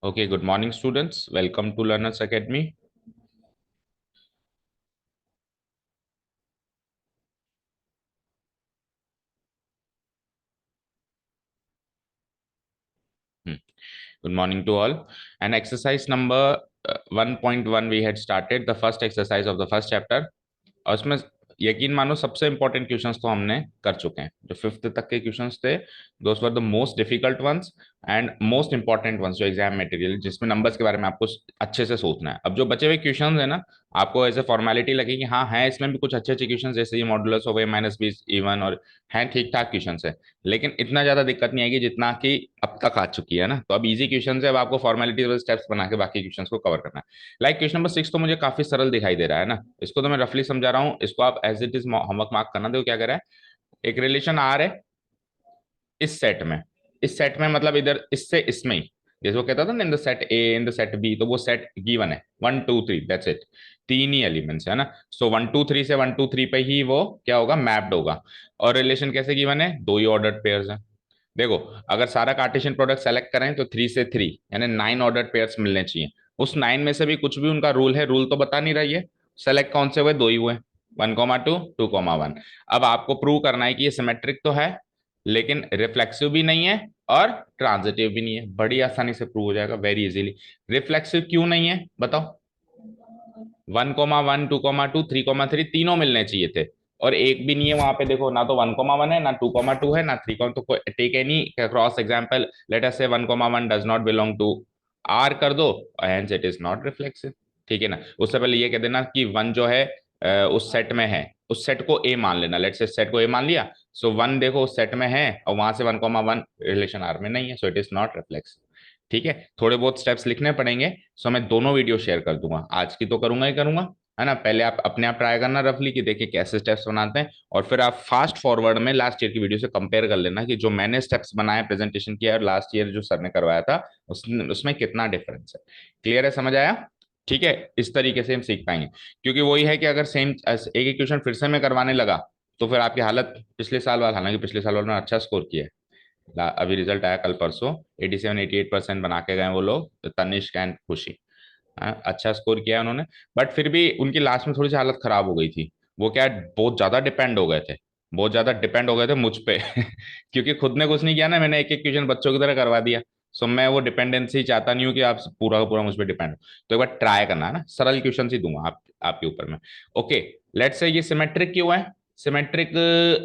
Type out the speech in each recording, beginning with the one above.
Okay, good morning, students. Welcome to Learners Academy. Good morning to all. And exercise number 1.1 we had started, the first exercise of the first chapter. और उसमें यकीन मानो सबसे important questions तो हमने कर चुके हैं। जो फिफ्थ तक के क्वेश्चंस थे, those were the most difficult ones and most important ones, जो एग्जाम मटेरियल जिसमें नंबर्स के बारे में आपको अच्छे से सोचना है। अब जो बचे हुए क्वेश्चंस है ना, आपको ऐसे फॉर्मेलिटी लगेगी, हाँ है इसमें भी कुछ अच्छे अच्छे क्वेश्चन, जैसे ये मॉडुलस हो गए, -20 इवन, और हैं ठीक ठाक क्वेश्चन है, लेकिन इतना ज्यादा दिक्कत नहीं आएगी जितना कि अब तक आ चुकी है ना। तो अब इजी क्वेश्चन है, अब आपको फॉर्मेलिटी स्टेप्स बना के बाकी क्वेश्चन को कवर करना है। लाइक क्वेश्चन नंबर 6 तो मुझे काफी सरल दिखाई दे रहा है ना, इसको तो मैं रफली समझा रहा हूँ, इसको आप as it is homework mark करना। देखो क्या कह रहा है, एक रिलेशन आर है इस सेट में, इस सेट में मतलब इधर इससे इसमें ही, जैसे वो कहता था ना in the set A in the set B, तो वो सेट गिवन है 1 2 3, दैट्स इट, तीन ही एलिमेंट्स है ना। सो 1 2 3 से 1 2 3 पे ही वो क्या होगा, मैप्ड होगा। और रिलेशन कैसे गिवन है, दो ही ऑर्डर्ड पेयर्स है। देखो, अगर सारा कार्टेशियन प्रोडक्ट सेलेक्ट करें तो 3 से 3 यानी 9 ऑर्डर्ड पेयर्स मिलने चाहिए। उस 9 में से भी कुछ भी उनका रूल है, रूल तो बता नहीं रही है, सेलेक्ट कौन से हुए, दो ही हुए, 1 2 2 1। अब आपको प्रूव करना है कि ये सिमेट्रिक तो है, लेकिन रिफ्लेक्सिव भी नहीं है और ट्रांजिटिव भी नहीं है। बड़ी आसानी से प्रूव हो जाएगा, वेरी इजीली। रिफ्लेक्सिव क्यों नहीं है बताओ, 1 1 2 2 3 3 तीनों मिलने चाहिए थे, और एक भी नहीं है वहां पे। देखो, ना तो 1 1 है, ना 2 2 है, ना 3, तो take any cross example, let us say 1 1 does not belong to R कर दो, hence it is not reflexive. ठीक है ना। उससे पहले ये कह देना कि वन जो है उस सेट में है, उस सेट को ए मान लेना, लेट से सेट को ए मान लिया। सो वन देखो उस सेट में है, और वहां से 1 1 रिलेशन आर में नहीं है, so it is not reflexive. ठीक है, थोड़े बहुत स्टेप्स लिखने पड़ेंगे। सो मैं दोनों वीडियो शेयर कर दूंगा, आज की तो करूंगा ही करूंगा, है ना। पहले आप अपने आप ट्राई करना रफली कि देखिए कैसे स्टेप्स बनाते हैं, और फिर आप फास्ट फॉरवर्ड में लास्ट ईयर की वीडियो से कंपेयर कर लेना कि जो मैंने स्टेप्स बनाए, प्रेजेंटेशन किया, और लास्ट ईयर जो सर ने करवाया था उसमें कितना डिफरेंस है। क्लियर है, समझ आया। ठीक है, इस तरीके से हम सीख पाएंगे। क्योंकि वही है कि अगर सेम एक ही क्वेश्चन फिर से मैं करवाने लगा, तो फिर आपकी हालत पिछले साल वाला, हालांकि पिछले साल वालों ने अच्छा स्कोर किया है, अभी रिजल्ट आया कल परसों, 87 88% बना के गए वो लोग, तो तनिष्क एंड खुशी। हाँ, अच्छा स्कोर किया उन्होंने। बट फिर भी उनकी लास्ट में थोड़ी सी हालत खराब हो गई थी। वो क्या है, बहुत ज्यादा डिपेंड हो गए थे, बहुत ज्यादा डिपेंड हो गए थे मुझ पे क्योंकि खुद ने कुछ नहीं किया ना, मैंने एक एक क्वेश्चन बच्चों की तरह करवा दिया। सो मैं वो डिपेंडेंसी चाहता नहीं हूँ कि आप पूरा का पूरा मुझ पर डिपेंड हो। तो एक बार ट्राई करना है ना, सरल क्वेश्चन ही दूंगा आपके ऊपर में। ओके, लेट्स से ये सिमेट्रिक क्यों है, सिमेट्रिक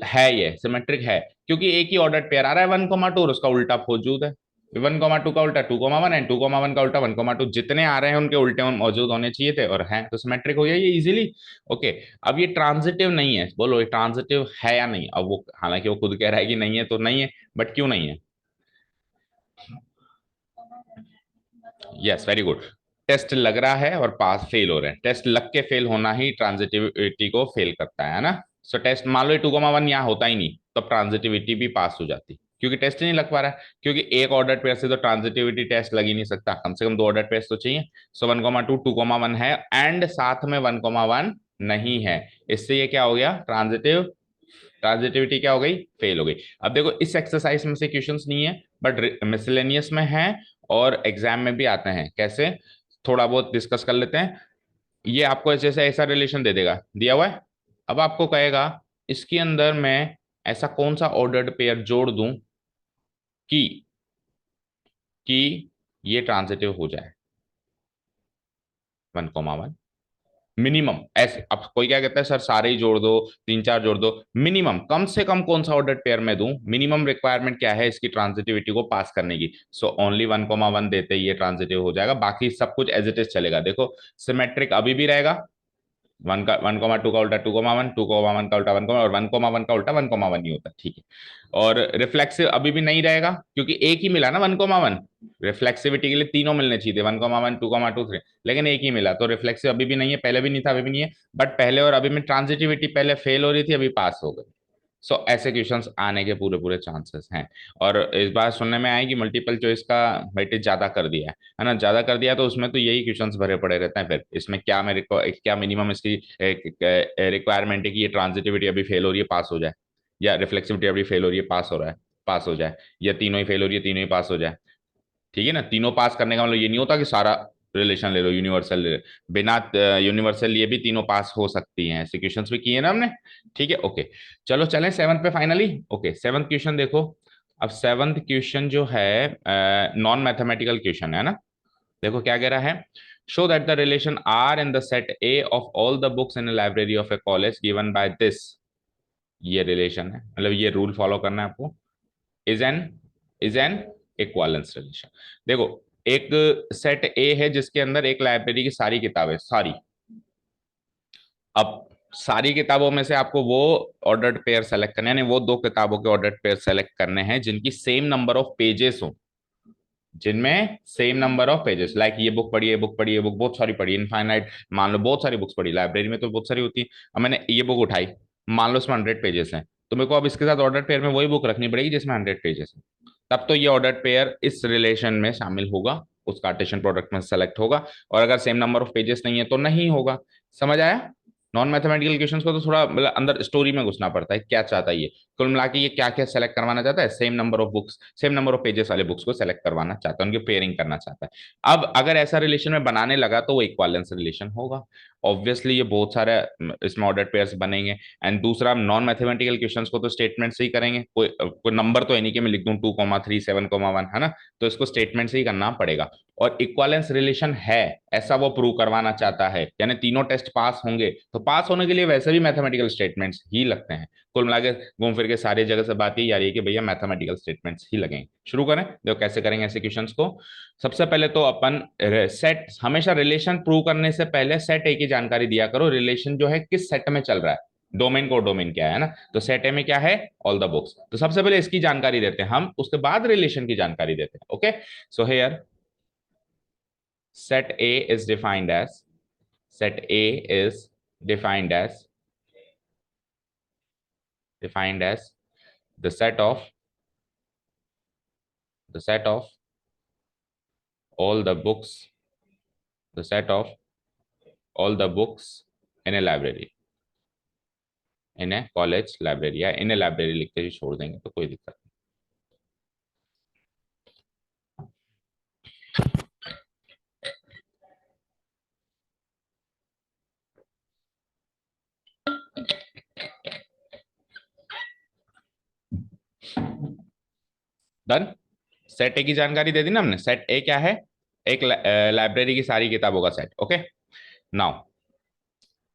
है, ये सिमेट्रिक है क्योंकि एक ही ऑर्डर पेयर आ रहा है 1 2, और उसका उल्टा मौजूद है। 1 2 का उल्टा 2 1 एंड 2 1 का उल्टा 1 2, जितने आ रहे हैं उनके उल्टे मौजूद होने चाहिए थे, और हैं, तो सिमेट्रिक हो गया ये इजीली। ओके, अब ये ट्रांजिटिव नहीं है, बोलो ये ट्रांजिटिव है या नहीं। अब वो हालांकि वो खुद कह रहा है कि नहीं है, तो नहीं है, बट क्यों नहीं है। Yes, very good. टेस्ट लग रहा है और पास फेल हो रहे हैं, टेस्ट लग के फेल होना ही ट्रांजिटिविटी को फेल करता है ना। सो टेस्ट मान लो 2 1 यहाँ होता ही नहीं, तो ट्रांजिटिविटी भी पास हो जाती, क्योंकि टेस्ट ही नहीं लग पा रहा है। क्योंकि एक ऑर्डर पेयर से तो ट्रांजिटिविटी टेस्ट लग ही नहीं सकता, कम से कम दो ऑर्डर पेयर तो चाहिए। सो 1 2 2 1 है, एंड साथ में 1 1 नहीं है, इससे ये क्या हो गया, ट्रांजिटिव, ट्रांजिटिविटी क्या हो गई, फेल हो गई। अब देखो, इस एक्सरसाइज में से क्वेश्चंस नहीं है, बट मिसलेनियस में है, और एग्जाम में भी आते हैं। कैसे, थोड़ा बहुत डिस्कस कर लेते हैं। ये आपको जैसे ऐसा रिलेशन दे देगा, दिया हुआ है। अब आपको कहेगा इसके अंदर मैं ऐसा कौन सा ऑर्डर्ड पेयर जोड़ दूं कि ये ट्रांजिटिव हो जाए, 1 1 मिनिमम। ऐसे अब कोई क्या कहता है, सर सारे ही जोड़ दो, तीन चार जोड़ दो, मिनिमम कम से कम कौन सा ऑर्डर पेयर में दूं, मिनिमम रिक्वायरमेंट क्या है इसकी ट्रांजिटिविटी को पास करने की। सो ओनली 1 1 देते ही ये ट्रांजिटिव हो जाएगा, बाकी सब कुछ एज इट इज चलेगा। देखो, सिमेट्रिक अभी भी रहेगा, 1 1 2 का उल्टा 2 1 2 1 का उल्टा 1 और 1 1 का उल्टा 1 1 ही होता है। ठीक है, और रिफ्लेक्सिव अभी भी नहीं रहेगा, क्योंकि एक ही मिला ना 1 1, रिफ्लेक्सिविटी के लिए तीनों मिलने चाहिए थे, 1 1 2 2 3, लेकिन एक ही मिला, तो रिफ्लेक्सिव अभी भी नहीं है, पहले भी नहीं था अभी भी नहीं है। बट पहले और अभी में ट्रांजिटिविटी पहले फेल हो रही थी, अभी पास हो गई। सो ऐसे क्वेश्चंस आने के पूरे पूरे चांसेस हैं। और इस बार सुनने में आया कि मल्टीपल चॉइस का वेटेज ज्यादा कर दिया है ना, ज्यादा कर दिया, तो उसमें तो यही क्वेश्चंस भरे पड़े रहते हैं। फिर इसमें क्या क्या मिनिमम इसकी रिक्वायरमेंट है कि ये ट्रांजिटिविटी अभी फेल हो रही है, पास हो जाए, या रिफ्लेक्सिविटी अभी फेल हो रही है, पास हो रहा है, पास हो जाए, या तीनों ही फेल हो रही है, तीनों ही पास हो जाए। ठीक है ना, तीनों पास करने का मतलब ये नहीं होता कि सारा रिलेशन ले लो, यूनिवर्सल ले लो, बिना यूनिवर्सल लिए भी तीनों पास हो सकती हैं, ऐसे क्वेश्चंस भी किए ना हमने। ठीक है, ओके। चलो चलें सेवंथ पे फाइनली। ओके, सेवंथ क्वेश्चन देखो। अब सेवंथ क्वेश्चन जो है नॉन मैथमेटिकल क्वेश्चन है ना। देखो क्या कह रहा है, show that the relation R in the set A of all the books in library of a college given by this. ये रिलेशन है, मतलब ये रूल फॉलो करना है आपको। Is an is an equivalence relation. देखो, एक सेट ए है जिसके अंदर एक लाइब्रेरी की सारी किताबें, सारी। अब सारी किताबों में से आपको वो ऑर्डर्ड पेयर सेलेक्ट करने, यानी वो दो किताबों के ऑर्डर्ड पेयर सेलेक्ट करने हैं जिनकी सेम नंबर ऑफ पेजेस हो, जिनमें same number of pages, like ये बुक पढ़ी, ये बुक पढ़ी, ये बुक बहुत सारी पढ़ी, इनफाइनाइट, मान लो बहुत सारी बुक्स पढ़ी, लाइब्रेरी में तो बहुत सारी होती है। अब मैंने ये बुक उठाई, मान लो इसमें 100 पेजेस हैं, तो मेरे को अब इसके साथ ऑर्डर पेयर में वही बुक रखनी पड़ेगी जिसमें 100 पेजेस है। तब तो ये ऑर्डर पेयर इस रिलेशन में शामिल होगा, उस कार्टेशियन प्रोडक्ट में सेलेक्ट होगा। और अगर सेम नंबर ऑफ पेजेस नहीं है तो नहीं होगा। समझ आया? नॉन मैथमेटिकल क्वेश्चंस को तो थोड़ा मतलब अंदर स्टोरी में घुसना पड़ता है, क्या चाहता है ये, कुल मिला के ये क्या क्या सेलेक्ट करवाना चाहता है, same number of books, same number of pages वाले बुक्स को सेलेक्ट करवाना चाहता है, उनकी पेयरिंग करना चाहता है। अब अगर ऐसा रिलेशन में बनाने लगा तो वो इक्वालेंस रिलेशन होगा। ऑब्वियसली ये बहुत सारे इसमें ऑर्डर पेयर्स बनेंगे। एंड दूसरा, नॉन मैथमेटिकल क्वेश्चंस को तो स्टेटमेंट से ही करेंगे, कोई नंबर तो है नहीं कि मैं लिख दूं 2,3 7,1, है ना। तो इसको स्टेटमेंट से ही करना पड़ेगा। और इक्वालेंस रिलेशन है ऐसा वो प्रूव करवाना चाहता है, यानी तीनों टेस्ट पास होंगे, तो पास होने के लिए वैसे भी मैथमेटिकल स्टेटमेंट्स ही लगते हैं। कुल मिला के घूम फिर के सारी जगह से बात यही आ रही है कि भैया मैथमेटिकल स्टेटमेंट्स ही लगेंगे। शुरू करें, देखो कैसे करेंगे ऐसे क्वेश्चंस को। सबसे पहले तो अपन सेट, हमेशा रिलेशन प्रूव करने से पहले सेट ए की जानकारी दिया करो, रिलेशन जो है किस सेट में चल रहा है, डोमेन को डोमेन क्या है ना। तो सेट ए में क्या है, ऑल द बुक्स, तो सबसे पहले इसकी जानकारी देते हैं हम, उसके बाद रिलेशन की जानकारी देते हैं। Okay, so here set A is defined as set A is defined as defined as the set of the set of all the books, the set of all the books in a library, in a college library, या in a library लिख के ही छोड़ देंगे तो कोई दिक्कत नहीं। Done. Set A की जानकारी दे दी ना हमने। सेट ए क्या है, एक लाइब्रेरी की सारी किताबों का सेट। ओके, नाउ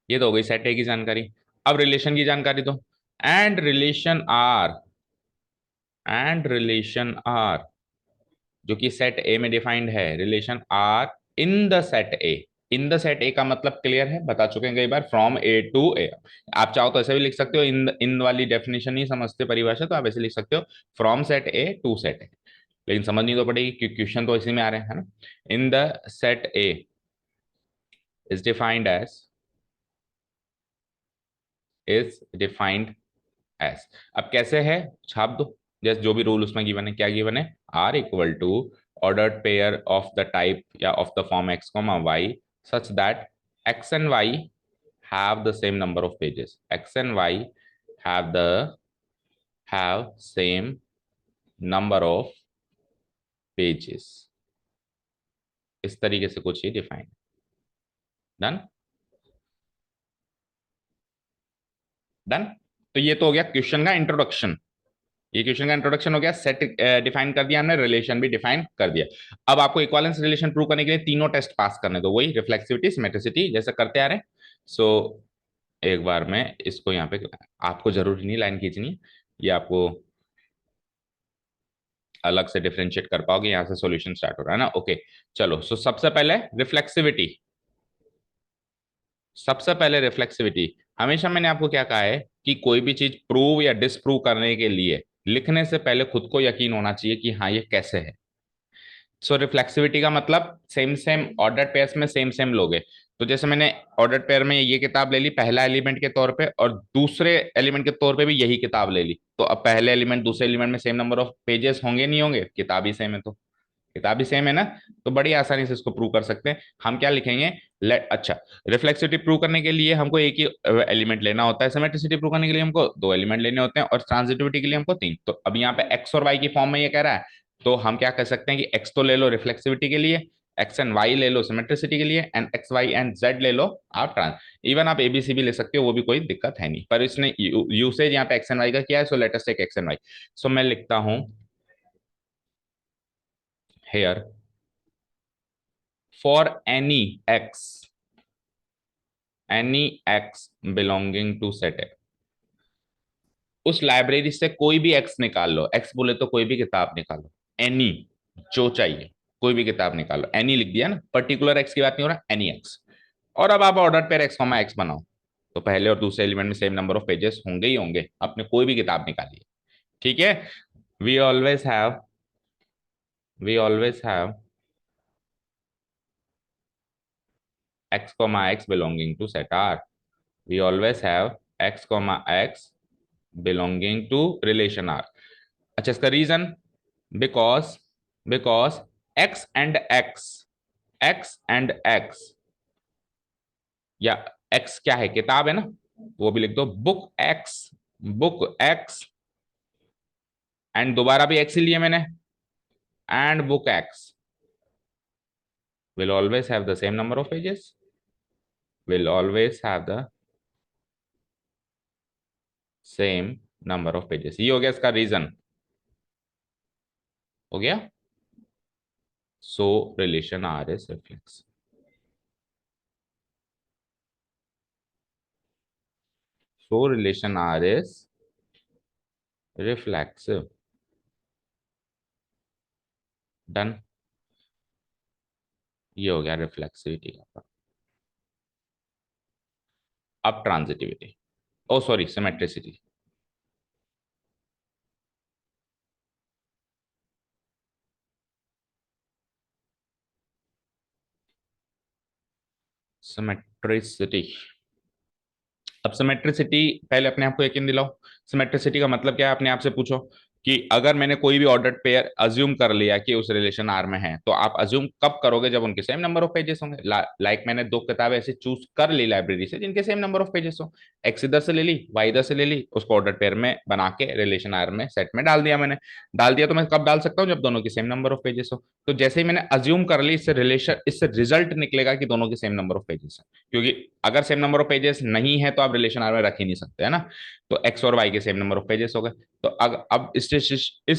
ये तो हो गई सेट ए की जानकारी। अब रिलेशन की जानकारी दो। And relation R and relation R जो कि सेट ए में डिफाइंड है, relation R in the set A. In the set A का मतलब क्लियर है, बता चुके हैं कई बार, फ्रॉम ए टू ए। आप चाहो तो ऐसे भी लिख सकते हो, इन वाली डेफिनेशन नहीं समझते परिभाषा तो आप ऐसे लिख सकते हो, from set A to set A. लेकिन समझनी तो पड़ेगी क्योंकि क्वेश्चन तो इसी में आ रहे हैं, है ना। In the set A is defined as is defined as. अब कैसे है, छाप दो, जैसे जो भी रूल उसमें गिवन है। क्या गिवन है, R equal to ordered pair of the type या of the form X comma Y such that X and Y have the same number of pages, x and y have the have same number of pages। इस तरीके से कुछ ही define. Done. Done. तो ये तो हो गया क्वेश्चन का इंट्रोडक्शन। ये क्वेश्चन का इंट्रोडक्शन हो गया, सेट डिफाइन कर दिया हमने, रिलेशन भी डिफाइन कर दिया। अब आपको इक्विवेलेंस रिलेशन प्रूव करने के लिए तीनों टेस्ट पास करने दो, वही रिफ्लेक्सिविटी, सिमेट्रिसिटी, जैसे करते आ रहे हैं। सो एक बार मैं इसको यहाँ पे, आपको जरूरी नहीं लाइन खींचनी है, ये आपको अलग से डिफरेंशिएट कर पाओगे, यहाँ से सॉल्यूशन स्टार्ट हो रहा है ना। ओके, चलो। सो सबसे पहले रिफ्लेक्सिविटी, सबसे पहले रिफ्लेक्सिविटी। हमेशा मैंने आपको क्या कहा है कि कोई भी चीज प्रूव या डिसप्रूव करने के लिए लिखने से पहले खुद को यकीन होना चाहिए कि हाँ ये कैसे है। सो रिफ्लेक्सिविटी का मतलब सेम सेम ऑर्डर पेयर्स में सेम सेम लोगे। तो जैसे मैंने ऑर्डर पेयर में ये किताब ले ली पहला एलिमेंट के तौर पे, और दूसरे एलिमेंट के तौर पे भी यही किताब ले ली, तो अब पहले एलिमेंट दूसरे एलिमेंट में सेम नंबर ऑफ पेजेस होंगे नहीं होंगे, किताब ही सेम है तो किताब ही सेम है ना। तो बड़ी आसानी से इसको प्रूव कर सकते हैं। हम क्या लिखेंगे, लेट, अच्छा, रिफ्लेक्सिविटी प्रूव करने के लिए हमको एक ही एलिमेंट लेना होता है, सिमेट्रिसिटी प्रूव करने के लिए हमको दो एलिमेंट लेने होते हैं, और ट्रांजिटिविटी के लिए हमको तीन। तो अब यहाँ पे एक्स और वाई की फॉर्म में ये कह रहा है, तो हम क्या कर सकते हैं कि एक्स तो ले लो रिफ्लेक्सिविटी के लिए, एक्स एंड वाई ले लो सिमेट्रिसिटी के लिए, and X Y and Z ले लो आप ट्रांस। इवन आप एबीसी भी ले सकते हो, वो भी कोई दिक्कत है नहीं, पर इसने यूसेज यहाँ पे एक्स एंड वाई का किया है, so let us take X and Y. So मैं लिखता हूं here for any X belonging to set A, उस लाइब्रेरी से कोई भी एक्स निकाल लो, एक्स बोले तो कोई भी किताब निकालो, एनी, जो चाहिए कोई भी किताब निकालो, एनी लिख दिया ना, पर्टिकुलर एक्स की बात नहीं हो रहा, एनी एक्स। और अब आप order pair x comma x बनाओ, तो पहले और दूसरे एलिमेंट में सेम नंबर ऑफ पेजेस होंगे ही होंगे, आपने कोई भी किताब निकाली है, ठीक है। We always have we always have X comma X belonging to set R, we always have X comma X belonging to relation R. अच्छा, इसका reason, because because X and X या एक्स क्या है, किताब है ना, वो भी लिख दो, बुक एक्स एंड दोबारा भी एक्स ही लिए मैंने, and book x will always have the same number of pages, will always have the same number of pages। ये हो गया इसका रीजन, हो गया। So relation R is reflex, so relation R is reflexive, done. ये हो गया reflexivity का। अब transitivity, oh sorry symmetricity. Symmetricity, अब सिमेट्रिसिटी पहले अपने आप को यकीन दिलाओ। सिमेट्रिसिटी का मतलब क्या है, अपने आप से पूछो कि अगर मैंने कोई भी ऑर्डर्ड पेयर अज्यूम कर लिया कि उस रिलेशन आर में है, तो आप अज्यूम कब करोगे, जब उनके सेम नंबर ऑफ पेजेस होंगे। लाइक मैंने दो किताबें ऐसे चूज कर ली लाइब्रेरी से जिनके सेम नंबर ऑफ पेजेस हो, एक्स इधर से ले ली, वाई इधर से ले ली, उसको ऑर्डर्ड पेयर में बना के रिलेशन आर में सेट में डाल दिया मैंने। डाल दिया तो मैं कब डाल सकता हूँ, जब दोनों की सेम नंबर ऑफ पेजेस हो। तो जैसे ही मैंने अज्यूम कर ली, इससे रिजल्ट निकलेगा कि दोनों के सेम नंबर ऑफ पेजेस है, क्योंकि अगर सेम नंबर ऑफ पेजेस नहीं है तो आप रिलेशन आर में रख ही नहीं सकते, है ना। तो एक्स और वाई के सेम नंबर ऑफ पेजेस हो गए। तो अब इस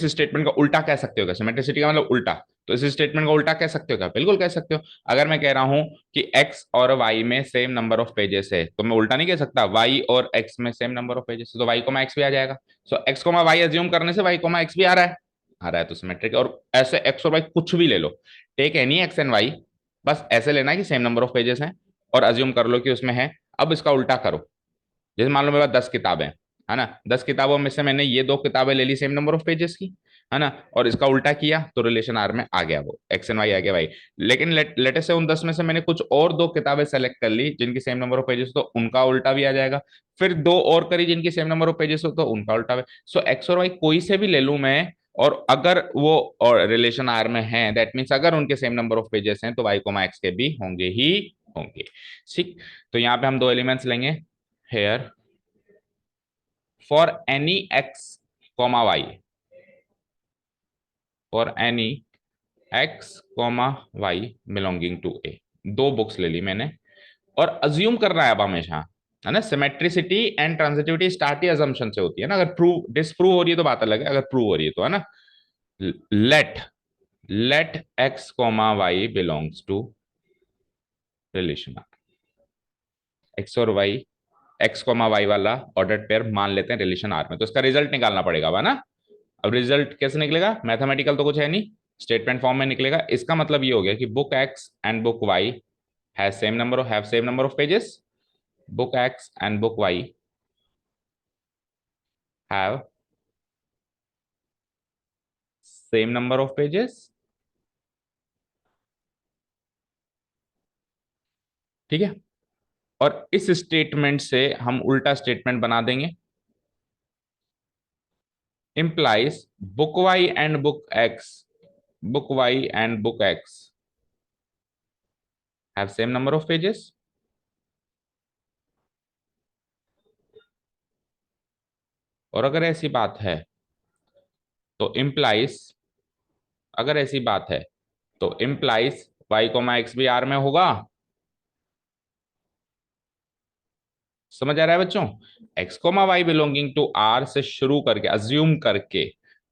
स्टेटमेंट का उल्टा कह सकते हो क्या, सिमेट्रिसिटी का मतलब उल्टा। तो इस स्टेटमेंट का उल्टा कह सकते हो क्या, बिल्कुल कह सकते हो। अगर मैं कह रहा हूं कि एक्स और वाई में सेम नंबर ऑफ पेजेस है, तो मैं उल्टा नहीं कह सकता वाई और एक्स में सेम नंबर ऑफ पेजेस है, तो वाई कोमा एक्स भी आ जाएगा। सो एक्स कोमा वाई अज्यूम करने से वाई कोमा एक्स भी आ रहा है तो सिमेट्रिक। और ऐसे एक्स और वाई कुछ भी ले लो, take any X and Y, बस ऐसे लेना है कि सेम नंबर ऑफ पेजेस हैं, और अज्यूम कर लो कि उसमें है। अब इसका उल्टा करो, जैसे मान लो मेरे पास 10 किताबें है ना, 10 किताबों में से मैंने ये दो किताबें ले ली सेम नंबर ऑफ पेजेस की, है ना, और इसका उल्टा किया तो रिलेशन आर में आ गया, वो एक्स एंड वाई आ गया भाई। लेकिन लेटेस्ट से उन 10 में से मैंने कुछ और दो किताबें सेलेक्ट कर ली जिनकी सेम नंबर ऑफ पेजेस, तो उनका उल्टा भी आ जाएगा। फिर दो और करी जिनकी सेम नंबर ऑफ पेजेस हो, तो उनका उल्टा भी। सो एक्स और वाई कोई से भी ले लूं मैं, और अगर वो और रिलेशन आर में है, दैट मीन्स अगर उनके सेम नंबर ऑफ पेजेस हैं, तो वाई कोमा एक्स के भी होंगे ही होंगे। ठीक, तो यहाँ पे हम दो एलिमेंट्स लेंगे, hair for any x comma y, for any x comma y belonging to a, दो बुक्स ले ली मैंने, और अज्यूम करना है अब हमेशा, है ना। Symmetricity and transitivity start he assumption से होती है ना, अगर प्रूव डिसप्रूव हो रही है तो बात अलग है, अगर प्रूव हो रही है तो, है ना। Let let x comma y belongs to relation, X और वाई, एक्स कॉमा वाई वाला ऑर्डर पेयर मान लेते हैं रिलेशन आर में, तो इसका रिजल्ट निकालना पड़ेगा वह ना। अब रिजल्ट कैसे निकलेगा, मैथमेटिकल तो कुछ है नहीं, स्टेटमेंट फॉर्म में निकलेगा। इसका मतलब ये हो गया कि book X and book Y have same number of pages, book X and book Y have same number of pages, ठीक है। और इस स्टेटमेंट से हम उल्टा स्टेटमेंट बना देंगे, implies book y and book y and book x have same number of pages, और अगर ऐसी बात है तो implies अगर ऐसी बात है तो इम्प्लाइज वाई कोमा एक्स भी आर में होगा। समझ आ रहा है बच्चों? X comma Y belonging to R से शुरू करके अज्यूम करके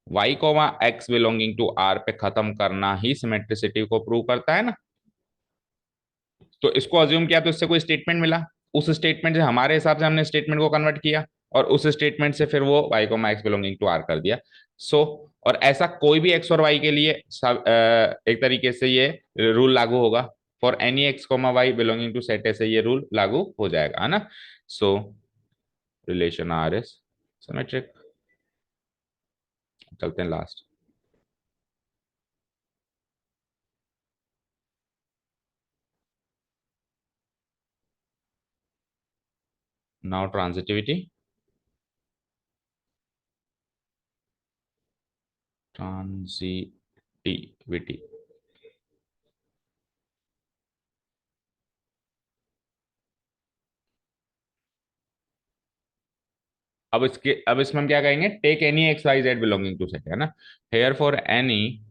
Y comma X belonging to R पे खत्म करना ही सिमेट्रिसिटी को प्रूव करता है ना। तो इसको अज्यूम किया तो इससे कोई स्टेटमेंट मिला, उस स्टेटमेंट से हमारे हिसाब से हमने स्टेटमेंट को कन्वर्ट किया और उस स्टेटमेंट से फिर वो Y comma X belonging to R कर दिया। सो और ऐसा कोई भी एक्स और वाई के लिए एक तरीके से ये रूल लागू होगा। For any X comma Y belonging to set ऐसे ये रूल लागू हो जाएगा, है ना। So relation R is symmetric. चलते हैं लास्ट। Now transitivity. ट्रांजिटिविटी अब इसमें हम क्या कहेंगे, take any X Y Z belonging to set, है ना। हेयर फॉर एनी,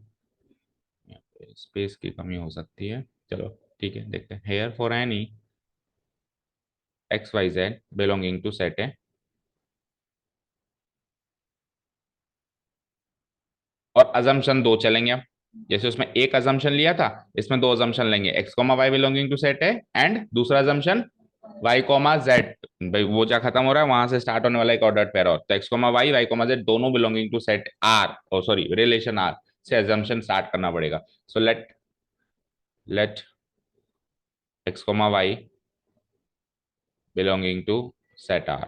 स्पेस की कमी हो सकती है, चलो ठीक है देखते हैं। Here for any X Y Z belonging to set है, और अजम्पशन दो चलेंगे अब। जैसे उसमें एक अजम्पशन लिया था, इसमें दो अजम्पशन लेंगे, X comma Y belonging to set है एंड दूसरा अजम्पशन वाई कॉमा जेड। भाई वो क्या खत्म हो रहा है, वहां से स्टार्ट होने वाला एक ऑर्डर पेयर और, तो X comma Y comma Z दोनों belonging to set R, oh sorry relation R से अजम्पशन स्टार्ट करना पड़ेगा। So let X comma Y belonging to set R.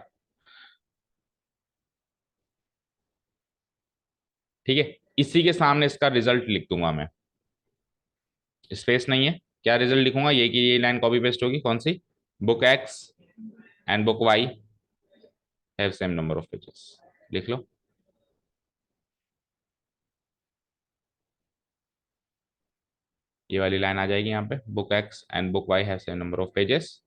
ठीक है, इसी के सामने इसका रिजल्ट लिख दूंगा मैं, स्पेस नहीं है, क्या रिजल्ट लिखूंगा, ये कि ये लाइन कॉपी पेस्ट होगी कौन सी, book X and book Y have same number of pages. लिख लो, ये वाली लाइन आ जाएगी यहाँ पे, book X and book Y have same number of pages.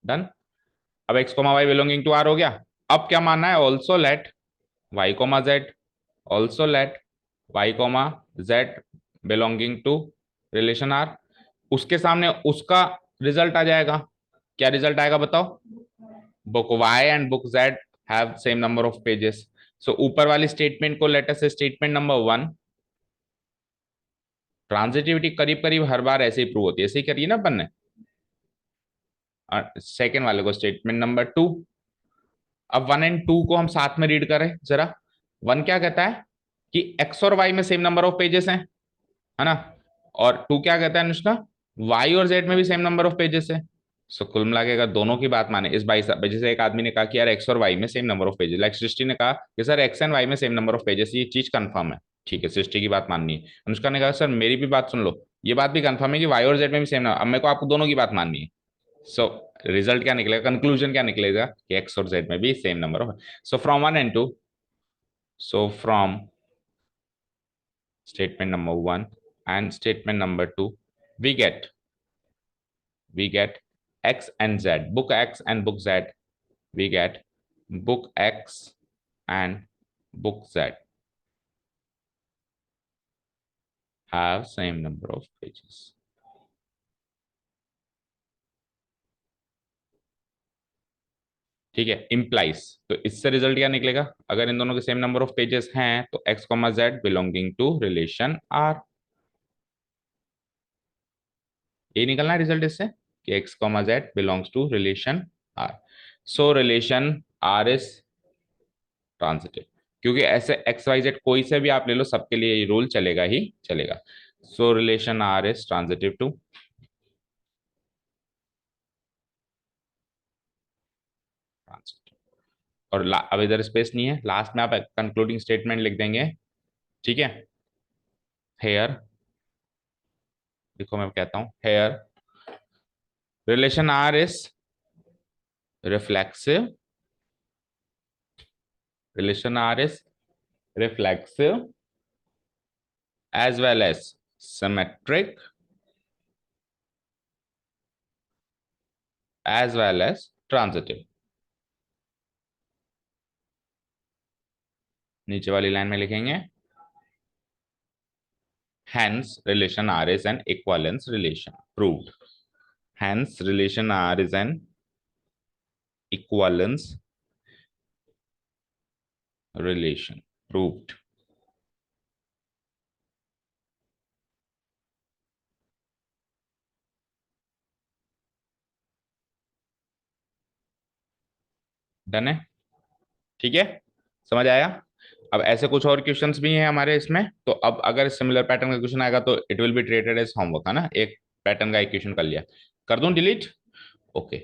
Done. अब X comma Y belonging to R हो गया। अब क्या मानना है, also let Y comma Z, also let Y comma Z belonging to relation R. उसके सामने उसका रिजल्ट आ जाएगा। क्या रिजल्ट आएगा बताओ, book Y and book Z have same number of pages. So ऊपर वाली स्टेटमेंट को लेट अस से स्टेटमेंट नंबर वन। ट्रांजिटिविटी करीब करीब हर बार ऐसे ही प्रूव होती है, ऐसे ही करिए ना अपन ने। सेकेंड वाले को स्टेटमेंट नंबर टू। अब वन एंड टू को हम साथ में रीड करें जरा। वन क्या कहता है कि एक्स और वाई में सेम नंबर ऑफ पेजेस हैं, है ना। और टू क्या कहता है अनुष्का, वाई और जेड में भी सेम नंबर ऑफ पेजेस है। सो कुल मिला के अगर दोनों की बात माने, इस भाई साहब जैसे एक आदमी ने कहा कि यार एक्स और वाई में same number of pages, like Srishti ने कहा कि सर एक्स एंड वाई में सेम नंबर ऑफ पेजेस, ये चीज कंफर्म है। ठीक है, सृष्टि की बात माननी है। अनुष्का ने कहा सर मेरी भी बात सुन लो, ये बात भी कंफर्म है कि वाई और जेड में भी सेम नंबर, अब मेरे को आपको दोनों की बात माननी है। सो रिजल्ट क्या निकलेगा, कंक्लूजन क्या निकलेगा कि एक्स और जेड में भी same number of. So from one and two, so from statement number one and statement number two, we get x and z, book x and book z, we get book x and book z have same number of pages। ठीक है, implies, तो इससे result क्या निकलेगा, अगर इन दोनों के same number of pages हैं तो X comma Z belonging to relation R. ये निकलना है रिजल्ट इससे कि X comma Z belongs to relation R. So relation R is transitive, क्योंकि ऐसे एक्स वाई जेड कोई से भी आप ले लो, सबके लिए ये रूल चलेगा ही चलेगा। So relation R is transitive to transitive. और अब इधर स्पेस नहीं है, लास्ट में आप कंक्लूडिंग स्टेटमेंट लिख देंगे। ठीक है, हेयर, देखो मैं कहता हूं here relation R is reflexive, relation R is reflexive as well as symmetric as well as transitive। नीचे वाली लाइन में लिखेंगे hence relation R is an equivalence relation proved। hence relation R is an equivalence relation proved। Done है, ठीक है, समझ आया। अब ऐसे कुछ और क्वेश्चंस भी हैं हमारे इसमें, तो अब अगर सिमिलर पैटर्न का क्वेश्चन आएगा तो it will be treated as homework, है ना। एक पैटर्न का एक क्वेश्चन कर लिया, कर दूं delete. Okay,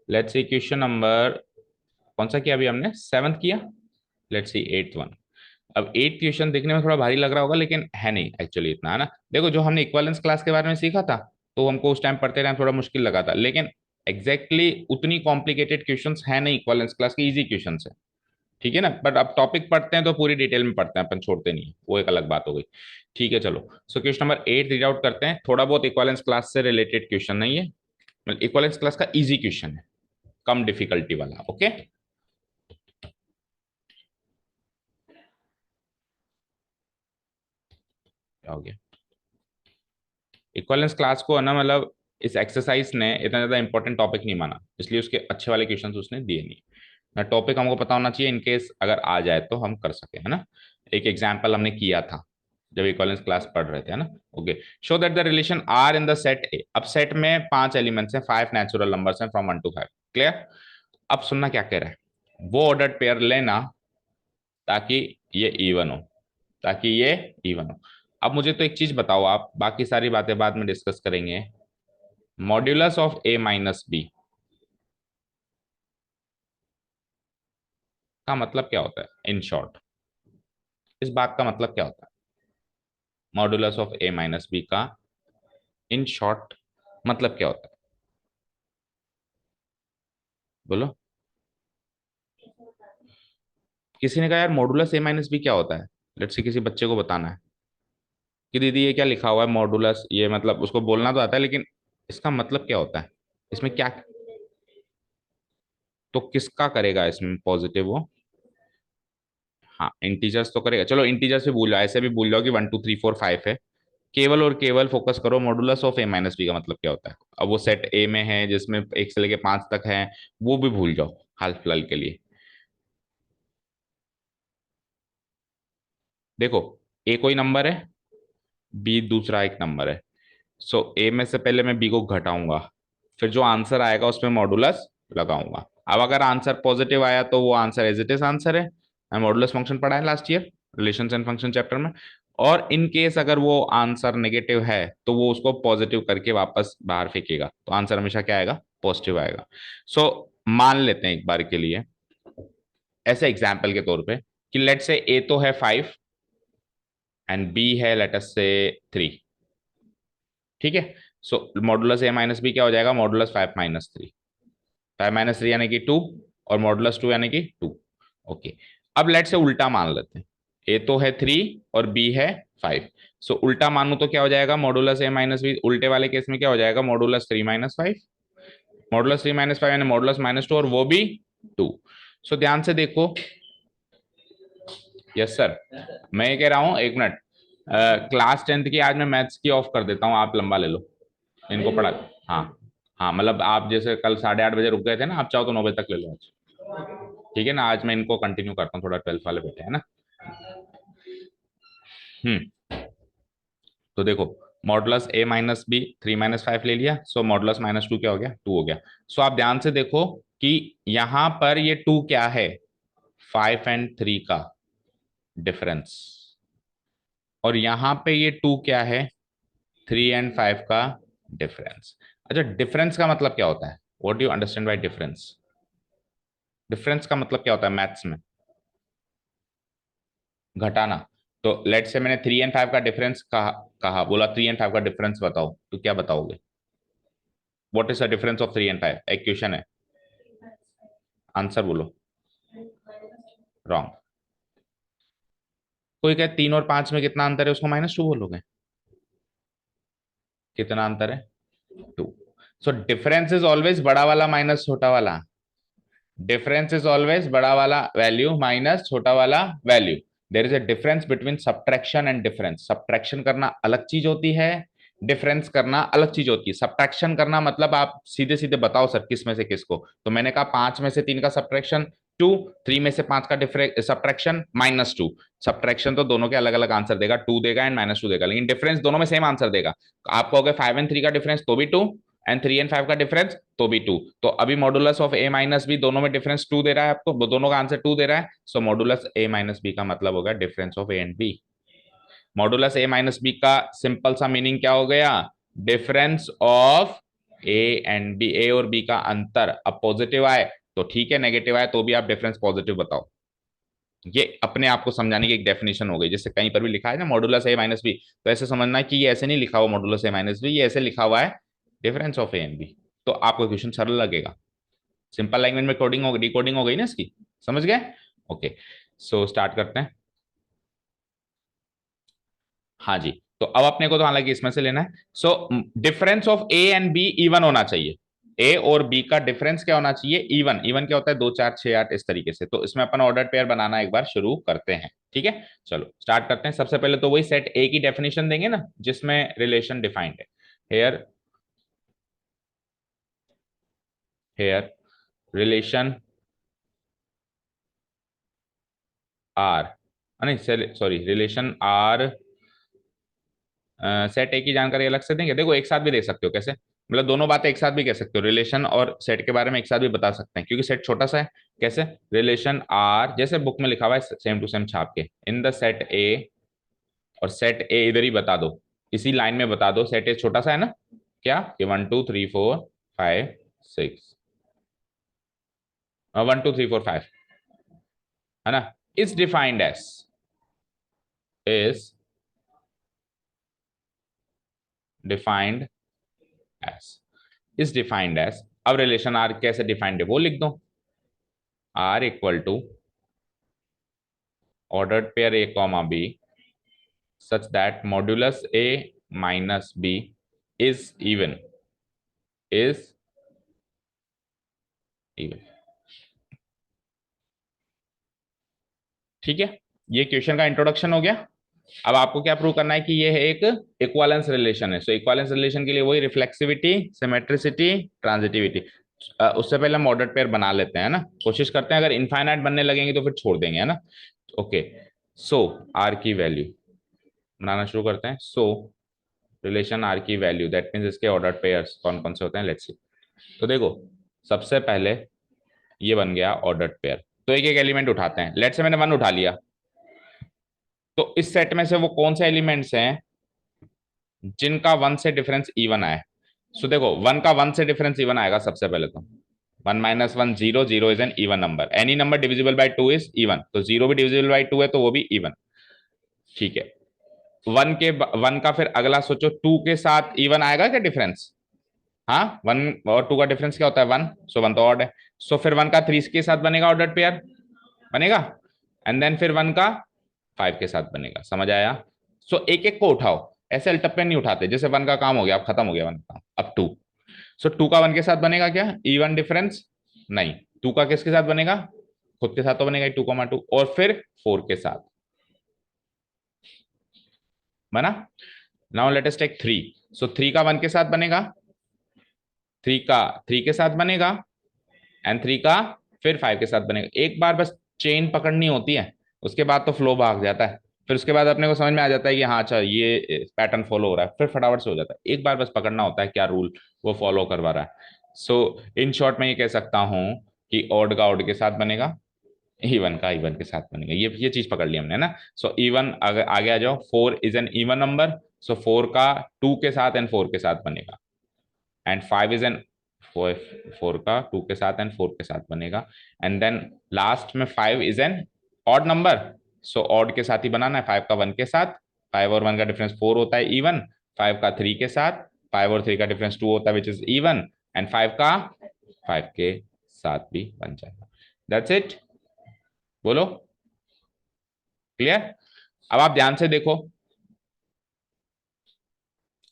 let's see question number कौन सा किया अभी हमने, सेवंथ किया। Let's see eighth one. अब एट क्वेश्चन देखने में थोड़ा भारी लग रहा होगा, लेकिन है नहीं एक्चुअली इतना, है ना। देखो जो हमने इक्विवेलेंस क्लास के बारे में सीखा था, तो हमको उस टाइम पढ़ते टाइम थोड़ा मुश्किल लगा था, लेकिन एग्जैक्टली उतनी कॉम्प्लिकेटेड क्वेश्चंस है नहीं, इक्विवेलेंस क्लास के इजी क्वेश्चंस है, ठीक है ना। बट अब टॉपिक पढ़ते हैं तो पूरी डिटेल में पढ़ते हैं, अपन छोड़ते नहीं है, वो एक अलग बात हो गई। ठीक है चलो, so question number 8 read out करते हैं। थोड़ा बहुत इक्विवेलेंस क्लास से रिलेटेड क्वेश्चन नहीं है, इक्विवेलेंस क्लास का इजी क्वेश्चन है, कम डिफिकल्टी वाला। ओके, क्या हो गया, इक्विवेलेंस क्लास को है ना, मतलब इस एक्सरसाइज ने इतना ज्यादा इंपॉर्टेंट टॉपिक नहीं माना, इसलिए उसके अच्छे वाले क्वेश्चंस उसने दिए नहीं ना। टॉपिक हमको पता होना चाहिए, इनकेस अगर आ जाए तो हम कर सके, है ना। एक एग्जाम्पल हमने किया था जब इक्विवेलेंस क्लास पढ़ रहे थे, है ना। Okay, show that the relation R in the set A. अब सेट में 5 एलिमेंट्स हैं, 5 नेचुरल नंबर्स हैं फ्रॉम 1 to 5। क्लियर। अब सुनना क्या कह रहा है, वो ऑर्डर्ड पेयर लेना ताकि ये इवन हो, ताकि ये इवन हो। अब मुझे तो एक चीज बताओ आप, बाकी सारी बातें बाद में डिस्कस करेंगे। Modulus of A minus B का मतलब क्या होता है इन शॉर्ट, इस बात का मतलब क्या होता है, modulus of A minus B का इन शॉर्ट मतलब क्या होता है, बोलो। किसी ने कहा यार मॉडुलस ए माइनस बी क्या होता है, लेट्स से किसी बच्चे को बताना है कि दीदी ये क्या लिखा हुआ है मॉडुलस, ये मतलब उसको बोलना तो आता है, लेकिन इसका मतलब क्या होता है, इसमें क्या, तो किसका करेगा इसमें पॉजिटिव वो। हाँ इंटीजर्स तो करेगा, चलो इंटीजर्स भी भूल जाओ, ऐसे भी भूल जाओ कि 1 2 3 4 5 है। केवल और केवल फोकस करो modulus of A minus B का मतलब क्या होता है। अब वो सेट ए में है जिसमें 1 से लेके 5 तक है, वो भी भूल जाओ हाल फिलहाल के लिए। देखो, ए कोई नंबर है, बी दूसरा एक नंबर है। सो ए में से पहले मैं बी को घटाऊंगा, फिर जो आंसर आएगा उसमें मॉडुलस लगाऊंगा। अब अगर आंसर पॉजिटिव आया तो वो answer as it is answer है, मॉडुलस फंक्शन पढ़ा है last year relations and function chapter में। और इन केस अगर वो आंसर नेगेटिव है तो वो उसको पॉजिटिव करके वापस बाहर फेंकेगा, तो आंसर हमेशा क्या आएगा, पॉजिटिव आएगा। सो मान लेते हैं एक बार के लिए ऐसे एग्जाम्पल के तौर पे कि लेट से ए तो है 5 एंड बी है लेट अस से 3, ठीक है। सो मॉडुलस ए माइनस बी क्या हो जाएगा, मॉडुलस 5 - 3, 5 - 3 यानी कि 2, और मॉडुलस 2 यानी कि 2। ओके, अब लेट से उल्टा मान लेते हैं, ए तो है 3 और बी है 5। सो उल्टा मानू तो क्या हो जाएगा, मॉडुलस ए माइनस बी उल्टे वाले केस में क्या हो जाएगा, मॉडुलस 3 - 5। मॉडुलस 3 - 5 यानी मॉडुलस -2 और वो भी 2। सो ध्यान से देखो, यस सर, मैं ये कह रहा हूँ, एक मिनट, क्लास 10th की आज मैं मैथ्स की ऑफ कर देता हूँ, आप लंबा ले लो इनको पढ़ा। हाँ, हाँ मतलब आप जैसे कल 8:30 बजे रुक गए थे ना, आप चाहो तो 9 बजे तक ले लो आज, ठीक है ना। आज मैं इनको कंटिन्यू करता हूँ, थोड़ा 12th वाले बैठे हैं ना। तो देखो, मॉडुलस ए माइनस बी 3 - 5 ले लिया, सो मॉडुलस -2 क्या हो गया, 2 हो गया। सो आप ध्यान से देखो कि यहां पर ये 2 क्या है, 5 और 3 का डिफरेंस, और यहां पे ये 2 क्या है, 3 और 5 का डिफरेंस। अच्छा, डिफरेंस का मतलब क्या होता है, what do you understand by difference, difference का मतलब क्या होता है मैथ्स में, घटाना। तो लेट से मैंने 3 और 5 का डिफरेंस कहा, बोला 3 और 5 का डिफरेंस बताओ, तो क्या बताओगे, what is the difference of 3 और 5, एक क्वेश्चन है, आंसर बोलो। रॉन्ग, कोई कहे 3 और 5 में कितना अंतर है, उसको -2 बोलोगे? कितना अंतर है? 2। सो डिफरेंस इज ऑलवेज बड़ा वाला माइनस छोटा वाला। डिफरेंस इज ऑलवेज बड़ा वाला वैल्यू माइनस छोटा वाला value. There is a difference between subtraction and difference. Subtraction करना अलग चीज होती है, डिफरेंस करना अलग चीज होती है। सब्ट्रैक्शन करना मतलब आप सीधे सीधे बताओ सर किस में से किसको, तो मैंने कहा 5 में से 3 का सब्ट्रैक्शन 2, 3 में से 5 का सब्ट्रैक्शन -2। सब्ट्रैक्शन तो दोनों के अलग अलग आंसर देगा, 2 देगा एंड -2 देगा, लेकिन डिफरेंस दोनों में सेम आंसर देगा। आप कहोगे 5 और 3 का डिफरेंस तो भी 2, एंड 3 और 5 का डिफरेंस तो भी 2। तो अभी modulus of a minus B दोनों में डिफरेंस 2 दे रहा है आपको, दोनों का आंसर 2 दे रहा है। So modulus a minus B का मतलब होगा difference of a and b। Modulus a minus B का सिंपल सा मीनिंग क्या हो गया? Difference of a and b, a और b का अंतर। अब पॉजिटिव आए तो ठीक है, नेगेटिव आए तो भी आप डिफरेंस पॉजिटिव बताओ। ये अपने आप को समझाने की एक डेफिनेशन हो गई। जैसे कहीं पर भी लिखा है ना मॉडुलस a माइनस बी, तो ऐसे समझना है कि ये ऐसे नहीं लिखा हुआ मॉडुलस a माइनस बी, ये ऐसे लिखा हुआ है difference of a and b। तो आपको क्वेश्चन सरल लगेगा। सिंपल लैंग्वेज में कोडिंग हो, डिकोडिंग हो गई ना इसकी, समझ गए? ओके, सो स्टार्ट करते हैं। हाँ जी, तो अब अपने को तो हालांकि इसमें से लेना है। So difference of a and be even होना चाहिए। ए और बी का डिफरेंस क्या होना चाहिए? इवन। इवन क्या होता है? 2 4 6 8 इस तरीके से। तो इसमें अपन ऑर्डर पेयर बनाना एक बार शुरू करते हैं, ठीक है? चलो स्टार्ट करते हैं। सबसे पहले तो वही सेट ए की डेफिनेशन देंगे ना जिसमें रिलेशन डिफाइंड है। हेयर हेयर रिलेशन आर, नहीं sorry, relation R. Set A की जानकारी अलग से देंगे? देखो एक साथ भी दे सकते हो। कैसे? मतलब दोनों बातें एक साथ भी कह सकते हो, रिलेशन और सेट के बारे में एक साथ भी बता सकते हैं, क्योंकि सेट छोटा सा है। कैसे? रिलेशन आर जैसे बुक में लिखा हुआ है सेम टू सेम छाप के, इन द सेट ए, और सेट ए इधर ही बता दो, इसी लाइन में बता दो। सेट ए छोटा सा है ना, क्या कि 1 2 3 4 5 6, 1 2 3 4 5, है ना? Is defined as, is defined as, is defined as. अब रिलेशन आर कैसे डिफाइंड है वो लिख दो। R equal to ordered pair a comma b such that modulus a minus b is even। ठीक है, ये क्वेश्चन का इंट्रोडक्शन हो गया। अब आपको क्या प्रूव करना है कि ये एक इक्वालेंस रिलेशन है। सो इक्वालेंस रिलेशन के लिए वही रिफ्लेक्सिविटी, सिमेट्रिसिटी, ट्रांजिटिविटी। उससे पहले हम ऑर्डर्ड पेयर बना लेते हैं ना, कोशिश करते हैं। अगर इनफाइनाइट बनने लगेंगे तो फिर छोड़ देंगे, है ना? ओके, सो आर की वैल्यू बनाना शुरू करते हैं। सो रिलेशन आर की वैल्यू, दैट मीन्स इसके ऑर्डर्ड पेयर्स कौन कौन से होते हैं, लेट्स सी। तो देखो सबसे पहले ये बन गया ऑर्डर्ड पेयर। तो एक एक एलिमेंट उठाते हैं। लेट्स से मैंने 1 उठा लिया, तो इस सेट में से वो कौन से एलिमेंट्स हैं जिनका 1 से डिफरेंस इवन आए? सो देखो 1 का 1 से डिफरेंस इवन आएगा सबसे पहले तो। 1 - 1 0, 0 is an even number. Any number divisible by 2 is even, तो 0 भी डिविजिबल बाय 2 है तो वो भी इवन। ठीक है, 1 का फिर अगला सोचो, 2 के साथ इवन आएगा क्या डिफरेंस? हाँ, 1 और 2 का डिफरेंस क्या होता है? 1। सो 1 तो ऑड है। सो फिर 1 का 3 के साथ बनेगा ऑर्डर्ड पेयर, बनेगा। एंड देन फिर 1 का 5 के साथ बनेगा। समझ आया? सो एक एक को उठाओ, ऐसे अल्टप्पे नहीं उठाते। जैसे 1 का काम हो गया, अब खत्म हो गया 1 का, अब 2। सो 2 का 1 के साथ बनेगा क्या इवन डिफरेंस? नहीं। 2 का किसके साथ बनेगा? खुद के साथ तो बनेगा 2,2। और फिर 4 के साथ बना। Now let us take 3। So 3 का 1 के साथ बनेगा, 3 का 3 के साथ बनेगा, एंड 3 का फिर 5 के साथ बनेगा। एक बार बस चेन पकड़नी होती है, उसके बाद तो फ्लो भाग जाता है। फिर उसके बाद अपने को समझ में आ जाता है कि हाँ अच्छा ये पैटर्न फॉलो हो रहा है, फिर फटाफट से हो जाता है। एक बार बस पकड़ना होता है क्या रूल वो फॉलो करवा रहा है। सो इन शॉर्ट मैं ये कह सकता हूँ कि ऑड का ऑड के साथ बनेगा, इवन का इवन के साथ बनेगा। ये चीज पकड़ ली हमने ना। सो इवन आगे आ जाओ, 4 इज एन इवन नंबर। सो 4 का 2 के साथ एंड 4 के साथ बनेगा, एंड 5 इज एन 4 का 2 के साथ एंड 4 के साथ बनेगा। एंड देन लास्ट में 5 is an odd number. So odd के साथ ही बनाना है, 5 का 1 के साथ। 5 और 1 का डिफरेंस 4 होता है इवन। 5 का 3 के साथ, 5 और 3 का डिफरेंस 2 होता है विच इज इवन। एंड 5 का 5 के साथ भी बन जाएगा। That's it. बोलो, क्लियर? अब आप ध्यान से देखो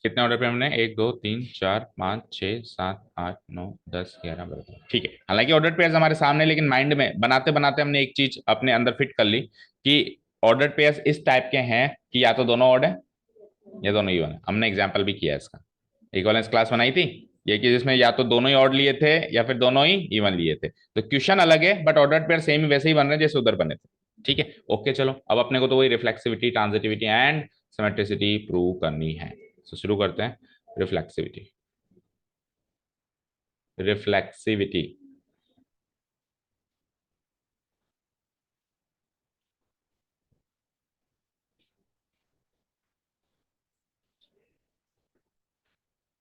कितने ऑर्डर पेयर हमने, 1 2 3 4 5 6 7 8 9 10 11 12, ठीक है। हालांकि ऑर्डर पेयर्स हमारे सामने, लेकिन माइंड में बनाते बनाते हमने एक चीज अपने अंदर फिट कर ली कि ऑर्डर पेयर्स इस टाइप के हैं कि या तो दोनों ऑड है या दोनों इवन है। हमने एग्जाम्पल भी किया है इसका, इक्विवेलेंस क्लास बनाई थी ये, कि जिसमें या तो दोनों ही ऑड लिए थे या फिर दोनों ही इवन लिए थे। तो क्वेश्चन अलग है बट ऑर्डर पेयर सेम वैसे ही बन रहे हैं जैसे उधर बने थे, ठीक है। ओके चलो, अब अपने को तो वही reflexivity, transitivity and symmetricity prove करनी है। तो शुरू करते हैं। रिफ्लेक्सिविटी, रिफ्लेक्सिविटी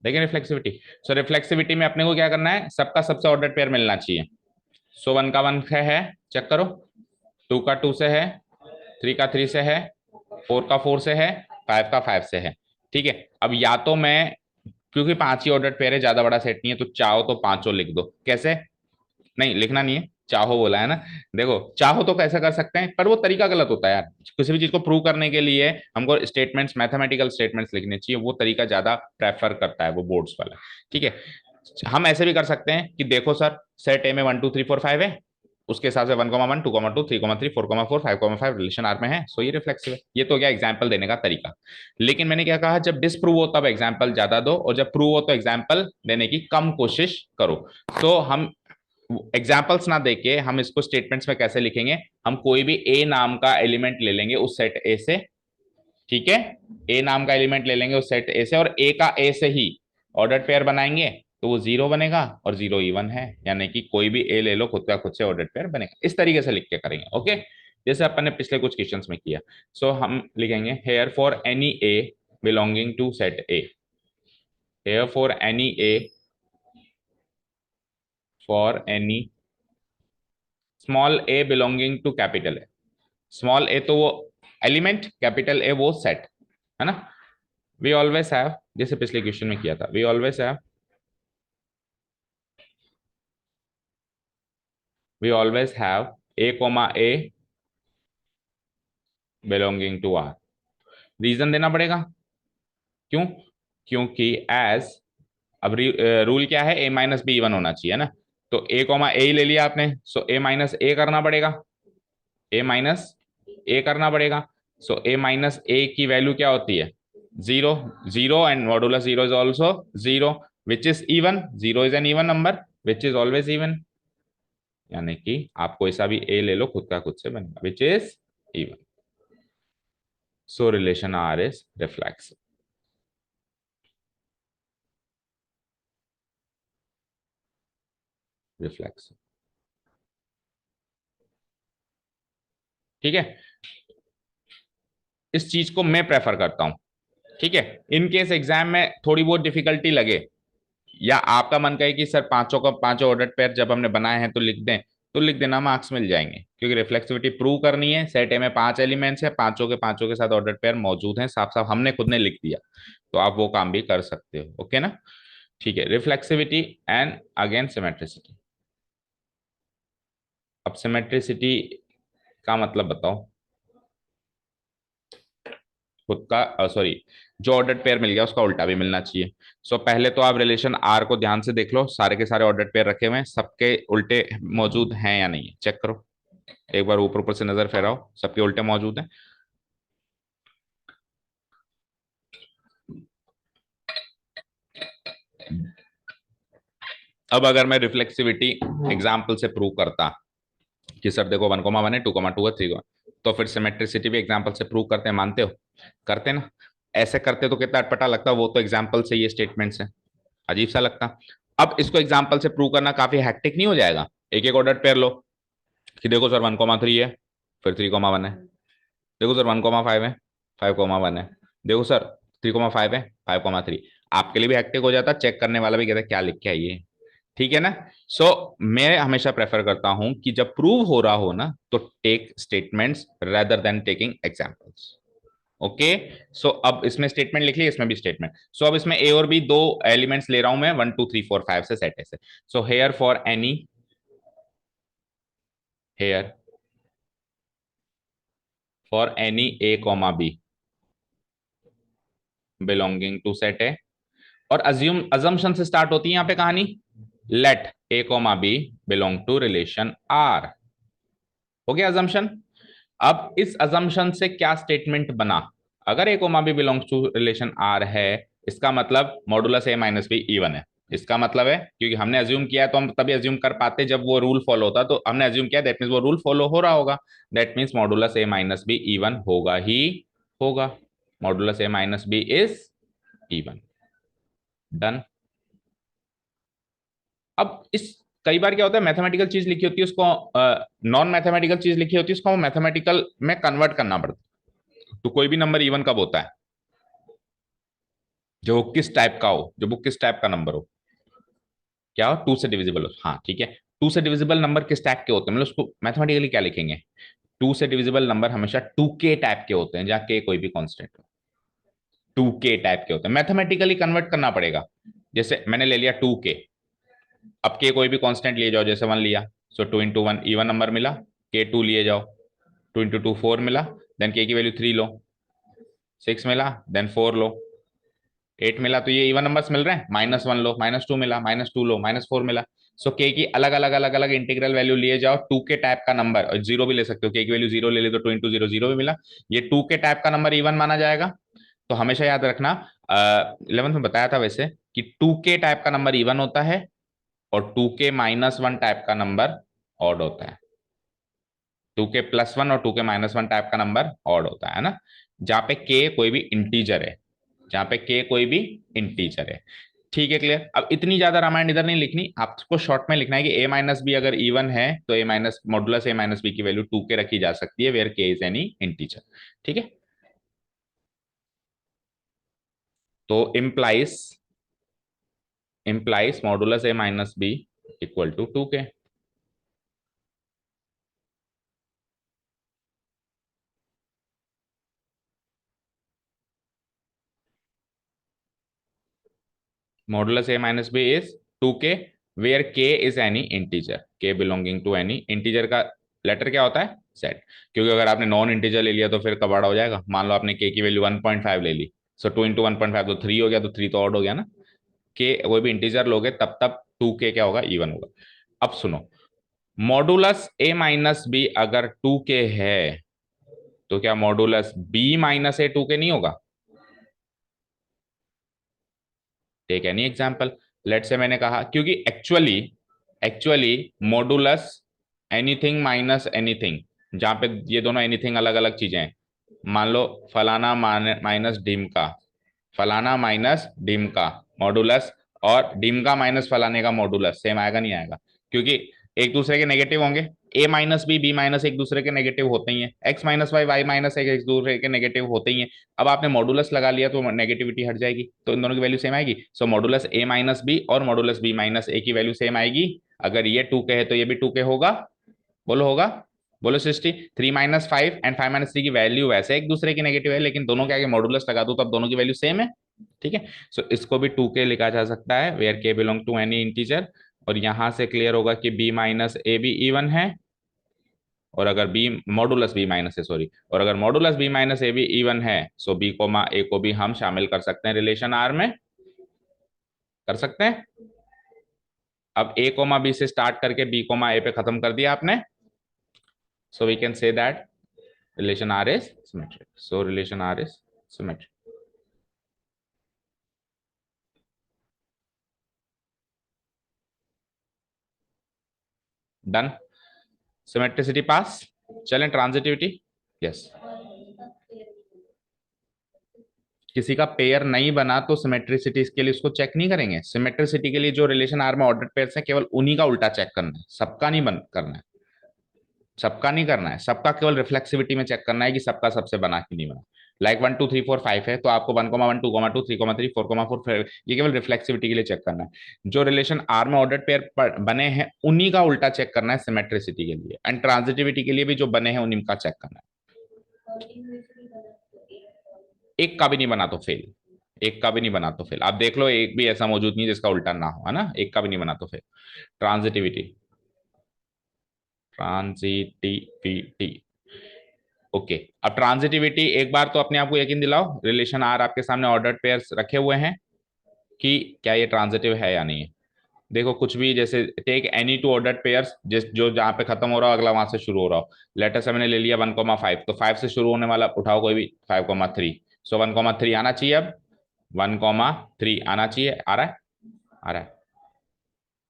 देखिए रिफ्लेक्सिविटी। सो रिफ्लेक्सिविटी में अपने को क्या करना है, सबका सबसे ऑर्डर पेयर मिलना चाहिए। सो 1 का 1 है, चेक करो। 2 का 2 से है, 3 का 3 से है, 4 का 4 से है, 5 का 5 से है, ठीक है। अब या तो मैं, क्योंकि 5 ही ऑर्डर पेयर है, ज्यादा बड़ा सेट नहीं है, तो चाहो तो पांचों लिख दो। कैसे, नहीं लिखना नहीं है, चाहो बोला है ना। देखो चाहो तो कैसे कर सकते हैं, पर वो तरीका गलत होता है यार। किसी भी चीज को प्रूव करने के लिए हमको स्टेटमेंट्स, मैथमेटिकल स्टेटमेंट्स लिखने चाहिए, वो तरीका ज्यादा प्रेफर करता है वो बोर्ड्स वाला, ठीक है। हम ऐसे भी कर सकते हैं कि देखो सर, सेट ए में 1 2 3 4 5 है, उसके हिसाब से 1 1 2 2 3 3 4 4 5 5 रिलेशन आर में है, सो ये रिफ्लेक्सिव है। ये तो क्या एग्जाम्पल देने का तरीका। लेकिन मैंने क्या कहा, जब डिसप्रूव हो तब एग्जाम्पल ज्यादा दो, और जब प्रूव हो तो एग्जाम्पल देने की कम कोशिश करो। तो हम एग्जाम्पल्स ना देके हम इसको स्टेटमेंट्स में कैसे लिखेंगे, हम कोई भी ए नाम का एलिमेंट ले लेंगे उस सेट ए से, ठीक है। ए नाम का एलिमेंट ले लेंगे उस सेट ए से, और ए का ए से ही ऑर्डर पेयर बनाएंगे, तो वो जीरो बनेगा और जीरो इवन है, यानी कि कोई भी ए ले लो, खुद का खुद से ऑर्डर पेयर बनेगा। इस तरीके से लिख के करेंगे, ओके, जैसे अपन ने पिछले कुछ क्वेश्चंस में किया। सो हम लिखेंगे here for any A belonging to set A, here for any A, for any small A belonging to capital A. Small A तो वो एलिमेंट, कैपिटल ए वो सेट, है ना। वी ऑलवेज हैव, जैसे पिछले क्वेश्चन में किया था, we always have, we always have A comma A belonging to R. Reason देना पड़ेगा, क्यों, क्योंकि एज, अब रूल क्या है, ए माइनस बी इवन होना चाहिए ना। तो ए कोमा ए ही ले लिया आपने, सो ए माइनस ए करना पड़ेगा, ए माइनस ए करना पड़ेगा। सो ए माइनस ए की वैल्यू क्या होती है, zero, zero and modulus zero is also zero, which is even, zero is an even number which is always even, यानी कि आप कोई सा भी ए ले लो, खुद का खुद से बनेगा, which is even. So relation R is reflexive. Reflexive, ठीक है। इस चीज को मैं प्रेफर करता हूं, ठीक है। इन केस एग्जाम में थोड़ी बहुत डिफिकल्टी लगे, या आपका मन कहे कि सर पांचों का पांचों ऑर्डर पेयर जब हमने बनाए हैं तो लिख दें, तो लिख देना, मार्क्स मिल जाएंगे। क्योंकि रिफ्लेक्सिविटी प्रूव करनी है, सेट ए में 5 एलिमेंट्स है, पांचों के पांचों के साथ ऑर्डर पेयर मौजूद हैं, साफ साफ हमने खुद ने लिख दिया, तो आप वो काम भी कर सकते हो, ओके ना। ठीक है, रिफ्लेक्सिविटी एंड अगेन सिमेट्रिसिटी। अब सिमेट्रिसिटी का मतलब बताओ, खुद का, सॉरी, जो ऑर्डर पेयर मिल गया उसका उल्टा भी मिलना चाहिए। सो पहले तो आप रिलेशन आर को ध्यान से देख लो, सारे के सारे ऑर्डर पेयर रखे हुए हैं, सबके उल्टे मौजूद हैं या नहीं है, चेक करो। एक बार ऊपर ऊपर से नजर फहराओ, सबके उल्टे मौजूद हैं। अब अगर मैं रिफ्लेक्सिविटी एग्जाम्पल से प्रूव करता कि सर देखो 1 1 है, 2 2 है, 3, तो फिर सिमेट्रिसिटी भी एग्जाम्पल से प्रूव करते हैं, मानते हो, करते ना। ऐसे करते तो कितना अटपटा लगता, वो तो एग्जाम्पल से ये स्टेटमेंट्स है, अजीब सा लगता। अब इसको एग्जाम्पल से प्रूव करना काफी हैक्टिक नहीं हो जाएगा, एक एक ऑर्डर पेयर लो, कि देखो सर 1 3 है, फिर 3 1 है, देखो सर 1 5 है, 5 1 है, देखो सर 3 5 है, 5 3। आपके लिए भी हैक्टिक हो जाता, चेक करने वाला भी कहता क्या लिख के आइए, ठीक है ना। सो मैं हमेशा प्रेफर करता हूं कि जब प्रूव हो रहा हो ना, तो take statements rather than taking examples, okay. So अब इसमें स्टेटमेंट लिख लिया, इसमें भी स्टेटमेंट। सो अब इसमें ए और बी दो एलिमेंट्स ले रहा हूं मैं, 1 2 3 4 5 से सेट है से। So here for any, here for any A comma B belonging to set A. और अज्यूम अजम्पशन से स्टार्ट होती है यहां पे कहानी, let A comma B belong to relation R. हो गया अजम्पशन। अब इस अजम्पशन से क्या स्टेटमेंट बना, अगर A comma B belongs to relation R है, इसका मतलब मॉडुलस ए माइनस बी इवन है। इसका मतलब है, क्योंकि हमने अज्यूम किया है तो हम तभी अज्यूम कर पाते जब वो रूल फॉलो होता, तो हमने अज्यूम किया दैट मीन्स वो रूल फॉलो हो रहा होगा। That means modulus A minus B even होगा ही होगा। Modulus A minus B is even. Done. अब इस कई बार क्या होता है, मैथमेटिकल चीज लिखी होती है उसको नॉन मैथमेटिकल चीज लिखी होती है उसको मैथमेटिकल में कन्वर्ट करना पड़ता है। तो कोई भी नंबर इवन कब होता है, जो वो किस टाइप का हो, जब वो किस टाइप का नंबर हो, क्या हो, टू से डिविजिबल हो। हाँ ठीक है, टू से डिविजिबल नंबर किस टाइप के होते हैं, मतलब उसको मैथमेटिकली क्या लिखेंगे, टू से डिविजिबल नंबर हमेशा टू के टाइप के होते हैं, जहाँ के कोई भी कांस्टेंट हो। टू के टाइप के होते हैं, मैथमेटिकली कन्वर्ट करना पड़ेगा। जैसे मैंने ले लिया टू के, अब के कोई भी कांस्टेंट लिए जाओ, जैसे वन लिया, so two into one even number मिला। के टू लिए जाओ, टू इंटू टू फोर मिला, देन के की वैल्यू थ्री लो, सिक्स मिला, देन फोर लो, एट मिला, तो ये इवन नंबर्स मिल रहे हैं। माइनस वन लो, माइनस टू मिला, माइनस टू लो, माइनस फोर मिला। सो के की अलग अलग अलग अलग इंटीग्रल वैल्यू लिए जाओ, टू के टाइप का नंबर, और जीरो भी ले सकते हो, के की वैल्यू जीरो ले ली तो टू इंटू जीरो जीरो भी मिला। ये टू के टाइप का नंबर इवन माना जाएगा। तो हमेशा याद रखना, 11th में बताया था वैसे, कि टू के टाइप का नंबर इवन होता है और टू के माइनस वन टाइप का नंबर ऑड होता है। टू के प्लस वन और टू के माइनस वन टाइप का नंबर ऑड होता है ना, जहां पे के कोई भी इंटीजर है, जहां पे के कोई भी इंटीजर है। ठीक है, क्लियर। अब इतनी ज्यादा रामायण इधर नहीं लिखनी, आपको शॉर्ट में लिखना है कि ए माइनस बी अगर इवन है तो ए माइनस मॉडुलस ए माइनस बी की वैल्यू टू के रखी जा सकती है, वेयर के इज एनी इंटीजर। ठीक है, तो implies modulus A minus B equal to two K. Modulus A minus B is two K, where के is any integer, K belonging to any integer का लेटर क्या होता है, सेट। क्योंकि अगर आपने नॉन इंटीजर ले लिया तो फिर कबाड़ा हो जाएगा। मान लो आपने के की वैल्यू 1.5 ले ली, सो टू इंटू 1.5 तो थ्री हो गया, तो थ्री तो ऑड हो गया ना। के कोई भी इंटीजर लोगे तब तब टू के क्या होगा, इवन होगा। अब सुनो, मॉडुलस ए माइनस बी अगर टू के है, तो क्या modulus b minus a two k नहीं होगा। टेक एनी एग्जाम्पल, लेट से मैंने कहा, क्योंकि actually actually modulus anything minus anything, जहां पे ये दोनों एनीथिंग अलग अलग चीजें हैं। मान लो फलाना माइनस डिम का, फलाना माइनस डिम का मॉडुलस, और डिम का माइनस फलाने का मॉडुलस सेम आएगा नहीं आएगा, क्योंकि एक दूसरे के नेगेटिव होंगे। A minus b b minus एक दूसरे के नेगेटिव होते ही हैं, x minus y y minus एक दूसरे के नेगेटिव होते ही हैं। अब आपने मॉडुलस लगा लिया तो नेगेटिविटी हट जाएगी, तो इन दोनों की वैल्यू सेम आएगी। सो मॉडुलस ए माइनस बी और मॉडुलस बी माइनस ए की वैल्यू सेम आएगी। अगर ये टू के है तो ये भी टू के होगा। बोलो होगा, बोलो Srishti. Three minus five and five minus three की वैल्यू वैसे एक दूसरे की नेगेटिव है, लेकिन दोनों के आगे मॉडुलस लगा दो तो अब दोनों की वैल्यू सेम है। ठीक है, सो इसको भी टू के लिखा जा सकता है, वेयर के बिलोंग टू एनी इंटीजर। और यहां से क्लियर होगा कि बी माइनस ए भी इवन है, और अगर बी मॉडुलस बी माइनस है, सॉरी, और अगर मॉडुलस बी माइनस ए भी इवन है, सो बी कोमा ए को भी हम शामिल कर सकते हैं रिलेशन आर में, कर सकते हैं। अब ए कोमा बी से स्टार्ट करके बी कोमा ए पे खत्म कर दिया आपने, so we can say that relation R is symmetric. So relation R is symmetric. Done. Symmetricity pass. चलें ट्रांजिटिविटी। यस, किसी का पेयर नहीं बना तो सिमेट्रिसिटी के लिए उसको चेक नहीं करेंगे। सिमेट्रिसिटी के लिए जो रिलेशन आर में ऑर्डर पेयर्स है, केवल उन्हीं का उल्टा चेक करना है, सबका नहीं बन करना है, सबका नहीं करना है। सबका केवल रिफ्लेक्सिविटी में चेक करना है कि सबका सबसे बना कि नहीं बना। Like one two three four five है तो आपको one comma one two comma two three comma three four comma four, ये केवल रिफ्लेक्सिविटी के लिए चेक करना है। जो रिलेशन आर में ऑर्डर पेयर बने हैं उन्हीं का उल्टा चेक करना है सिमेट्रिसिटी के लिए, एंड ट्रांजिटिविटी के लिए भी जो बने हैं उन्हीं का चेक करना है। एक का भी नहीं बना तो फेल, एक का भी नहीं बना तो फेल। आप देख लो, एक भी ऐसा मौजूद नहीं जिसका उल्टा ना हो, है ना, एक का भी नहीं बना तो फेल। ट्रांजिटिविटी, ट्रांजिटिविटी ओके, अब ट्रांजिटिविटी एक बार तो अपने आप को यकीन दिलाओ, रिलेशन आर आपके सामने ऑर्डर्ड पेयर्स रखे हुए हैं कि क्या ये ट्रांजिटिव है या नहीं है। देखो कुछ भी, जैसे take any two ordered pairs, जिस जो जहां पे खत्म हो रहा हो अगला वहां से शुरू हो रहा हो। लेटर से मैंने ले लिया 1,5, तो 5 से शुरू होने वाला उठाओ कोई भी, 5,3। सो 1,3 आना चाहिए। अब 1,3 आना चाहिए। आ रहा है? आ रहा है?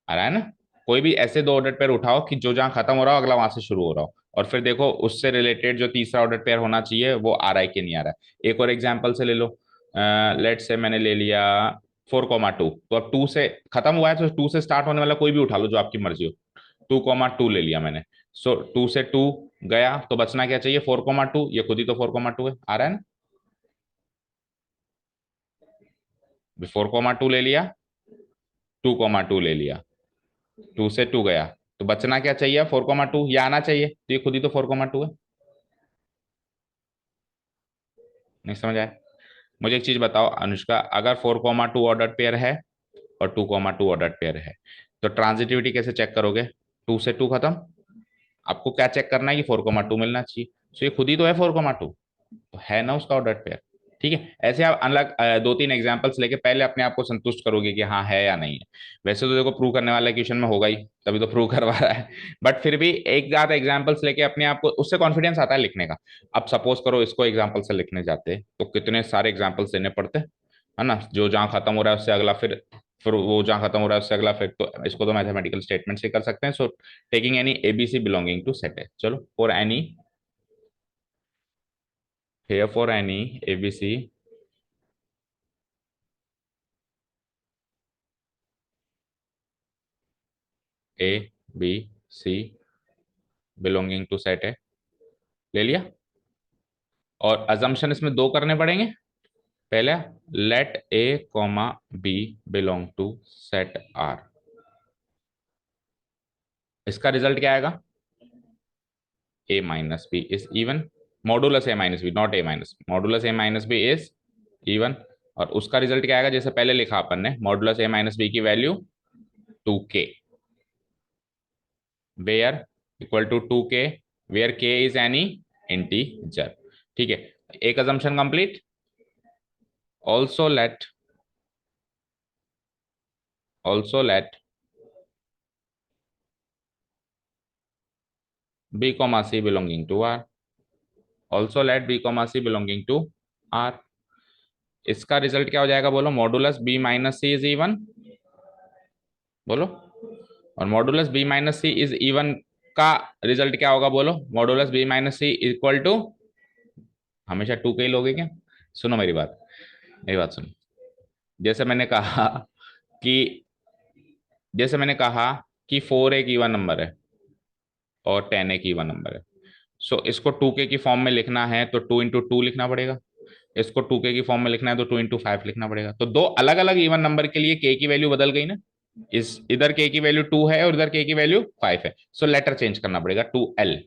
आ रहा है ना? कोई भी ऐसे दो ऑर्डर पेयर उठाओ कि जो जहां खत्म हो रहा हो अगला वहां से शुरू हो रहा हो, और फिर देखो उससे रिलेटेड जो तीसरा ऑर्डर पेयर होना चाहिए वो आ रहा है कि नहीं आ रहा है। एक और एग्जांपल से ले लो, लेट से मैंने ले लिया 4,2, तो अब 2 से खत्म हुआ है तो 2 से स्टार्ट होने वाला कोई भी उठा लो जो आपकी मर्जी हो। 2,2 ले लिया मैंने। सो 2 से 2 गया तो बचना क्या चाहिए? 4,2। ये खुद ही तो 4,2 है, आ रहा है ना? 4,2 ले लिया, 2,2 ले लिया, 2 से 2 गया तो बचना क्या चाहिए? 4,2, ये आना चाहिए, तो ये खुद ही तो 4,2 है। नहीं समझ आया? मुझे एक चीज बताओ अनुष्का, अगर 4,2 ऑर्डर पेयर है और 2,2 ऑर्डर पेयर है, तो ट्रांजिटिविटी कैसे चेक करोगे? 2 से 2 खत्म, आपको क्या चेक करना है कि 4,2 मिलना चाहिए। तो ये खुद ही तो है 4,2, तो है ना उसका ऑर्डर पेयर। ठीक है, ऐसे आप अलग दो तीन एग्जांपल्स लेके पहले अपने आप को संतुष्ट करोगे कि हाँ है या नहीं है। वैसे तो देखो प्रूव करने वाला क्वेश्चन में होगा ही, तभी तो प्रूव करवा रहा है, बट फिर भी एक ज्यादा एग्जांपल्स लेके अपने आप को, उससे कॉन्फिडेंस आता है लिखने का। अब सपोज करो इसको एग्जाम्पल से लिखने जाते तो कितने सारे एग्जाम्पल्स देने पड़ते, है ना? जो जहाँ खत्म हो रहा है उससे अगला, फिर वो जहाँ खत्म हो रहा है उससे अगला, फिर तो इसको तो मैथमेटिकल स्टेटमेंट से कर सकते हैं। So taking any a b c belonging to set है, चलो for any, here for any abc a b c belonging to set है, ले लिया। और अजम्पशन इसमें दो करने पड़ेंगे। पहला, let A comma B belong to set R. इसका रिजल्ट क्या आएगा? A minus B is even, modulus A minus B, not A minus, modulus A minus B is even. और उसका रिजल्ट क्या आएगा? जैसे पहले लिखा अपन ने, मॉडुलस ए माइनस बी की value 2k, where equal to 2k, where k is any integer. ठीक है, एक assumption complete. also let also let b comma c belonging to r, also let b comma c belonging to r। इसका result क्या हो जाएगा बोलो? Modulus b minus c is even, बोलो। और modulus b minus c is even का result क्या होगा बोलो? Modulus b minus c equal to, हमेशा 2 के ही लोगे क्या? सुनो मेरी बात, मेरी बात सुनो। जैसे मैंने कहा कि जैसे मैंने कहा कि 4 एक इवन नंबर है और 10 एक इवन नंबर है। सो इसको 2k की फॉर्म में लिखना है तो 2 into 2 लिखना पड़ेगा। इसको 2k की फॉर्म में लिखना है तो 2 into 5 लिखना पड़ेगा। तो दो अलग अलग इवन नंबर के लिए k की वैल्यू बदल गई ना। इस इधर k की वैल्यू 2 है और इधर k की वैल्यू 5 है। सो लेटर चेंज करना पड़ेगा 2l।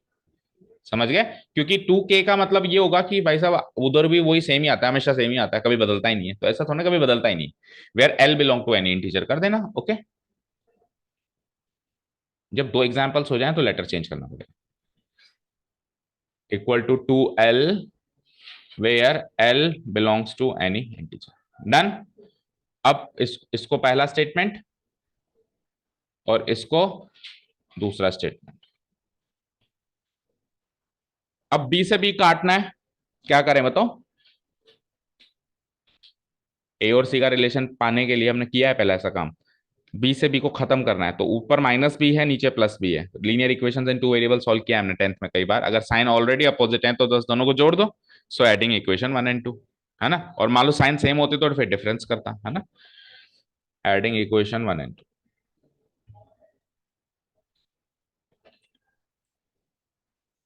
समझ गए? क्योंकि 2k का मतलब ये होगा कि भाई साहब उधर भी वही सेम ही आता है, हमेशा सेम ही आता है, कभी बदलता ही नहीं है। तो ऐसा थोड़ा कभी बदलता ही नहीं। Where l belong to any integer कर देना। ओके, जब दो एग्जांपल्स हो जाएं तो लेटर चेंज करना पड़ेगा। Equal to 2l where l belongs to any integer. Done. अब इसको पहला स्टेटमेंट और इसको दूसरा स्टेटमेंट। अब बी से बी काटना है, क्या करें बताओ? ए और सी का रिलेशन पाने के लिए हमने किया है पहला ऐसा काम। बी से बी को खत्म करना है, तो ऊपर माइनस बी है नीचे प्लस बी है। लीनियर इक्वेशंस इन टू वेरिएबल सॉल्व किया हमने 10th में कई बार। अगर साइन ऑलरेडी अपोजिट है तो दस दोनों को जोड़ दो। सो एडिंग इक्वेशन 1 and 2, है ना? और मान लो साइन सेम होते तो फिर डिफरेंस करता, है ना? एडिंग इक्वेशन 1 and 2,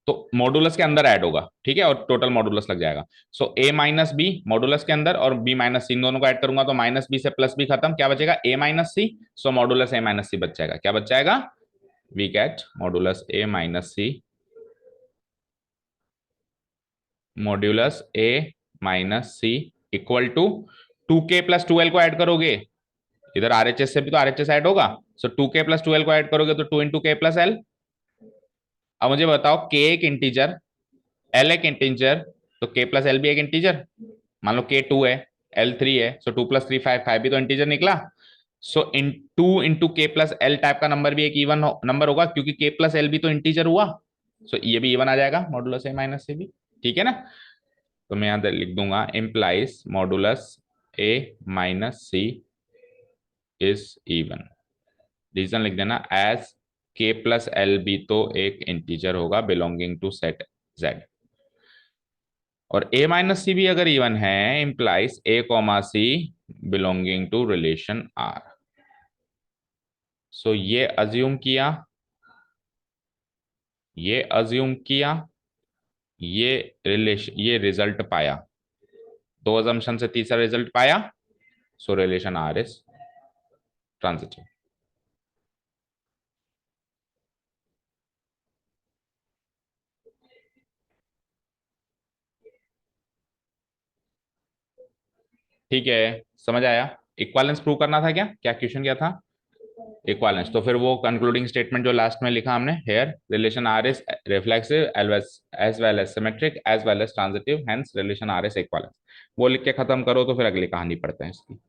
तो मॉडुलस के अंदर ऐड होगा, ठीक है, और टोटल मॉडुलस लग जाएगा। सो ए माइनस बी मॉडुलस के अंदर और बी माइनस सी, इन दोनों को ऐड करूंगा तो माइनस बी से प्लस बी खत्म, क्या बचेगा? A minus c. So modulus A minus c बच जाएगा। क्या बच जाएगा? We get modulus A minus c, modulus a minus c equal to 2k plus 2l को ऐड करोगे, इधर आरएचएस से भी तो आरएचएस ऐड होगा। सो 2k प्लस 2l को ऐड करोगे तो 2 into k प्लस l। अब मुझे बताओ k एक इंटीजर एल एक इंटीजर, तो के प्लस एल भी एक इंटीजर, मान लो के 2 है, एल 3 है, सो 2 + 3 5, 5 भी तो इंटीजर निकला। सो इन 2 इंटू के प्लस एल टाइप का नंबर भी एक इवन नंबर होगा, क्योंकि के प्लस एल भी तो इंटीजर हुआ, सो ये भी इवन आ जाएगा, मॉडुलस ए माइनस सी भी। ठीक है ना? तो मैं यहां लिख दूंगा implies modulus A minus c is even. Reason लिख देना, एज के प्लस एल भी तो एक इंटीजर होगा बिलोंगिंग टू सेट जेड, और ए माइनस सी भी अगर इवन है implies A comma C belonging to relation R. So ये अज्यूम किया, ये रिलेशन, ये रिजल्ट पाया, दो अजम्पशन से तीसरा रिजल्ट पाया, so relation R is transitive. ठीक है, समझ आया? इक्वालेंस प्रूव करना था क्या? क्या क्वेश्चन क्या था? इक्वालेंस। तो फिर वो कंक्लूडिंग स्टेटमेंट जो लास्ट में लिखा हमने, here relation R is reflexive as well as symmetric as well as transitive, hence relation R is equivalence. वो लिख के खत्म करो, तो फिर अगली कहानी पढ़ते हैं इसकी।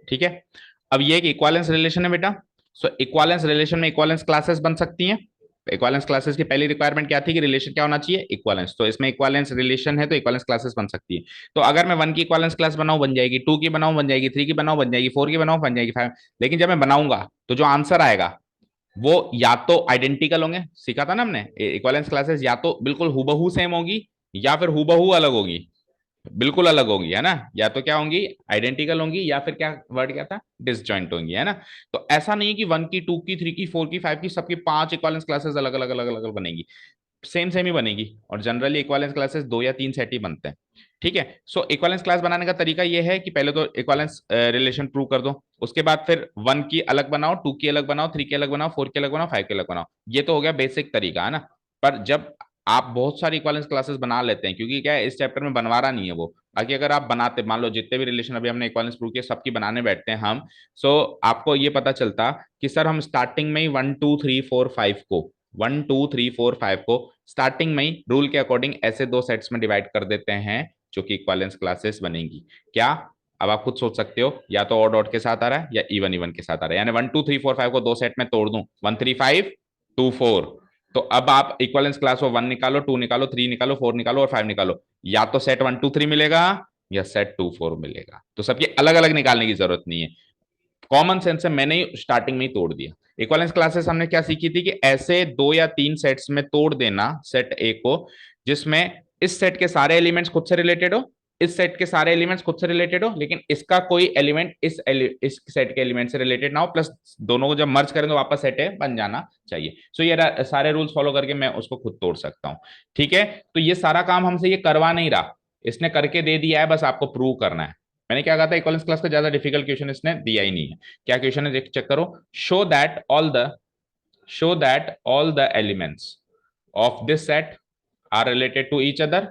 ठीक है, अब ये एक इक्वालेंस रिलेशन है बेटा। सो इक्वालेंस रिलेशन में इक्वालेंस क्लासेस बन सकती हैं। इक्वालेंस क्लासेस की पहली रिक्वायरमेंट क्या थी कि रिलेशन क्या होना चाहिए? इक्वालेंस। तो इसमें इक्वालेंस रिलेशन है तो इक्वालेंस क्लासेस बन सकती है। तो अगर मैं 1 की इक्वालेंस क्लास बनाऊं बन जाएगी, 2 की बनाऊं बन जाएगी, 3 की बनाऊं बन जाएगी, 4 की बनाऊं बन जाएगी, 5। लेकिन जब मैं बनाऊंगा तो जो आंसर आएगा वो या तो आइडेंटिकल होंगे, सीखा था ना हमने, इक्वालेंस क्लासेस या तो बिल्कुल हूबहू सेम होगी या फिर हूबहू अलग होगी, बिल्कुल अलग होगी, है ना? या तो क्या होंगी? आइडेंटिकल होंगी, या फिर क्या वर्ड क्या था? डिसजॉइंट होंगी, है ना? तो ऐसा नहीं है कि 1 की, 2 की, 3 की, 4 की, 5 की सबकी 5 इक्वालेंस क्लासेस अलग अलग अलग अलग बनेगी। सेम सेम ही बनेगी, और जनरली इक्वालेंस क्लासेस 2 या 3 सेट ही बनते हैं। ठीक है, सो इक्वालेंस क्लास बनाने का तरीका यह है कि पहले तो इक्वालेंस रिलेशन प्रूव कर दो, उसके बाद फिर 1 की अलग बनाओ, 2 की अलग बनाओ, 3 की अलग बनाओ, 4 की अलग बनाओ, 5 की अलग बनाओ। ये तो हो गया बेसिक तरीका, है ना? पर जब आप बहुत सारी इक्वालेंस क्लासेस बना लेते हैं, क्योंकि क्या है, इस चैप्टर में बनवा रहा नहीं है वो, बाकी अगर आप बनाते, मान लो जितने भी रिलेशन अभी हमने इक्वालेंस प्रूव किए सबकी बनाने बैठते हैं हम, सो आपको ये पता चलता कि सर हम स्टार्टिंग में ही 1 2 3 4 5 को 1 2 3 4 5 को स्टार्टिंग में ही रूल के अकॉर्डिंग ऐसे दो सेट्स में डिवाइड कर देते हैं जो कि इक्वालेंस क्लासेस बनेंगी। क्या? अब आप खुद सोच सकते हो, या तो ऑड ऑड के साथ आ रहा है या इवन इवन के साथ आ रहा है, यानी 1 2 3 4 5 को दो सेट में तोड़ दूं, 1 3 5 2 4। तो अब आप इक्वलेंस क्लास को 1 निकालो, 2 निकालो, 3 निकालो, 4 निकालो और 5 निकालो, या तो सेट 1 2 3 मिलेगा या सेट 2 4 मिलेगा। तो सबकी अलग अलग निकालने की जरूरत नहीं है, कॉमन सेंस से मैंने स्टार्टिंग में ही तोड़ दिया। इक्वलेंस क्लासेस हमने क्या सीखी थी कि ऐसे 2 या 3 सेट्स में तोड़ देना सेट ए को, जिसमें इस सेट के सारे एलिमेंट्स खुद से रिलेटेड हो, इस सेट के सारे एलिमेंट्स खुद से रिलेटेड हो, लेकिन इसका कोई एलिमेंट इस सेट के एलिमेंट से रिलेटेड ना हो, प्लस दोनों को जब मर्ज करें तो वापस सेट ए बन जाना चाहिए। सो ये सारे रूल्स फॉलो करके मैं उसको खुद तोड़ सकता हूं। ठीक है, तो ये सारा काम हमसे ये करवा नहीं रहा, इसने करके दे दिया है, बस आपको प्रूव करना है। मैंने क्या कहा था, इक्वलेंस क्लास का ज्यादा डिफिकल्ट क्वेश्चन इसने दिया ही नहीं है। क्या क्वेश्चन है चेक करो। Show that all the show that all the elements of this set are related to each other,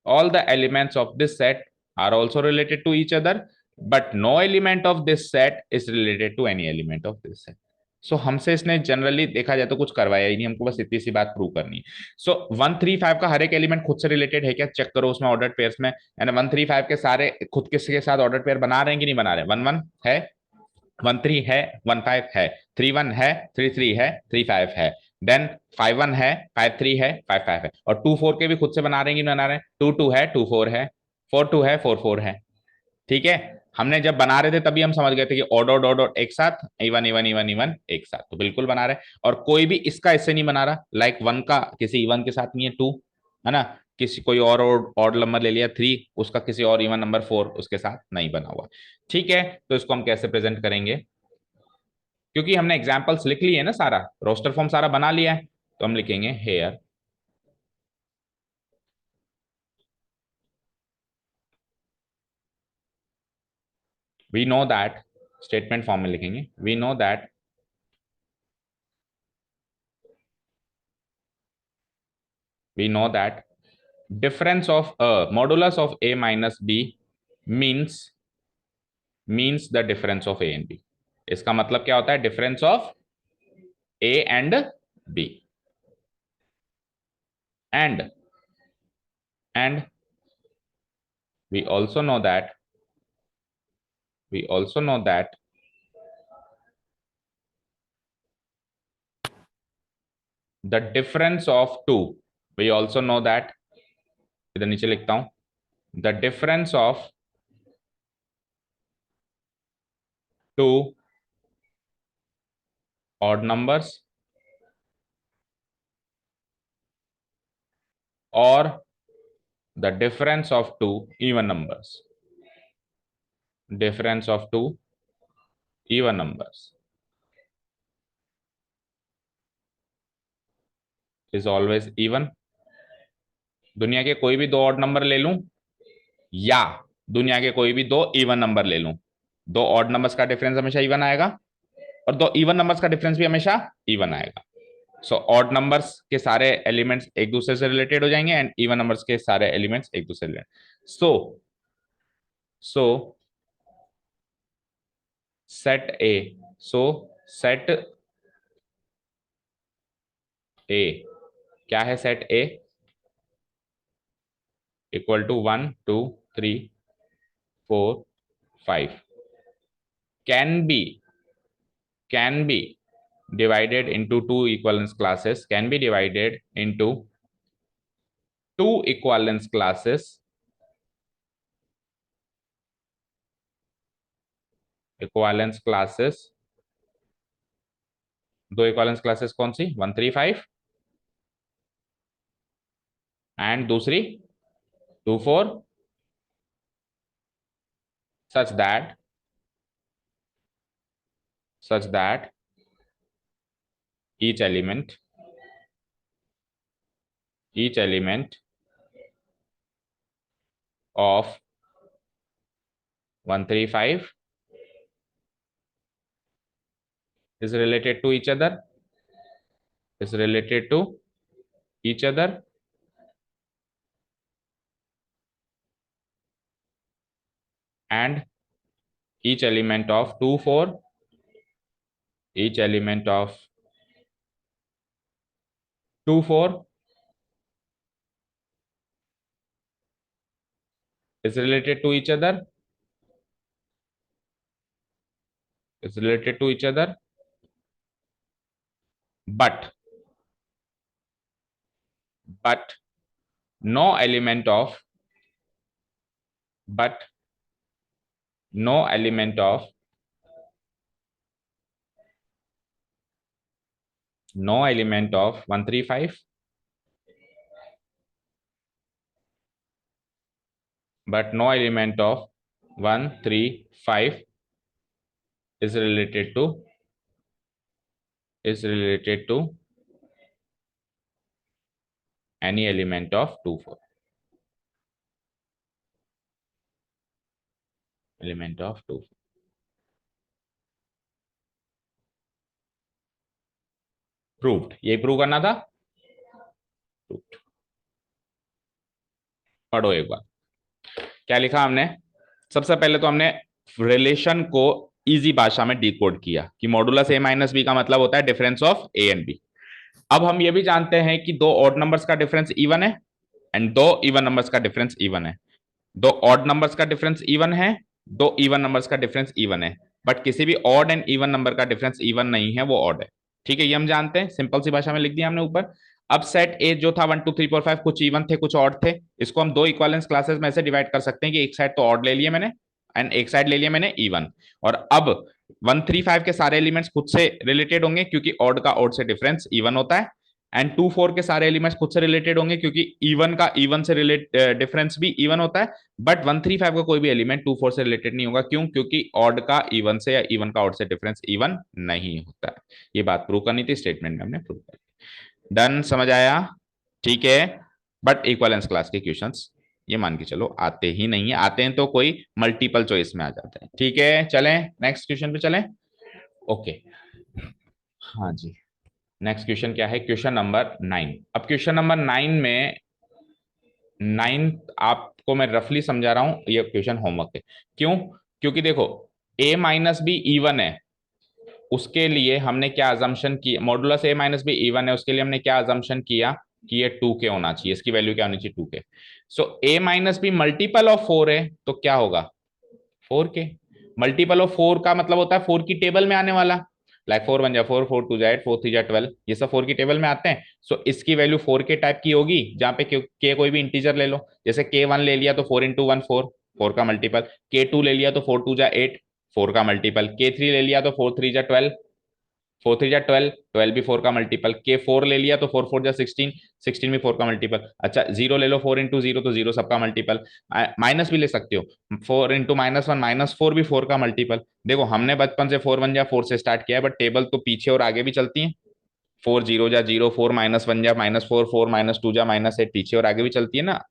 all the elements of this set are also related to each other, but no element of this set is related to any element of this set. सो हमसे इसने generally देखा जाए तो कुछ करवाया ही नहीं, हमको बस इतनी सी बात प्रूव करनी है। सो 1 3 5 का हर एक एलिमेंट खुद से रिलेटेड है क्या? चेक करो उसमें ऑर्डर्ड पेयर्स में, यानी 1 3 5 के सारे खुद किसके के साथ ऑर्डर्ड पेयर बना रहे हैं कि नहीं बना रहे? 1 1 है, 1 3 है, 1 5 है, 3 1 है, 3 3 है, 3 5 है, देन 5 1 है, 5 3 है, 5 5 है, और 2 4 के भी खुद से बना रहे हैं कि बना रहे हैं? 2 2 है, 2 4 है, 4 2 है, 4 4 है। ठीक है, हमने जब बना रहे थे तभी हम समझ गए थे कि ऑड ऑड ऑड ऑड एक साथ, इवन इवन इवन इवन एक साथ, तो बिल्कुल बना रहे। और कोई भी इसका इससे नहीं बना रहा, लाइक 1 का किसी इवन के साथ नहीं है, 2, है ना? किसी कोई और ऑड नंबर ले लिया 3, उसका किसी और इवन नंबर 4 उसके साथ नहीं बना हुआ। ठीक है, तो इसको हम कैसे प्रेजेंट करेंगे? क्योंकि हमने एग्जाम्पल्स लिख लिए ना, सारा रोस्टर फॉर्म सारा बना लिया है, तो हम लिखेंगे here we know that, statement form में लिखेंगे we know that we know that difference of modulus of a minus b means the difference of a and b. इसका मतलब क्या होता है? Difference of a and b. And we also know that the difference of two, we also know that, इधर नीचे लिखता हूं, the difference of two odd numbers or the difference of two even numbers, difference of two even numbers is always even. दुनिया के कोई भी दो odd number ले लूं या दुनिया के कोई भी दो इवन नंबर ले लूं, दो ऑड नंबर्स का डिफरेंस हमेशा इवन आएगा और दो इवन नंबर्स का डिफरेंस भी हमेशा इवन आएगा. सो ऑड नंबर्स के सारे एलिमेंट्स एक दूसरे से रिलेटेड हो जाएंगे एंड इवन नंबर्स के सारे एलिमेंट्स एक दूसरे से related. So set a, set a क्या है? Set a equal to 1 2 3 4 5 can be divided into two equivalence classes, can be divided into two equivalence classes, दो इक्वालेंस क्लासेस कौन सी? 135 एंड दूसरी 24, such that each element of 135 is related to each other, and each element of 24 is related to each other, but no element of no element of 135, but no element of 135 is related to any element of 24, element of 24. Proved, ये prove करना था. Proved. पढ़ो एक बार क्या लिखा हमने. सबसे पहले तो हमने रिलेशन को इजी भाषा में डिकोड किया कि मॉडुलस ए माइनस बी का मतलब होता है difference of a and b. अब हम ये भी जानते हैं कि दो ऑड नंबर्स का डिफरेंस इवन है एंड दो इवन नंबर्स का डिफरेंस इवन है. दो ऑड नंबर्स का डिफरेंस इवन है, दो इवन नंबर्स का डिफरेंस इवन है, बट किसी भी ऑड एंड इवन नंबर का डिफरेंस इवन नहीं है, वो ऑड है. ठीक है, ये हम जानते हैं, सिंपल सी भाषा में लिख दिया हमने ऊपर. अब सेट ए जो था 1 2 3 4 5 कुछ इवन थे कुछ ऑड थे, इसको हम दो इक्विवेलेंस क्लासेस में ऐसे डिवाइड कर सकते हैं कि एक साइड तो ऑड ले लिया मैंने एंड एक साइड ले लिया मैंने इवन. और अब 1 3 5 के सारे एलिमेंट्स खुद से रिलेटेड होंगे क्योंकि ऑड का ऑड से डिफरेंस इवन होता है एंड 2 4 के सारे एलिमेंट्स खुद से रिलेटेड होंगे, क्योंकि इवन का इवन से रिलेट डिफरेंस भी इवन होता है, बट 1 3 5 का कोई भी एलिमेंट 2 4 से रिलेटेड नहीं होगा। क्यों? क्योंकि ऑड का इवन से या इवन का ऑड से डिफरेंस इवन नहीं होता है। ये बात प्रूव करनी थी, स्टेटमेंट में हमने प्रूव कर दी। डन, समझ आया? ठीक है। बट इक्वलेंस क्लास के क्वेश्चंस ये मान के चलो आते ही नहीं है, आते हैं तो कोई मल्टीपल चॉइस में आ जाते हैं। ठीक है, चलें नेक्स्ट क्वेश्चन पे चलें। ओके, हाँ जी, नेक्स्ट क्वेश्चन क्या है? Question number 9। अब क्वेश्चन नंबर 9 में 9 आपको मैं रफली समझा रहा हूं, ये क्वेश्चन होमवर्क है। क्यों? क्योंकि देखो a माइनस बी इवन है, उसके लिए हमने क्या अजम्पशन की? Modulus a minus B even है, उसके लिए हमने क्या अजम्पशन किया कि ये 2k होना चाहिए, इसकी वैल्यू क्या होनी चाहिए? 2k। So a minus be multiple of 4 है तो क्या होगा? 4k। मल्टीपल ऑफ 4 का मतलब होता है 4 की टेबल में आने वाला, लाइक 4 1 जा 4, 4 2 जा 8, 4 3 जा 12, ये सब 4 की टेबल में आते हैं। सो इसकी वैल्यू 4k टाइप की होगी, जहां पे k कोई भी इंटीजर ले लो, जैसे k1 ले लिया तो 4 इंटू 1 4, 4 का मल्टीपल। k2 ले लिया तो 4 2 जा 8, 4 का मल्टीपल। k3 ले लिया तो 4 3 जा 12, 4 3 जा 12, 12 भी 4 का मल्टीपल। k4 ले लिया तो 4 4 जा 16, 16 भी 4 का मल्टीपल। अच्छा, जीरो ले लो, 4 इंटू जीरो तो जीरो सबका मल्टीपल। माइनस भी ले सकते हो, 4 इंटू माइनस 1, माइनस 4 भी 4 का मल्टीपल। देखो हमने बचपन से 4 1 जा 4 से स्टार्ट किया है, बट टेबल तो पीछे और आगे भी चलती है। 4 जीरो जा जीरो, 4 माइनस 1 जा माइनस 4, 4 माइनस 2 जा माइनस 8, पीछे और आगे भी चलती है ना।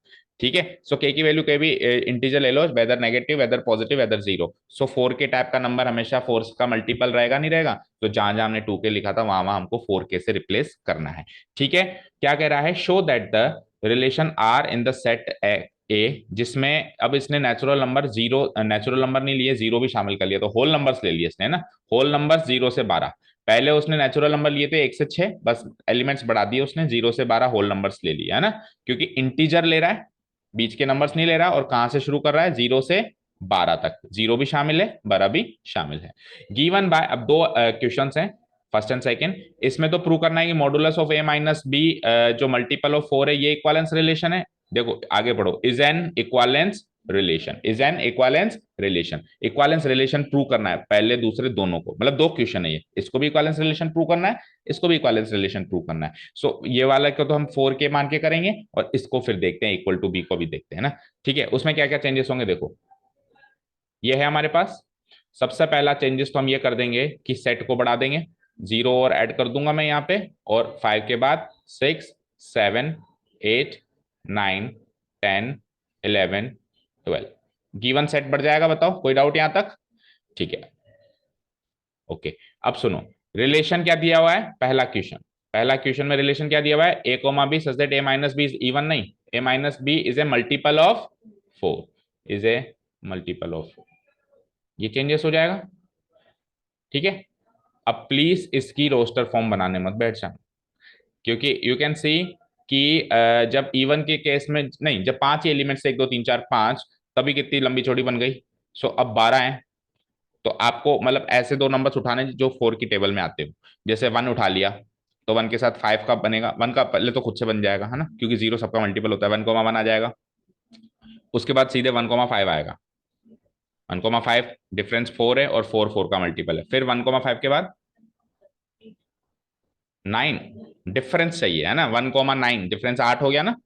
ठीक है, सो के की वैल्यू के भी इंटीजर ले लो, whether negative whether positive whether zero. So 4 के टाइप का नंबर हमेशा 4 का मल्टीपल रहेगा नहीं रहेगा? तो जहां जहां हमने 2k लिखा था वहां वहां हमको 4k से रिप्लेस करना है। ठीक है, क्या कह रहा है? Show that the relation R in the set a, जिसमें अब इसने natural number zero, natural number नहीं लिए, जीरो भी शामिल कर लिया, तो होल नंबर्स ले लिए इसने ना, होल नंबर्स 0 से 12। पहले उसने नेचुरल नंबर लिए थे 1 से 6, बस एलिमेंट्स बढ़ा दिए उसने, 0 से 12 होल नंबर्स ले लिया है ना, क्योंकि इंटीजर ले रहा है, बीच के नंबर्स नहीं ले रहा। और कहां से शुरू कर रहा है? 0 से 12 तक, 0 भी शामिल है 12 भी शामिल है। गिवन बाय, अब दो क्वेश्चन हैं फर्स्ट एंड सेकंड, इसमें तो प्रूव करना है कि modulus of a minus B जो मल्टीपल ऑफ 4 है ये इक्वालेंस रिलेशन है। देखो आगे पढ़ो, is an equivalence relation, is an equivalence relation. Equivalence relation prove करना है पहले दूसरे दोनों को, मतलब दो क्वेश्चन है ये, इसको भी इक्वालेंस रिलेशन प्रूव करना है, इसको भी इक्वालेंस रिलेशन प्रूव करना है। सो ये वाला को तो हम 4k मान के करेंगे, और इसको फिर देखते हैं इक्वल टू बी को भी देखते हैं ना। ठीक है, उसमें क्या क्या चेंजेस होंगे देखो, ये है हमारे पास। सबसे पहला चेंजेस तो हम ये कर देंगे कि सेट को बढ़ा देंगे, 0 और ऐड कर दूंगा मैं यहाँ पे, और 5 के बाद 6 7 8 9 10 11 12, गिवन सेट बढ़ जाएगा। बताओ कोई डाउट यहां तक? ठीक है, ओके। अब सुनो, रिलेशन क्या दिया हुआ है? पहला क्वेश्चन, पहला क्वेश्चन में रिलेशन क्या दिया हुआ है? a comma B such that a minus B is even, नहीं, a minus B is a multiple of 4, is a multiple of 4, ये चेंजेस हो जाएगा। ठीक है, अब प्लीज इसकी रोस्टर फॉर्म बनाने मत बैठ जाना, क्योंकि यू कैन सी कि जब इवन के केस में नहीं, जब 5 ही एलिमेंट्स 1 2 3 4 5, तभी कितनी लंबी चौड़ी बन गई। सो अब 12 है, तो आपको मतलब ऐसे दो नंबर्स उठाने जो 4 की टेबल में आते हो। जैसे 1 उठा लिया तो 1 के साथ 5 का बनेगा, 1 का पहले तो खुद से बन जाएगा है ना, क्योंकि 0 सबका मल्टीपल होता है, 1 आ जाएगा। उसके बाद सीधे 1 5 आएगा, 1 5 डिफरेंस 4 है, और 4 4 का मल्टीपल है। फिर 1 5 के बाद 9 डिफरेंस चाहिए है ना, 1 9 डिफरेंस 8 हो गया ना,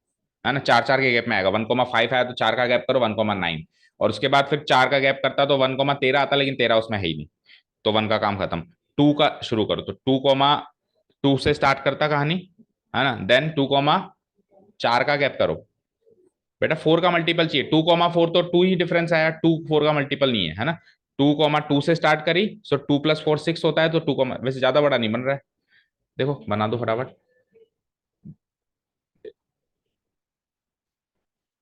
है ना, 4 4 के गैप में आएगा। 1 5 आया तो 4 का गैप करो, 1 9, और उसके बाद फिर 4 का गैप करता तो 1 13 आता, लेकिन 13 उसमें है ही नहीं, तो 1 का काम खत्म। 2 का शुरू करो तो 2 से स्टार्ट करता कहानी, है ना, देन 2 4 का गैप करो। बेटा 4 का मल्टीपल चाहिए, 2 4 तो 2 ही डिफरेंस आया, 2 4 का मल्टीपल नहीं है ना। 2 से स्टार्ट करी, सो 2 + 4 6 होता है, तो 2 वैसे ज्यादा बड़ा नहीं बन रहा है, देखो बना दो फटाफट।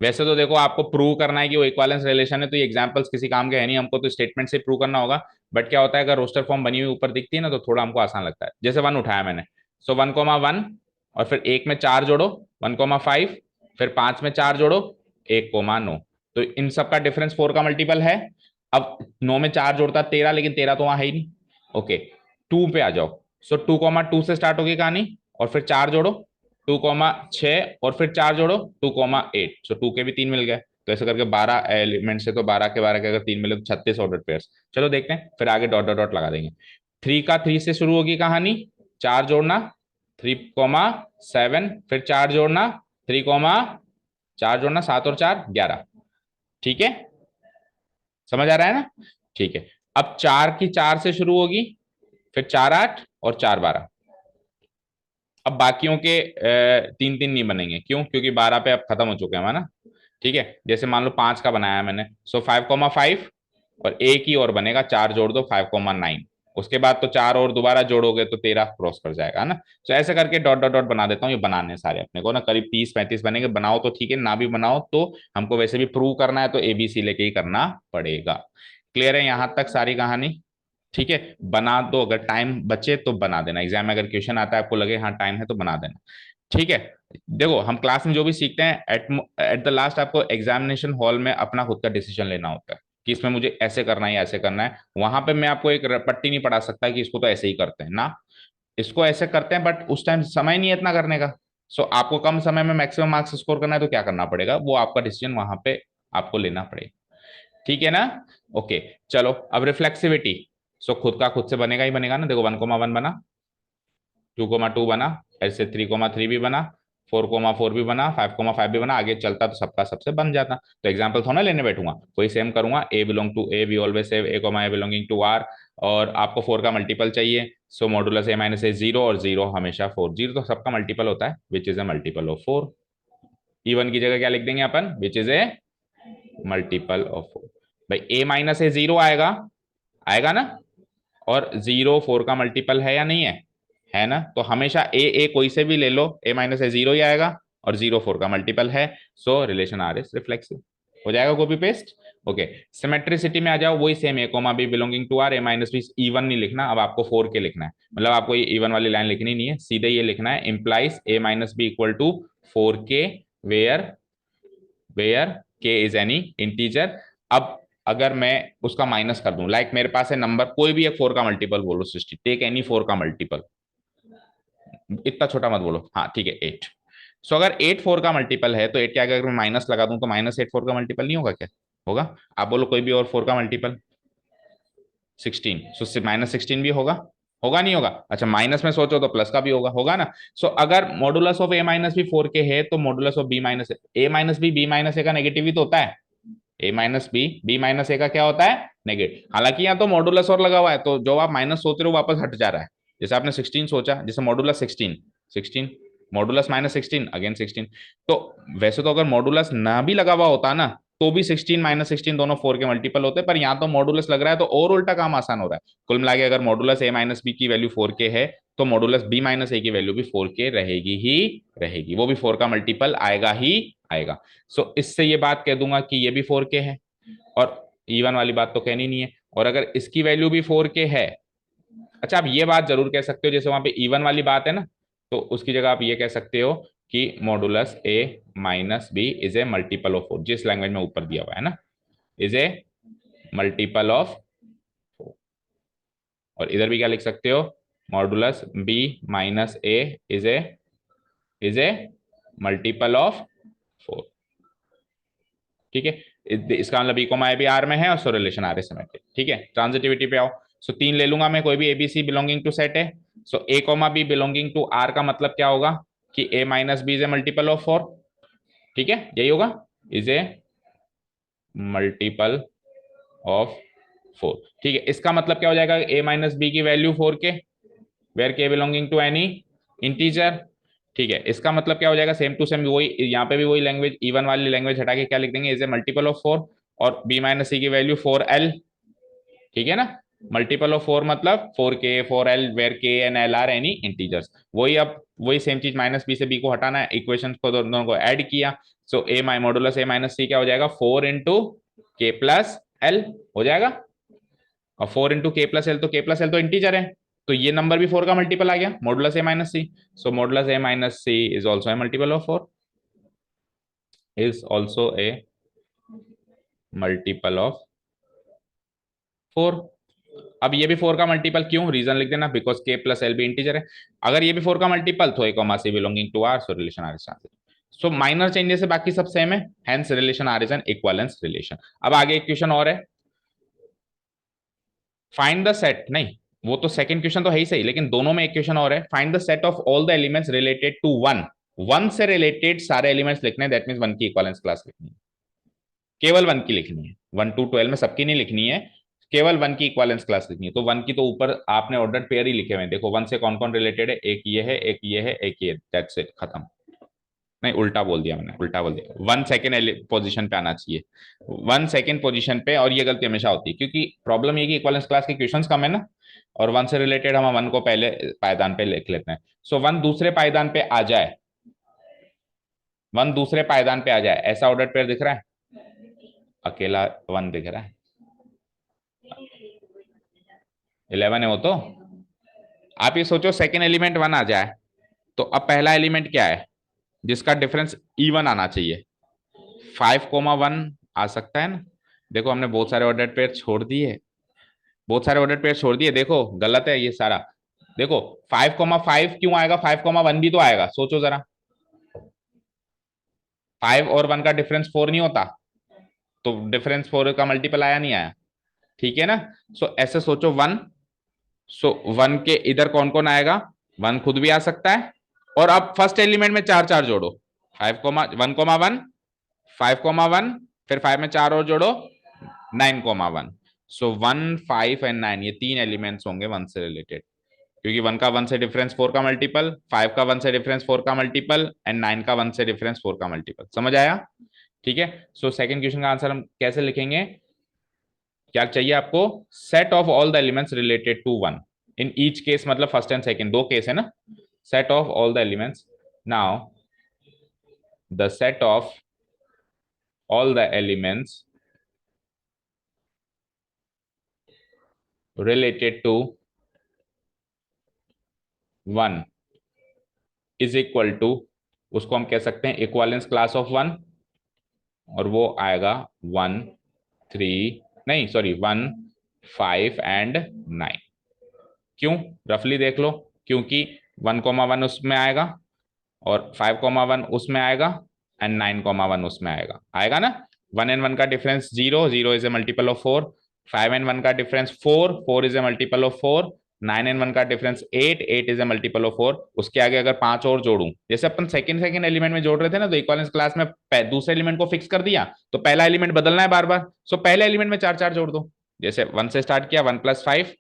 वैसे तो देखो आपको प्रूव करना है कि वो इक्वालेंस रिलेशन है, तो ये एग्जांपल्स किसी काम के है नहीं, हमको तो स्टेटमेंट से प्रूव करना होगा। बट क्या होता है, अगर रोस्टर फॉर्म बनी हुई ऊपर दिखती है ना, तो थोड़ा हमको आसान लगता है। जैसे 1 उठाया मैंने, सो 1 1, और फिर 1 में 4 जोड़ो 1 5, फिर 5 में 4 जोड़ो 1 9, तो इन सब का डिफरेंस 4 का मल्टीपल है। अब 9 में 4 जोड़ता 13, लेकिन 13 तो वहां है ही नहीं। ओके, 2 पे आ जाओ, सो 2 से स्टार्ट होगी कहानी, और फिर 4 जोड़ो 2 6, और फिर 4 जोड़ो 2 8, सो 2 के भी 3 मिल गए। तो ऐसे करके 12 एलिमेंट से तो 12 के अगर 3 मिले तो 36 ऑर्डर पेयर्स। चलो देखते हैं, फिर आगे डॉट डॉट डॉट लगा देंगे। 3 का 3 से शुरू होगी कहानी, 4 जोड़ना 3,7, फिर 4 जोड़ना, 3,4 जोड़ना, 7 और 4 11। ठीक है, समझ आ रहा है ना? ठीक है, अब 4 की 4 से शुरू होगी, फिर 4 8 और 4 12। अब बाकियों के 3 3 नहीं बनेंगे, क्यों? क्योंकि 12 पे अब खत्म हो चुके हैं ना। ठीक है, जैसे मान लो 5 का बनाया मैंने, सो 5,5 और एक ही और बनेगा, 4 जोड़ दो, 5,9। उसके बाद तो 4 और दोबारा जोड़ोगे तो 13 क्रॉस कर जाएगा ना। तो ऐसे करके डॉट डॉट डॉट बना देता हूँ, ये बनाने सारे अपने को ना करीब 30 35 बनेंगे। बनाओ तो ठीक है, ना भी बनाओ तो हमको वैसे भी प्रूव करना है, तो एबीसी लेके ही करना पड़ेगा। क्लियर है यहां तक सारी कहानी? ठीक है, बना दो, अगर टाइम बचे तो बना देना, एग्जाम में अगर क्वेश्चन आता है आपको लगे हाँ टाइम है तो बना देना। ठीक है, देखो हम क्लास में जो भी सीखते हैं, एट एट द लास्ट आपको एग्जामिनेशन हॉल में अपना खुद का डिसीजन लेना होता है कि इसमें मुझे ऐसे करना है या ऐसे करना है। वहां पे मैं आपको एक पट्टी नहीं पढ़ा सकता कि इसको तो ऐसे ही करते हैं ना, इसको ऐसे करते हैं, बट उस टाइम समय नहीं है इतना करने का। सो आपको कम समय में मैक्सिमम मार्क्स स्कोर करना है तो क्या करना पड़ेगा, वो आपका डिसीजन वहां पे आपको लेना पड़ेगा। ठीक है ना? ओके, चलो अब रिफ्लेक्सिविटी। सो खुद का खुद से बनेगा ही बनेगा ना। देखो 1,1 बना, 2,2 बना, ऐसे 3,3 भी बना, 4,4 भी बना, 5,5 भी बना, आगे चलता तो सबका सबसे बन जाता। तो एग्जाम्पल थोड़ा लेने बैठूंगा, वही सेम करूंगा, A belong to A, we always save A comma A belonging to R. और आपको 4 का मल्टीपल चाहिए, सो मॉडुलस ए माइनस ए 0, और 0 हमेशा 4, 0 तो सबका मल्टीपल होता है, which is a multiple of 4। Even की जगह क्या लिख देंगे अपन, which is a multiple of 4। भाई ए माइनस ए 0 आएगा, आएगा ना, और 0 4 का मल्टीपल है या नहीं है ना? तो हमेशा ए कोई से भी ले लो, ए माइनस ए 0 ही आएगा, और 0 4 का मल्टीपल है। So relation R is reflexive. हो जाएगा कॉपी पेस्ट। ओके, सिमेट्रिसिटी में आ जाओ, वही same, a comma B belonging to R, a minus B even नहीं लिखना, अब आपको 4 के लिखना है, मतलब आपको ये इवन वाली लाइन लिखनी नहीं है, सीधे ये लिखना है, implies a minus B equal to 4 k, where where के इज एनी इंटीजर। अब अगर मैं उसका माइनस कर दूं, लाइक मेरे पास है नंबर कोई भी एक 4 का मल्टीपल बोलो, सृष्टि टेक एनी 4 का मल्टीपल, इतना छोटा मत बोलो, हाँ ठीक है 8। सो अगर 8 4 का मल्टीपल है तो 8 के आगे अगर मैं माइनस लगा दूं तो माइनस 8 4 का मल्टीपल नहीं होगा क्या? होगा। आप बोलो कोई भी और 4 का मल्टीपल, 16, सो माइनस 16 भी होगा, होगा नहीं होगा? अच्छा माइनस में सोचो तो प्लस का भी होगा, होगा ना? सो अगर modulus of A minus B 4 K है तो modulus of A minus B minus A का नेगेटिव ही तो होता है। A minus B minus A का क्या होता है, नेगेटिव। हालांकि यहाँ तो मॉडुलस और लगा हुआ है, तो जो आप माइनस सोच रहे हो वापस हट जा रहा है। जैसे आपने 16 सोचा, जैसे मॉडुलस 16, 16 मॉडुलस माइनस 16 अगेन 16। तो वैसे तो अगर मॉडुलस ना भी लगा हुआ होता ना, तो भी 16 माइनस 16 दोनों 4 के मल्टीपल होते, पर यहाँ तो मॉडुलस लग रहा है तो और उल्टा काम आसान हो रहा है। कुल मिला के अगर मॉडुलस ए माइनस बी की वैल्यू 4 के है तो मॉडुलस बी माइनस ए की वैल्यू भी 4 के रहेगी ही रहेगी, वो भी 4 का मल्टीपल आएगा ही आएगा। सो इससे ये बात कह दूंगा कि ये भी 4 के है, और इवन वाली बात तो कहनी नहीं है। और अगर इसकी वैल्यू भी 4 के है, अच्छा आप ये बात जरूर कह सकते हो, जैसे वहां पे इवन वाली बात है ना, तो उसकी जगह आप ये कह सकते हो कि modulus A minus B is a multiple of 4, जिस लैंग्वेज में ऊपर दिया हुआ है ना, इज ए मल्टीपल ऑफ 4। और इधर भी क्या लिख सकते हो, modulus b minus a is a multiple of 4। ठीक है, इसका मतलब ई कोमा ए भी आर में है और so relation R is symmetric. ठीक है, ट्रांजिटिविटी पे आओ। सो 3 ले लूंगा मैं, कोई भी एबीसी बिलोंगिंग टू सेट है। So A comma B belonging to R का मतलब क्या होगा कि A minus B is a multiple of 4। ठीक है, यही होगा, इज ए मल्टीपल ऑफ 4। ठीक है, इसका मतलब क्या हो जाएगा, ए माइनस बी की वैल्यू 4 के, वेयर के बिलोंगिंग टू एनी इंटीजर। ठीक है, इसका मतलब क्या हो जाएगा, सेम टू सेम वही, यहाँ पे भी वही लैंग्वेज, इवन वाली लैंग्वेज हटा के क्या लिख देंगे, इज ए मल्टीपल ऑफ 4, और बी माइनस सी की वैल्यू 4l। ठीक है ना, मल्टीपल ऑफ 4 मतलब 4k 4l, वेयर के and L R any integers. वही अब वही सेम चीज, माइनस बी से बी को हटाना है, इक्वेशन को दोनों को ऐड किया। सो ए माई मॉडुलस ए माइनस सी क्या हो जाएगा, 4 इंटू के प्लस एल हो जाएगा, और 4 इंटू के प्लस एल, तो के प्लस एल तो इंटीजर है, तो ये नंबर भी 4 का मल्टीपल आ गया, modulus A minus c. So modulus A minus c is also a multiple of 4, is also a multiple of 4। अब ये भी 4 का मल्टीपल, क्यों, रीजन लिख देना, बिकॉज के प्लस एल भी इंटीजर है। अगर ये भी 4 का मल्टीपल तो A comma C belonging to R, so relation R is. So minor changes है, बाकी सब सेम है, hence relation R is an equivalence relation. अब आगे एक क्वेश्चन और है, फाइंड द सेट, नहीं वो तो सेकंड क्वेश्चन तो है ही सही, लेकिन दोनों में एक क्वेश्चन और है, find the set of all the elements related to one. One से रिलेटेड सारे एलिमेंट्स लिखने हैं, दैट मींस वन की इक्विवेलेंस क्लास लिखनी है, केवल वन की लिखनी है, 1 to 12 में सबकी नहीं लिखनी है, केवल वन की इक्विवेलेंस क्लास लिखनी है। तो वन की तो ऊपर आपने ऑर्डर पेयर ही लिखे हुए हैं, देखो वन से कौन कौन रिलेटेड है, एक ये है, एक ये है, एक ये, दैट्स इट, खत्म। नहीं, उल्टा बोल दिया मैंने, उल्टा बोल दिया, वन सेकेंड पोजीशन पे आना चाहिए, वन सेकेंड पोजीशन पे। और ये गलती हमेशा होती है, क्योंकि प्रॉब्लम ये कि इक्विवेलेंस क्लास के क्वेश्चंस कम है ना, और वन से रिलेटेड हम वन को पहले पायदान पे लिख लेते हैं। सो वन दूसरे पायदान पे आ जाए, वन दूसरे पायदान पे आ जाए, ऐसा ऑर्डर पेयर दिख रहा है, अकेला वन दिख रहा है, 11 है वो तो। आप ये सोचो सेकेंड एलिमेंट वन आ जाए, तो अब पहला एलिमेंट क्या है जिसका डिफरेंस इवन आना चाहिए, 5,1 आ सकता है ना। देखो हमने बहुत सारे ऑर्डर पेयर छोड़ दिए, बहुत सारे ऑर्डर पेयर छोड़ दिए, देखो गलत है ये सारा। देखो 5,5 क्यों आएगा, 5,1 भी तो आएगा, सोचो जरा, 5 और 1 का डिफरेंस 4 नहीं होता, तो डिफरेंस 4 का मल्टीपल आया नहीं आया, ठीक है ना। सो ऐसे सोचो वन, सो वन के इधर कौन कौन आएगा, वन खुद भी आ सकता है, और अब फर्स्ट एलिमेंट में चार चार जोड़ो, 5,1,1, 5,1, फिर 5 में चार और जोड़ो, 9,1। सो 1, 5 एंड 9 ये तीन एलिमेंट्स होंगे वन से रिलेटेड, क्योंकि वन का वन से डिफरेंस 4 का मल्टीपल, 5 का वन से डिफरेंस 4 का मल्टीपल, एंड 9 का वन से डिफरेंस 4 का मल्टीपल। समझ आया, ठीक है। सो सेकंड क्वेश्चन का आंसर हम कैसे लिखेंगे, क्या चाहिए आपको, set of all the elements related to one in each case, मतलब फर्स्ट एंड सेकंड दो केस है ना, set of all the elements, now the set of all the elements related to one is equal to, उसको हम कह सकते हैं equivalence class of one, और वो आएगा 1, 3, नहीं सॉरी 1, 5 एंड 9। क्यों, रफली देख लो, क्योंकि 1,1 उसमें आएगा, और 5,1 उसमें आएगा, एंड 9,1 उसमें आएगा, आएगा ना। 1 एंड 1 का difference 0, 0 is a multiple of 4, 5 and 1 का difference 4, 4 is a multiple of 4, 9 and 1 का difference 8, 8 is a multiple of 4। उसके आगे अगर 5 और जोड़ूं, जैसे अपन सेकंड सेकंड एलिमेंट में जोड़ रहे थे ना, तो इक्विवेलेंस क्लास में दूसरे एलिमेंट को फिक्स कर दिया, तो पहला एलिमेंट बदलना है बार बार, सो पहले एलिमेंट में चार चार जोड़ दो, जैसे 1 से स्टार्ट किया, 1+5,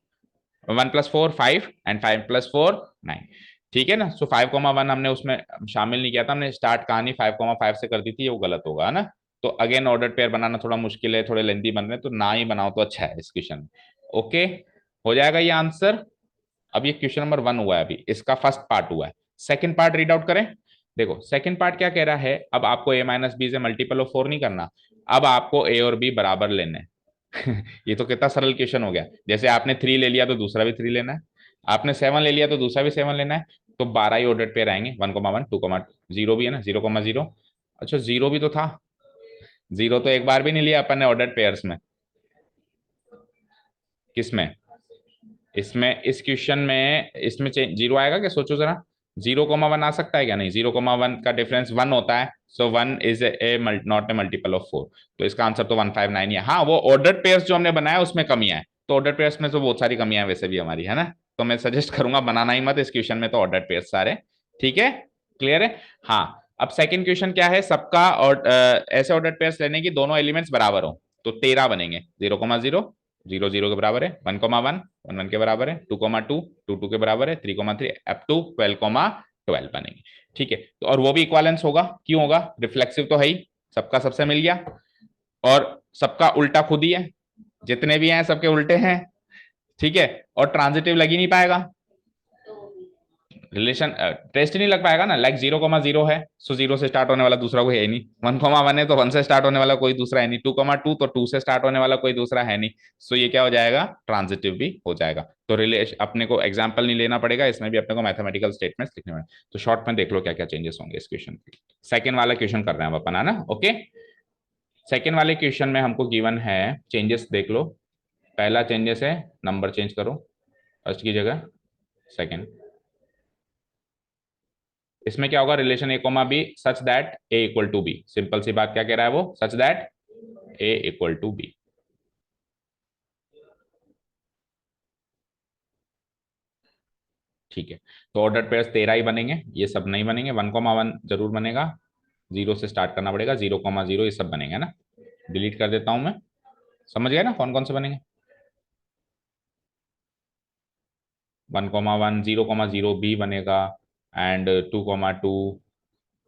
1+4 5, एंड 5+4 9, ठीक है ना। सो 5,1 हमने उसमें शामिल नहीं किया था, हमने स्टार्ट कहानी 5,5 से कर दी थी, वो गलत होगा ना। तो अगेन ऑर्डर पेयर बनाना थोड़ा मुश्किल है, थोड़े लेंथी बन रहे हैं, तो ना ही बनाओ तो अच्छा है इस क्वेश्चन में। ओके, हो जाएगा ये आंसर। अब ये क्वेश्चन नंबर 1 हुआ है, अभी इसका फर्स्ट पार्ट हुआ है, सेकंड पार्ट रीड आउट करें। देखो सेकंड पार्ट क्या कह रहा है, अब आपको a माइनस बी से मल्टीपल ऑफ 4 नहीं करना, अब आपको a और b बराबर लेने हैं। ये तो कितना सरल क्वेश्चन हो गया, जैसे आपने 3 ले लिया तो दूसरा भी 3 लेना है, आपने 7 ले लिया तो दूसरा भी 7 लेना है, तो 12 ही ऑर्डर पेयर आएंगे, 1,1, 2, 0 भी है ना, 0,0, अच्छा 0 भी तो था, 0 तो एक बार भी नहीं लिया अपन ने ऑर्डर पेयर्स में, किसमें, इसमें, इस क्वेश्चन में, इसमें 0 आएगा क्या, सोचो जरा, 0,1 आ सकता है क्या, नहीं, 0,1 का डिफरेंस 1 होता है, सो 1 is a not a multiple of 4, तो इसका आंसर तो 159 है। हाँ, वो ऑर्डर पेयर्स जो हमने बनाया उसमें कमियां है, तो ऑर्डर पेयर्स में तो बहुत सारी कमियां वैसे भी हमारी है ना, तो मैं सजेस्ट करूंगा बनाना ही मत इस क्वेश्चन में तो ऑर्डर पेयर्स सारे, ठीक है, क्लियर है। हाँ, अब सेकंड क्वेश्चन क्या है, सबका और ऐसे ऑर्डर पेयर्स लेने की दोनों एलिमेंट्स बराबर हो, तो 13 बनेंगे, 0,0, 0,0 के बराबर है, 1,1, 1,1 के बराबर है, 2,2, 2,2 के बराबर है, 3,3 अप टू 12,12 बनेंगे, ठीक है। तो और वो भी इक्विवेलेंस होगा, क्यों होगा, रिफ्लेक्सिव तो है ही, सबका सबसे मिल गया, और सबका उल्टा खुद ही है, जितने भी हैं सबके उल्टे हैं, ठीक है, और ट्रांजिटिव लग ही नहीं पाएगा, रिलेशन टेस्ट ही नहीं लग पाएगा ना, लाइक 0,0 है, सो 0 से स्टार्ट होने वाला दूसरा कोई है नहीं, 1,1 है तो 1 से स्टार्ट होने वाला कोई दूसरा है नहीं, 2,2 तो 2 से स्टार्ट होने वाला कोई दूसरा है नहीं, सो ये क्या हो जाएगा, ट्रांजिटिव भी हो जाएगा। तो रिलेशन अपने को एग्जाम्पल नहीं लेना पड़ेगा, इसमें भी अपने को मैथमेटिकल स्टेटमेंट्स लिखने पड़ेंगे। तो शॉर्ट में देख लो क्या क्या चेंजेस होंगे इस क्वेश्चन के, सेकेंड वाला क्वेश्चन कर रहे हैं अपन, है ना। ओके, सेकेंड वाले क्वेश्चन में हमको गिवन है, चेंजेस देख लो, पहला चेंजेस है नंबर चेंज करो, फर्स्ट की जगह सेकेंड, इसमें क्या होगा, relation A comma B such that A equal to B, simple सी बात, क्या कह रहा है वो, such that A equal to B, ठीक है, तो ऑर्डर पेयर्स 13 ही बनेंगे, ये सब नहीं बनेंगे। 1,1 जरूर बनेगा, 0 से स्टार्ट करना पड़ेगा, 0,0 ये सब बनेंगे ना, डिलीट कर देता हूं मैं। समझ गए ना कौन कौन से बनेंगे? 1,1 0,0 भी बनेगा, एंड 2,2,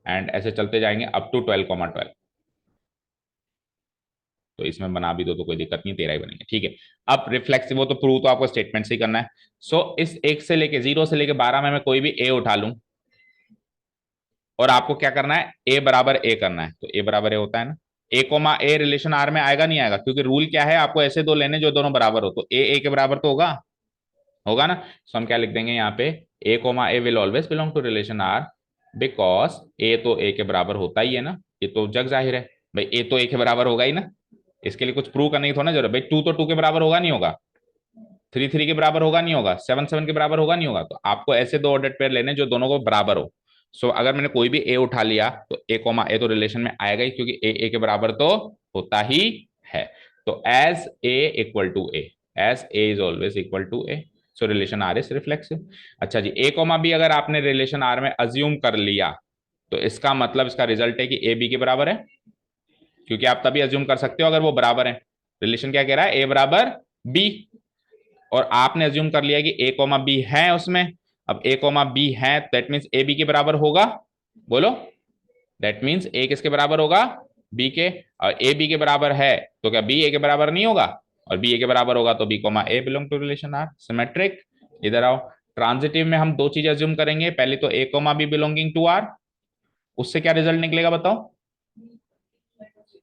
एंड ऐसे चलते जाएंगे अप टू 12,12। तो इसमें बना भी दो तो कोई दिक्कत नहीं, 13 ही बनेंगे। ठीक है, अब रिफ्लेक्सिव, वो तो प्रूव तो आपको स्टेटमेंट से ही करना है। सो इस एक से लेके 0 से लेके 12 में मैं कोई भी ए उठा लूं, और आपको क्या करना है, ए बराबर ए करना है। तो ए बराबर ए होता है ना, ए कोमा ए रिलेशन आर में आएगा नहीं आएगा? क्योंकि रूल क्या है, आपको ऐसे दो लेने जो दोनों बराबर हो, तो ए के बराबर तो होगा, होगा ना। तो हम क्या लिख देंगे यहाँ पे, A comma A will always belong to relation R because A तो ए के बराबर होता ही है ना, ये तो जग जाहिर है भाई, ए तो ए के बराबर होगा ही ना। इसके लिए कुछ प्रूव करने की थोड़ा ना जरूरत भाई, 2 तो 2 के बराबर होगा नहीं होगा, 3 3 के बराबर होगा नहीं होगा, 7 7 के बराबर होगा नहीं होगा। तो आपको ऐसे दो ऑर्डर पेयर लेने जो दोनों को बराबर हो। सो अगर मैंने कोई भी ए उठा लिया तो ए कोमा ए तो रिलेशन में आएगा ही, क्योंकि ए के बराबर तो होता ही है। तो as a equal to a, as a is always equal to a, so relation R is reflexive. अच्छा जी, ए कोमा बी अगर आपने रिलेशन आर में अज्यूम कर लिया तो इसका मतलब, इसका रिजल्ट है कि ए बी के बराबर है, क्योंकि आप तभी अज्यूम कर सकते हो अगर वो बराबर है। रिलेशन क्या कह रहा है, ए बराबर बी, और आपने अज्यूम कर लिया कि ए कोमा बी है उसमें। अब ए कोमा बी है, दैट मीन्स ए बी के बराबर होगा, बोलो। दैट मीन्स ए किसके बराबर होगा, बी के। और ए बी के बराबर है तो क्या बी ए के बराबर नहीं होगा? और बी ए के बराबर होगा तो B comma a belong to relation R, symmetric. इधर आओ, ट्रांजिटिव में हम दो चीजें अज्यूम करेंगे, पहले तो A comma B belonging to R, उससे क्या रिजल्ट निकलेगा बताओ,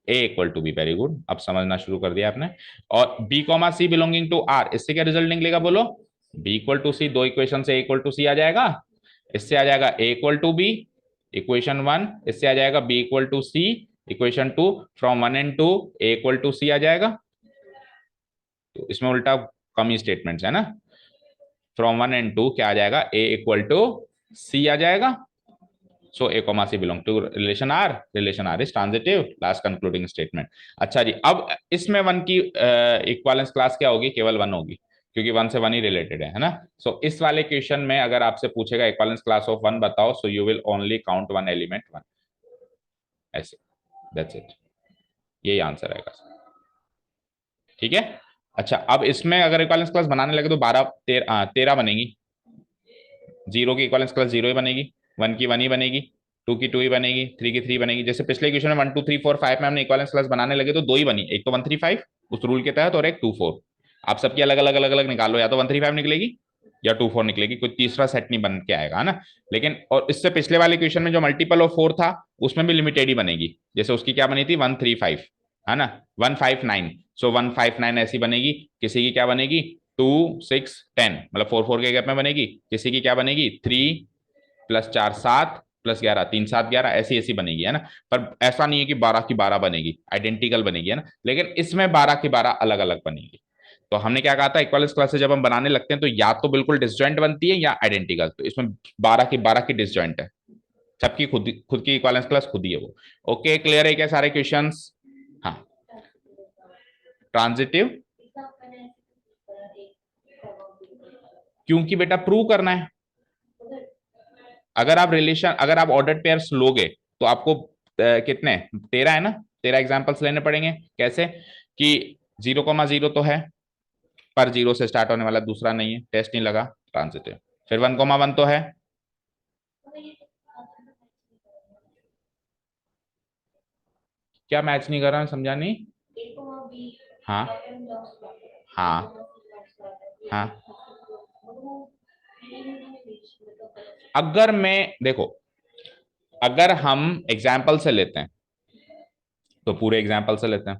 A equal to B, very good, अब समझना शुरू कर दिया आपने। और B comma C belonging to R, इससे क्या रिजल्ट निकलेगा बोलो, बी इक्वल टू सी, दो इक्वेशन से इक्वल टू सी आ जाएगा। इससे आ जाएगा A equal to B, equation 1, इससे आ जाएगा B equal to C, equation 2, from 1 and 2 A equal to C आ जाएगा। तो इसमें उल्टा कम ही स्टेटमेंट्स है ना, फ्रॉम 1 एंड 2 क्या आ जाएगा, ए इक्वल टू सी आ जाएगा। So A comma C belong to relation R is transitive, last concluding statement. अच्छा जी, अब इसमें वन की इक्वालेंस क्लास क्या होगी, केवल वन होगी, क्योंकि वन से वन ही रिलेटेड है ना। सो इस वाले क्वेश्चन में अगर आपसे पूछेगा इक्वालेंस क्लास ऑफ वन बताओ, so you will only count one element one, ऐसे, दैट्स इट, यही आंसर आएगा। ठीक है, अच्छा अब इसमें अगर इक्वालेंस क्लास बनाने लगे तो 12 13 बनेगी। 0 की इक्वालेंस क्लास 0 ही बनेगी, 1 की 1 ही बनेगी, 2 की 2 ही बनेगी, 3 की 3 बनेगी। जैसे पिछले क्वेश्चन में 1 2 3 4 5 में हमने इक्वालेंस क्लास बनाने लगे तो दो ही बनी, एक तो 1 3 5 उस रूल के तहत, और एक 2 4। आप सबकी अलग अलग अलग अलग निकालो, या तो 1 3 5 निकलेगी या 2 4 निकलेगी, कोई तीसरा सेट नहीं बन के आएगा, है ना। लेकिन और इससे पिछले वाले क्वेश्चन में जो मल्टीपल ऑफ 4 था उसमें भी लिमिटेड ही बनेगी, जैसे उसकी क्या बनी थी 1 3 5, है ना, 1 5 9। सो 1 5 9 ऐसी बनेगी। किसी की क्या बनेगी 2 6 10, मतलब 4 4 के गैप में बनेगी। किसी की क्या बनेगी 3 प्लस 4 7 प्लस 11 3 7 11, ऐसी ऐसी बनेगी, है ना। पर ऐसा नहीं है कि 12 की 12 बनेगी, आइडेंटिकल बनेगी, है ना। लेकिन इसमें 12 की 12 अलग अलग बनेगी। तो हमने क्या कहा था, इक्वलेंस क्लासेस जब हम बनाने लगते हैं तो या तो बिल्कुल डिसजॉइंट बनती है या आइडेंटिकल। तो इसमें 12 की डिसजॉइंट है, सबकी खुद खुद की इक्वलेंस क्लास खुद ही है वो। ओके, क्लियर है क्या सारे क्वेश्चंस? हाँ, ट्रांजिटिव, क्योंकि बेटा प्रूव करना है। अगर आप रिलेशन, अगर आप ऑर्डर पेयर्स लोगे तो आपको कितने 13 है ना, 13 एग्जांपल्स लेने पड़ेंगे। कैसे कि 0,0 तो है, पर 0 से स्टार्ट होने वाला, दूसरा नहीं है, टेस्ट नहीं लगा, ट्रांजिटिव। फिर 1,1 तो है, क्या मैच नहीं कर रहा, समझा नहीं। हाँ हाँ हाँ, अगर मैं देखो, अगर हम एग्जाम्पल से लेते हैं तो पूरे एग्जाम्पल से लेते हैं।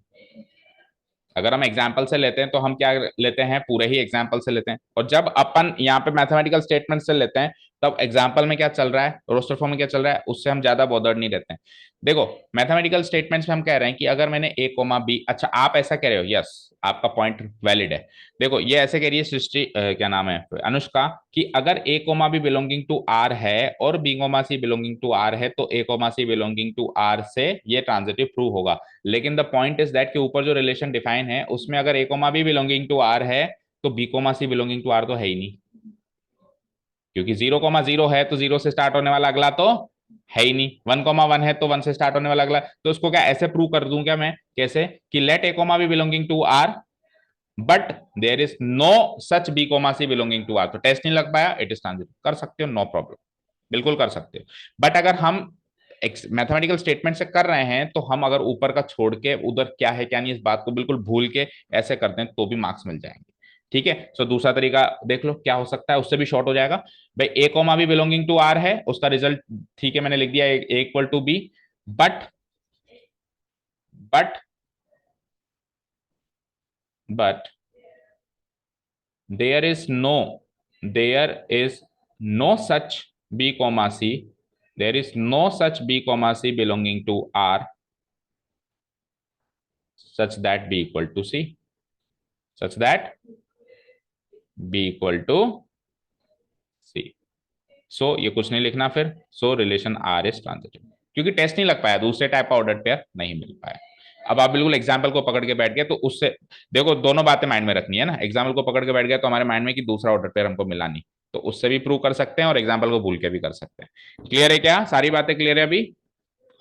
अगर हम एग्जाम्पल से लेते हैं तो हम क्या लेते हैं, पूरे ही एग्जाम्पल से लेते हैं। और जब अपन यहाँ पे मैथमेटिकल स्टेटमेंट से लेते हैं तब एग्जाम्पल में क्या चल रहा है, रोस्टर फॉर्म में क्या चल रहा है, उससे हम ज्यादा बॉदर्ड नहीं रहते हैं। देखो, मैथमेटिकल स्टेटमेंट्स में हम कह रहे हैं कि अगर मैंने ए कोमा बी, अच्छा आप ऐसा कह रहे हो, यस आपका पॉइंट वैलिड है। देखो ये ऐसे कह रही है सृष्टि, क्या नाम है, अनुष्का, कि अगर A comma B belonging to R है और B comma C belonging to R है तो A comma C belonging to R से ये ट्रांजिटिव प्रूव होगा। लेकिन द पॉइंट इज दैट के ऊपर जो रिलेशन डिफाइन है उसमें अगर A comma B belonging to R है तो B comma C belonging to R तो है ही नहीं। क्योंकि 0,0 है तो 0 से स्टार्ट होने वाला अगला तो है ही नहीं, 1,1 है तो 1 से स्टार्ट होने वाला अगला, तो उसको क्या ऐसे प्रूव कर दूं क्या मैं, कैसे कि let a comma B belonging to R but there is no such b comma C belonging to R, तो टेस्ट नहीं लग पाया, इट इज ट्रांजिटिव, कर सकते हो, नो प्रॉब्लम, बिल्कुल कर सकते हो। बट अगर हम मैथमेटिकल स्टेटमेंट से कर रहे हैं तो हम अगर ऊपर का छोड़ के उधर क्या है क्या नहीं इस बात को बिल्कुल भूल के ऐसे करते हैं तो भी मार्क्स मिल जाएंगे। ठीक है, सो दूसरा तरीका देख लो क्या हो सकता है, उससे भी शॉर्ट हो जाएगा। भाई A comma B belonging to R है, उसका रिजल्ट ठीक है मैंने लिख दिया A equal to B, but but but there is no there is no such b comma c, there is no such b comma c belonging to r such that b equal to c, such that b equal to c। So ये कुछ नहीं लिखना फिर, so relation R is transitive, क्योंकि test नहीं लग पाया, दूसरे टाइप का ऑर्डर पेयर नहीं मिल पाया। अब आप बिल्कुल एग्जाम्पल को पकड़ के बैठ गए तो उससे देखो दोनों बातें माइंड में रखनी है ना, एग्जाम्पल को पकड़ के बैठ गया तो हमारे माइंड में कि दूसरा ऑर्डर पेयर हमको मिला नहीं, तो उससे भी प्रूव कर सकते हैं और एग्जाम्पल को भूल के भी कर सकते हैं। क्लियर है क्या, सारी बातें क्लियर है, अभी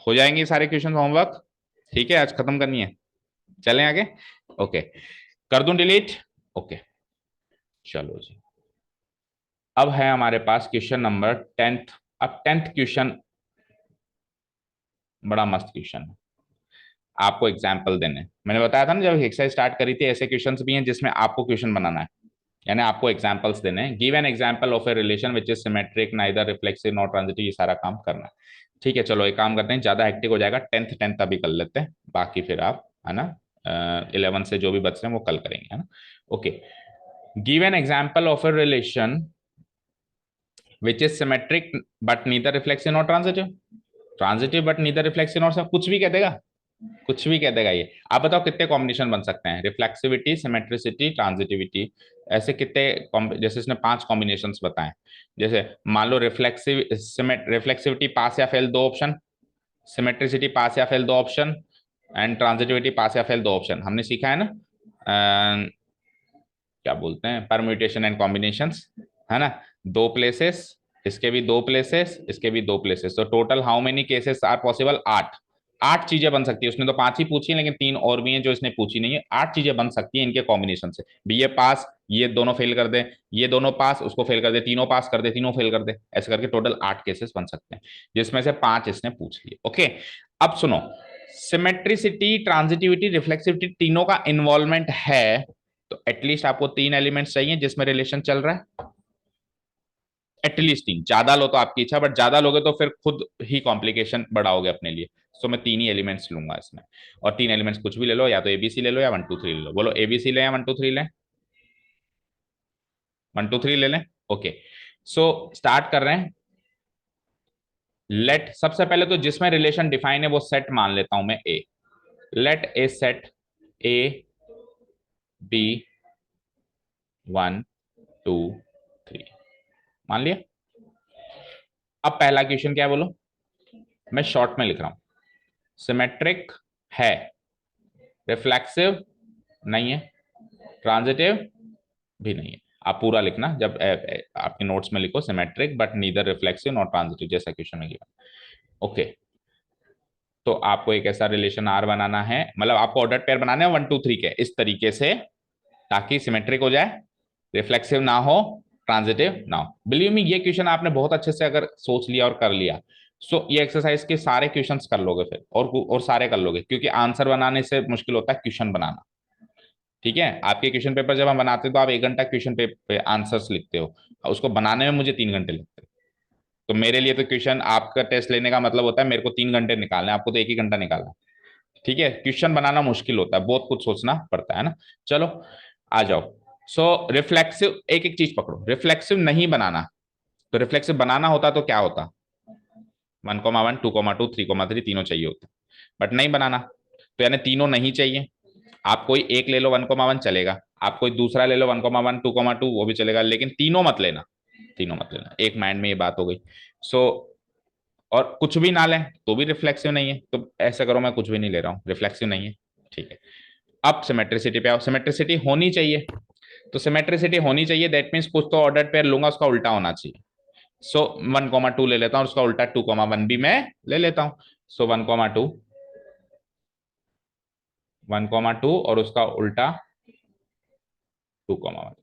हो जाएंगी सारे क्वेश्चन होमवर्क, ठीक है आज खत्म करनी है, चलें आगे, ओके कर दूं डिलीट, ओके चलो जी। अब है हमारे पास क्वेश्चन नंबर 10th। अब 10th क्वेश्चन बड़ा मस्त क्वेश्चन है, आपको एग्जाम्पल देने, मैंने बताया था ना जब एक्सरसाइज स्टार्ट करी थी ऐसे क्वेश्चंस भी हैं जिसमें आपको क्वेश्चन बनाना है, यानी आपको एग्जाम्पल्स देने हैं, give an example of a relation which is symmetric neither reflexive not transitive, ये सारा काम करना है। ठीक है चलो एक काम करते हैं, ज्यादा हेक्टिक हो जाएगा, 10th अभी कर लेते हैं, बाकी फिर आप है ना 11 से जो भी बच रहे हैं वो कल करेंगे, है ना। Okay, give an example of a relation which is symmetric but neither reflexive not transitive, transitive but neither reflexive not, कुछ भी कह देगा, कुछ भी कह देगा ये। आप बताओ कितने कॉम्बिनेशन बन सकते हैं, रिफ्लेक्सिविटी सिमेट्रिसिटी ट्रांजिटिविटी, ऐसे कितने जैसे इसने 5 कॉम्बिनेशन बताए, जैसे मान लो रिफ्लेक्सिविटी पास या फेल 2 ऑप्शन, सिमेट्रिसिटी पास या फेल 2 ऑप्शन, एंड ट्रांजिटिविटी पास या फेल 2 ऑप्शन, हमने सीखा है ना क्या बोलते हैं परम्यूटेशन एंड कॉम्बिनेशंस, है ना, 2 प्लेसेस, इसके भी 2 प्लेसेस, इसके भी 2 प्लेसेस, तो total how many cases are possible, 8 चीजें बन सकती है, उसने तो 5 ही पूछी है लेकिन 3 और भी हैं जो इसने पूछी नहीं है, 8 चीजें बन सकती हैं इनके कॉम्बिनेशन से भी, ये पास ये दोनों फेल कर दे, ये दोनों पास उसको फेल कर दे, तीनों पास कर दे, तीनों फेल कर दे, ऐसे करके टोटल 8 केसेस बन सकते हैं जिसमें से 5 इसने पूछ लिए। ओके, अब सुनो, सिमेट्रिसिटी ट्रांजिटिविटी रिफ्लेक्सिविटी तीनों का इन्वॉल्वमेंट है, तो एटलीस्ट आपको 3 एलिमेंट्स चाहिए जिसमें रिलेशन चल रहा है, एटलीस्ट 3, ज्यादा लो तो आपकी इच्छा, बट ज्यादा लोगे तो फिर खुद ही कॉम्प्लिकेशन बढ़ाओगे अपने लिए, सो मैं 3 ही एलिमेंट्स लूंगा इसमें, और 3 एलिमेंट्स कुछ भी ले लो, या तो एबीसी ले लो या 1 2 3 ले लो, बोलो एबीसी ले या 1 2 3 ले, 1 2 3 ले लें। ओके, सो स्टार्ट कर रहे हैं, लेट सबसे पहले तो जिसमें रिलेशन डिफाइन है वो सेट मान लेता हूं मैं A, let A set A B 1 2 3 मान लिया। अब पहला क्वेश्चन क्या है बोलो, मैं शॉर्ट में लिख रहा हूं, सिमेट्रिक है, रिफ्लेक्सिव नहीं है, ट्रांजिटिव भी नहीं है, आप पूरा लिखना जब आपके नोट्स में लिखो symmetric but neither reflexive not transitive जैसा क्वेश्चन में गिवन। ओके, तो आपको एक ऐसा रिलेशन आर बनाना है, मतलब आपको ऑर्डर पेयर बनाने हैं 1 2 3 के इस तरीके से ताकि सिमेट्रिक हो जाए, रिफ्लेक्सिव ना हो, ट्रांजिटिव ना हो। बिलीव मी ये क्वेश्चन आपने बहुत अच्छे से अगर सोच लिया और कर लिया, सो ये एक्सरसाइज के सारे क्वेश्चंस कर लोगे फिर, और सारे कर लोगे, क्योंकि आंसर बनाने से मुश्किल होता है क्वेश्चन बनाना। ठीक है, आपके क्वेश्चन पेपर जब हम बनाते हैं तो आप 1 घंटा क्वेश्चन पे आंसर्स लिखते हो, उसको बनाने में मुझे 3 घंटे लगते हैं, तो मेरे लिए तो क्वेश्चन आपका टेस्ट लेने का मतलब होता है मेरे को 3 घंटे निकालना है, आपको तो 1 ही घंटा निकालना है। ठीक है, क्वेश्चन बनाना मुश्किल होता है, बहुत कुछ सोचना पड़ता है ना। चलो आ जाओ, सो रिफ्लेक्सिव एक एक चीज पकड़ो, रिफ्लेक्सिव नहीं बनाना, तो रिफ्लेक्सिव बनाना होता तो क्या होता, 1,1 2,2 3,3 तीनों चाहिए होते, बट नहीं बनाना, तो यानी तीनों नहीं चाहिए, आप कोई एक ले लो 1,1 चलेगा, आप कोई दूसरा ले लो 1,1 2,2 वो भी चलेगा, लेकिन तीनों मत लेना, तीनों मत लेना, एक माइंड में ये बात हो गई। सो और कुछ भी ना लें तो भी रिफ्लेक्सिव नहीं है, तो ऐसा करो मैं कुछ भी नहीं ले रहा हूँ, रिफ्लेक्सिव नहीं है। ठीक है, अब सिमेट्रिसिटी पे आओ, सिमेट्रिसिटी होनी चाहिए, तो सिमेट्रिसिटी होनी चाहिए दैट मीन्स कुछ तो ऑर्डर पेयर लूंगा उसका उल्टा होना चाहिए, सो 1,2 ले लेता हूं, उसका उल्टा 2,1 भी मैं ले लेता हूं। सो 1,2, 1,2 और उसका उल्टा 2,1।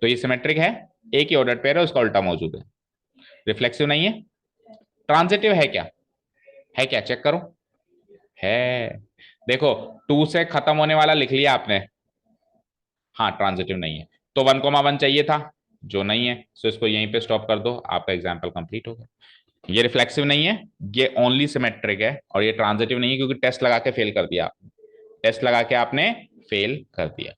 तो ये सिमेट्रिक है, एक ही ऑर्डर पेयर है, उसका उल्टा मौजूद है, रिफ्लेक्सिव नहीं है। ट्रांजिटिव है क्या चेक करो, है। देखो 2 से खत्म होने वाला लिख लिया आपने, हाँ ट्रांजिटिव नहीं है। तो 1,1 चाहिए था, जो नहीं है, सो इसको यहीं पे स्टॉप कर दो, आपका एग्जाम्पल कंप्लीट हो गया। ये रिफ्लेक्सिव नहीं है, ये ओनली सिमेट्रिक है, और ये ट्रांजिटिव नहीं है क्योंकि टेस्ट लगा के फेल कर दिया आपने, टेस्ट लगा के आपने फेल कर दिया।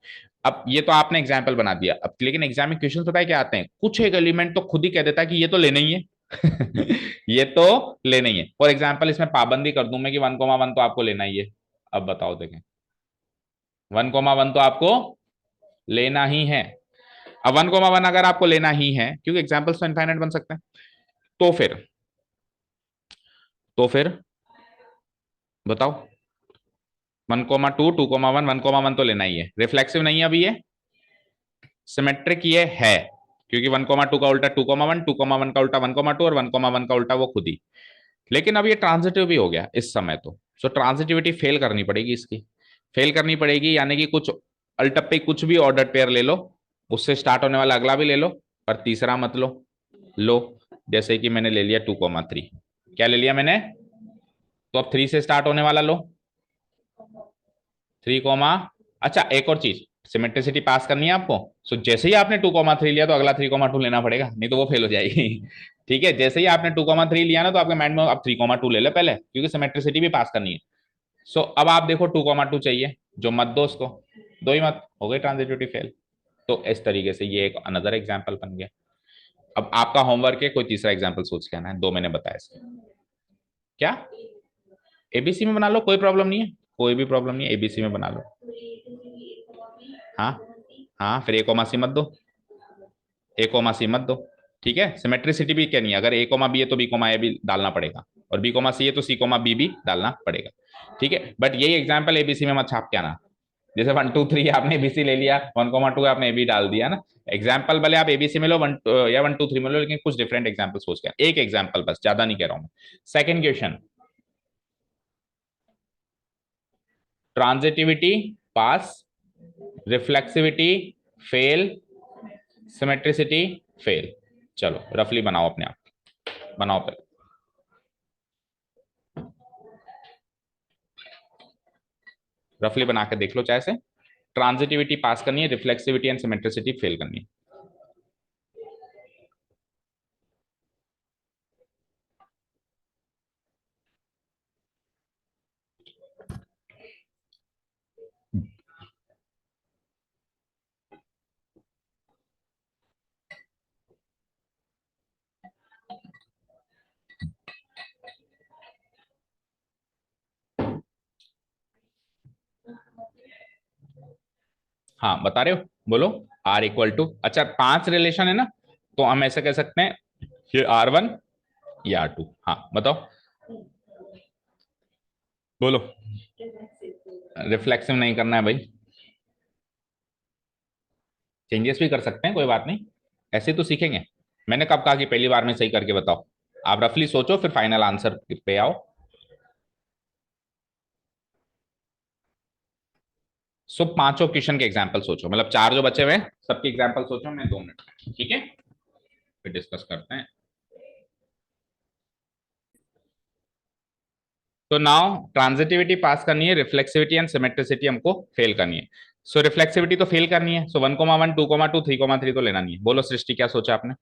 अब ये तो आपने एग्जाम्पल बना दिया, अब लेकिन एग्जाम में क्वेश्चन पता है क्या आते हैं, कुछ एक एलिमेंट तो खुद ही कह देता है कि ये तो लेना ही है। ये तो लेना ही है। फॉर एग्जाम्पल इसमें पाबंदी कर दूं मैं कि 1,1 तो आपको लेना ही है। अब बताओ देखें, 1,1 तो आपको लेना ही है। अब 1,1 अगर आपको लेना ही है, क्योंकि एग्जाम्पल्स तो इनफाइनाइट बन सकते हैं, तो फिर बताओ 1,2, 2,1, 1,1 तो लेना ही है, रिफ्लेक्सिव नहीं है अभी ये, सिमेट्रिक ये है, क्योंकि 1,2 का उल्टा 2,1, 2,1 का उल्टा 1,2 और 1,1 का उल्टा वो खुद ही। लेकिन अब ये ट्रांजिटिव भी हो गया इस समय, तो सो ट्रांजिटिविटी फेल करनी पड़ेगी इसकी, फेल करनी पड़ेगी, यानी कि कुछ अल्टप्पे कुछ भी ऑर्डर पेयर ले लो, उससे स्टार्ट होने वाला अगला भी ले लो, पर तीसरा मत लो। जैसे कि मैंने ले लिया 2,3, क्या ले लिया मैंने, तो अब 3 से स्टार्ट होने वाला लो, 3 कोमा, अच्छा एक और चीज, सिमेट्रिसिटी पास करनी है आपको। सो जैसे ही आपने 2,3 लिया तो अगला 3,2 लेना पड़ेगा, नहीं तो वो फेल हो जाएगी। ठीक है, जैसे ही आपने 2,3 लिया ना, तो आपके माइंड में आप 3,2 ले ले पहले, क्योंकि सिमेट्रिसिटी भी पास करनी है। सो अब आप देखो 2,2 चाहिए, जो मत दो उसको, दो ही मत, हो गई ट्रांजिटिविटी फेल। तो इस तरीके से ये एक अनदर एग्जाम्पल बन गया। अब आपका होमवर्क है कोई तीसरा एग्जाम्पल सोच के आना है, दो मैंने बताया इसके। क्या एबीसी में बना लो, कोई प्रॉब्लम नहीं है, कोई भी प्रॉब्लम नहीं है, एबीसी में बना लो। हाँ हाँ, फिर ए कोमा सी मत दो, ए कोमा सी मत दो। ठीक है, सिमेट्रिसिटी भी क्या नहीं है, अगर ए कोमा बी है तो बी कोमा ए भी डालना पड़ेगा, और बी कोमा सी है तो सी कोमा बी भी डालना पड़ेगा। ठीक है, बट यही एग्जाम्पल एबीसी में मत छाप के आना, जैसे 1, 2, 3 आपने एबीसी ले लिया, 1,2 आपने ए बी डाल दिया ना। एग्जाम्पल भले आप एबीसी में लो, 1, 2, 3 में लो, लेकिन कुछ डिफरेंट एग्जाम्पल सोच के, एक एग्जाम्पल बस, ज्यादा नहीं कह रहा हूं मैं। सेकेंड क्वेश्चन, ट्रांजिटिविटी पास, रिफ्लेक्सिविटी फेल, सिमेट्रिसिटी फेल। चलो रफली बनाओ अपने आप, बनाओ पहले, रफली बना के देख लो चाहे से। ट्रांजिटिविटी पास करनी है, रिफ्लेक्सिविटी एंड सिमेट्रिसिटी फेल करनी है। हाँ बता रहे हो, बोलो। आर इक्वल टू, अच्छा 5 रिलेशन है ना, तो हम ऐसे कह सकते हैं, ये R1, ये R2, हाँ बताओ, बोलो। रिफ्लेक्सिव नहीं करना है भाई, चेंजेस भी कर सकते हैं, कोई बात नहीं, ऐसे तो सीखेंगे। मैंने कब कहा कि पहली बार में सही करके बताओ, आप रफली सोचो फिर फाइनल आंसर पे आओ। सो पांचों क्वेश्चन के एग्जाम्पल सोचो, मतलब 4 जो बचे हुए हैं सबके एग्जाम्पल सोचो, मैं 2 मिनट, ठीक है, फिर डिस्कस करते हैं। तो नाउ ट्रांजिटिविटी पास करनी है, रिफ्लेक्सिविटी एंड सिमेट्रिसिटी हमको फेल करनी है। सो रिफ्लेक्सिविटी तो फेल करनी है, सो 1,1, 2,2, 3,3 तो लेना नहीं है। बोलो सृष्टि क्या सोचा आपने,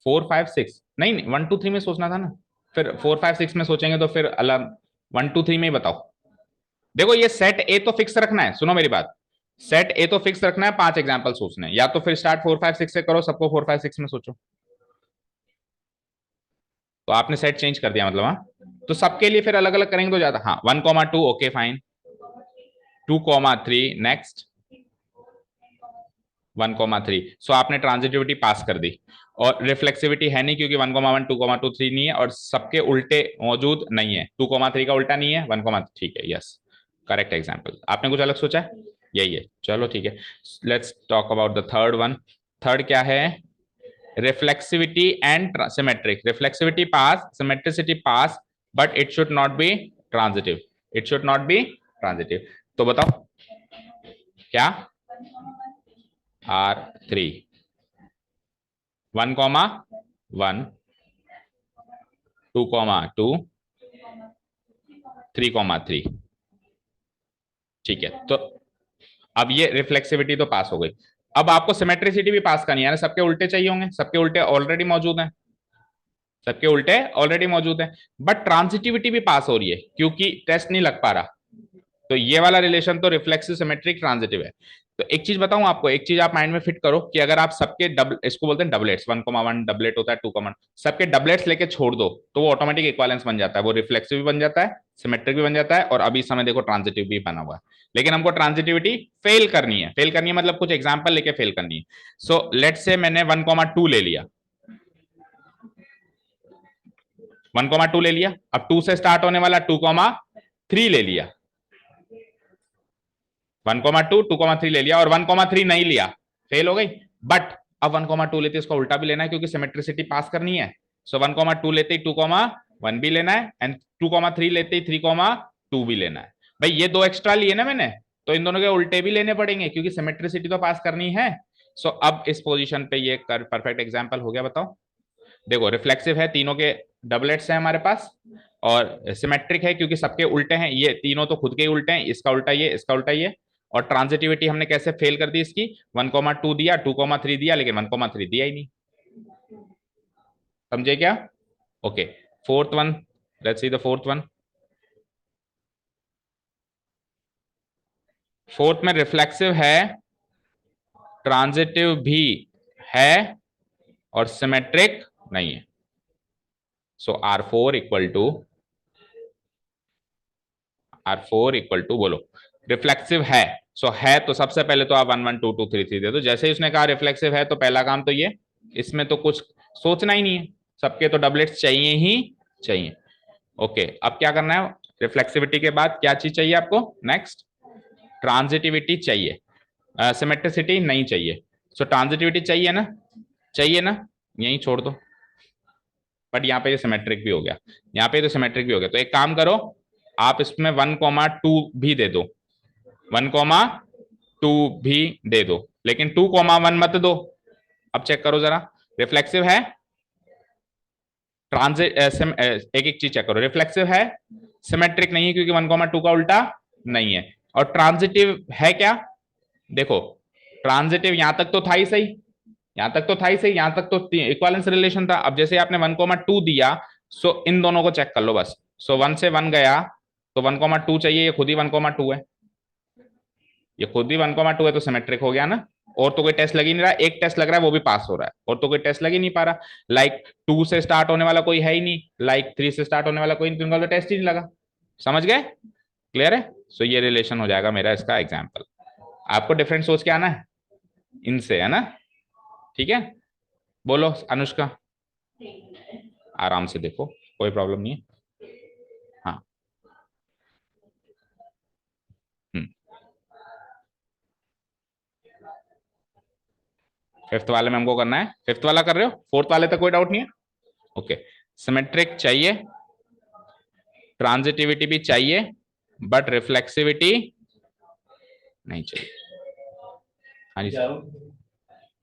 4, 5, 6, नहीं नहीं 1, 2, 3 में सोचना था ना, फिर 4, 5, 6 में सोचेंगे तो फिर अलग, 1, 2, 3 में ही बताओ। देखो ये सेट ए तो फिक्स रखना है, सुनो मेरी बात, सेट ए तो फिक्स रखना है, 5 एग्जाम्पल सोचने हैं, या तो फिर स्टार्ट 4, 5, 6 से करो, सबको 4, 5, 6 में सोचो। तो आपने सेट चेंज कर दिया मतलब, हाँ, तो सबके लिए फिर अलग अलग करेंगे तो ज्यादा, हाँ 1,2 ओके फाइन, 2,3 नेक्स्ट, 1,3, सो आपने ट्रांजिटिविटी पास कर दी, और रिफ्लेक्सिविटी है नहीं क्योंकि 1,1, 2,2, 3 नहीं है, और सबके उल्टे मौजूद नहीं है, 2,3 का उल्टा नहीं है, 1, ठीक है, यस करेक्ट एग्जाम्पल। आपने कुछ अलग सोचा है, यही है। चलो ठीक है, let's talk about the third one. Third क्या है? Reflexivity and symmetric. Reflexivity pass, symmetricity pass, but it should not be transitive. It should not be transitive. तो बताओ क्या? R3 1,1 2,2 3,3। ठीक है, तो अब ये रिफ्लेक्सिविटी तो पास हो गई। अब आपको सिमेट्रिसिटी भी पास करनी है ना, सबके उल्टे चाहिए होंगे, सबके उल्टे ऑलरेडी मौजूद हैं, सबके उल्टे ऑलरेडी मौजूद हैं, बट ट्रांजिटिविटी भी पास हो रही है क्योंकि टेस्ट नहीं लग पा रहा। तो ये वाला रिलेशन तो रिफ्लेक्सिव सिमेट्रिक ट्रांजिटिव है। तो एक चीज बताऊं आपको, एक चीज आप माइंड में फिट करो कि अगर आप सबके डबल, इसको बोलते हैं डबलेट्स, 1,1 डबलेट होता है, 2, सबके डबलेट्स लेके छोड़ दो तो वो ऑटोमेटिक इक्वालेंस बन जाता है, वो रिफ्लेक्सिव भी बन जाता है, सिमेट्रिक भी बन जाता है, और अभी समय देखो ट्रांजिटिव भी बना हुआ है। लेकिन हमको ट्रांजिटिविटी फेल करनी है। फेल करनी है मतलब कुछ एग्जाम्पल लेके फेल करनी है। सो लेट से मैंने 1,2 ले लिया, 1,2 ले लिया। अब 2 से स्टार्ट होने वाला 2,3 ले लिया, 1,2 2,3 ले लिया, और 1,3 नहीं लिया, फेल हो गई। बट अब 1,2 लेते इसका उल्टा भी लेना है क्योंकि सिमेट्रिसिटी पास करनी है। सो 1,2 लेते ही 2,1 भी लेना है, एंड 2,3 लेते ही 3,2 भी लेना है। भाई ये दो एक्स्ट्रा लिए ना मैंने, तो इन दोनों के उल्टे भी लेने पड़ेंगे क्योंकि सिमेट्रिसिटी तो पास करनी है। सो अब इस पोजीशन पे ये परफेक्ट एग्जांपल हो गया। बताओ, देखो रिफ्लेक्सिव है, तीनों के डबलेट्स हैं हमारे पास, और सिमेट्रिक है क्योंकि सबके उल्टे हैं, ये तीनों तो खुद के ही उल्टे हैं, इसका उल्टा ये, इसका उल्टा ये। और ट्रांजिटिविटी हमने कैसे फेल कर दी इसकी? 1,2 दिया, 2,3 दिया, लेकिन 1,3 दिया ही नहीं। समझे क्या? Okay, fourth one, let's see the fourth one. Fourth में रिफ्लेक्सिव है, ट्रांजिटिव भी है, और सिमेट्रिक नहीं है। सो R4 बोलो, रिफ्लेक्सिव है। सो है तो सबसे पहले तो आप 1 1 2 2 3 3 दे दो। जैसे ही उसने कहा रिफ्लेक्सिव है तो पहला काम तो ये, इसमें तो कुछ सोचना ही नहीं है, सबके तो डबलेट्स चाहिए ही चाहिए। ओके, अब क्या करना है? रिफ्लेक्सिविटी के बाद क्या चीज चाहिए आपको? नेक्स्ट, ट्रांजिटिविटी चाहिए, सिमेट्रिसिटी नहीं चाहिए। सो ट्रांजिटिविटी चाहिए ना, चाहिए ना, यही छोड़ दो। बट यहाँ पे ये सिमेट्रिक भी हो गया, यहाँ पे तो सिमेट्रिक भी हो गया। तो एक काम करो, आप इसमें 1,2 भी दे दो, 1,2 भी दे दो, लेकिन 2,1 मत दो। अब चेक करो जरा, रिफ्लेक्सिव है, ट्रांजिट, एक एक चीज चेक करो, रिफ्लेक्सिव है, सिमेट्रिक नहीं है क्योंकि 1,2 का उल्टा नहीं है, और ट्रांजिटिव है क्या? देखो, ट्रांजिटिव यहां तक तो था ही सही, यहां तक तो था ही सही, यहां तक तो इक्वालेंस रिलेशन था। अब जैसे आपने 1,2 दिया, सो इन दोनों को चेक कर लो बस। सो 1 से 1 गया तो 1,2 चाहिए, ये खुद ही 1,2 है, ये खुद ही 1,2 है, तो सिमेट्रिक हो गया ना। और तो कोई टेस्ट लग ही नहीं रहा, एक टेस्ट लग रहा है वो भी पास हो रहा है, और तो कोई टेस्ट लग ही नहीं पा रहा। लाइक 2 से स्टार्ट होने वाला कोई है ही नहीं, लाइक 3 से स्टार्ट होने वाला कोई नहीं, तो इनका तो टेस्ट ही नहीं लगा। समझ गए? क्लियर है? सो ये रिलेशन हो जाएगा मेरा इसका एग्जाम्पल। आपको डिफरेंट सोच के आना है इनसे, है ना? ठीक है, बोलो अनुष्का, आराम से देखो, कोई प्रॉब्लम नहीं है। हाँ, हम्म, फिफ्थ वाले में हमको करना है, फिफ्थ वाला कर रहे हो, फोर्थ वाले तक कोई डाउट नहीं है? ओके, सिमेट्रिक चाहिए, ट्रांजिटिविटी भी चाहिए, बट रिफ्लेक्सिविटी नहीं चाहिए। हाँ जी सर,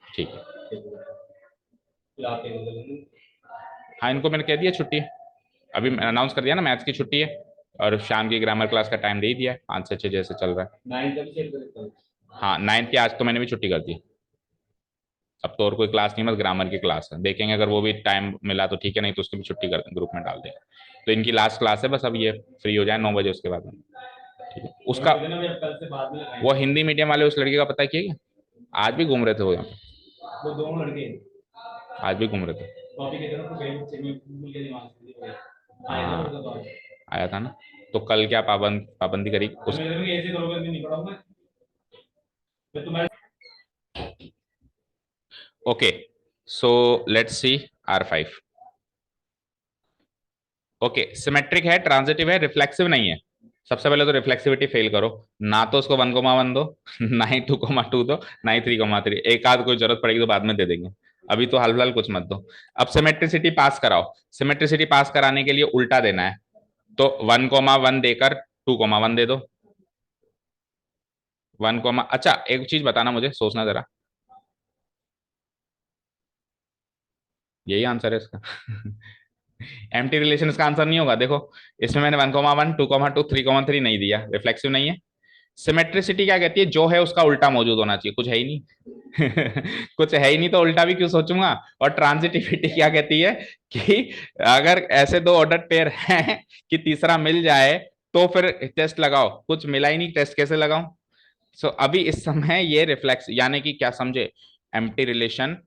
ठीक है। हाँ, इनको मैंने कह दिया छुट्टी है, अभी अनाउंस कर दिया ना, मैथ्स की छुट्टी है, और शाम की ग्रामर क्लास का टाइम दे ही दिया है, 5 से 6 जैसे चल रहा है। हाँ, 9th की आज तो मैंने भी छुट्टी कर दी। अब तो और कोई क्लास नहीं, बस ग्रामर की क्लास है, देखेंगे अगर वो भी टाइम मिला तो ठीक है, नहीं तो उसकी भी छुट्टी कर ग्रुप में डाल देंगे। तो इनकी लास्ट क्लास है, बस अब ये फ्री हो जाए 9 बजे, उसके बाद में ठीक है। उसका वो हिंदी मीडियम वाले उस लड़के का पता किया क्या? आज भी घूम रहे थे वो यहाँ पे, वो दोनों लड़के आज भी घूम रहे थे। हाँ, आया था ना, तो कल क्या पाबंदी करी उस। Okay, so let's see R5। Okay, symmetric है, ट्रांजिटिव है, रिफ्लेक्सिव नहीं है, सबसे पहले तो रिफ्लेक्सिविटी फेल करो, ना तो उसको 1,1 दो, ना ही 2,2 दो, ना ही 3,3। एक आध कोई जरूरत पड़ेगी तो बाद में दे देंगे, अभी तो हाल फिलहाल कुछ मत दो। अब सिमेट्रिसिटी पास कराओ। सिमेट्रिसिटी पास कराने के लिए उल्टा देना है, तो 1,1 देकर 2,1 दे दो। 1, अच्छा एक चीज बताना, मुझे सोचना जरा, यही आंसर है इसका? एम्प्टी रिलेशन इसका आंसर नहीं होगा, देखो इसमें मैंने 1,1, 2,2, 3,3 नहीं दिया, रिफ्लेक्सिव नहीं है। सिमेट्रिसिटी क्या कहती है, जो है उसका उल्टा मौजूद होना चाहिए, कुछ है ही नहीं। कुछ है ही नहीं तो उल्टा भी क्यों सोचूंगा। और ट्रांजिटिविटी क्या कहती है कि अगर ऐसे दो ऑर्डर पेयर हैं कि तीसरा मिल जाए तो फिर टेस्ट लगाओ, कुछ मिला ही नहीं, टेस्ट कैसे लगाऊं। सो अभी इस समय ये रिफ्लेक्स यानी कि क्या समझे, एम्प्टी रिलेशन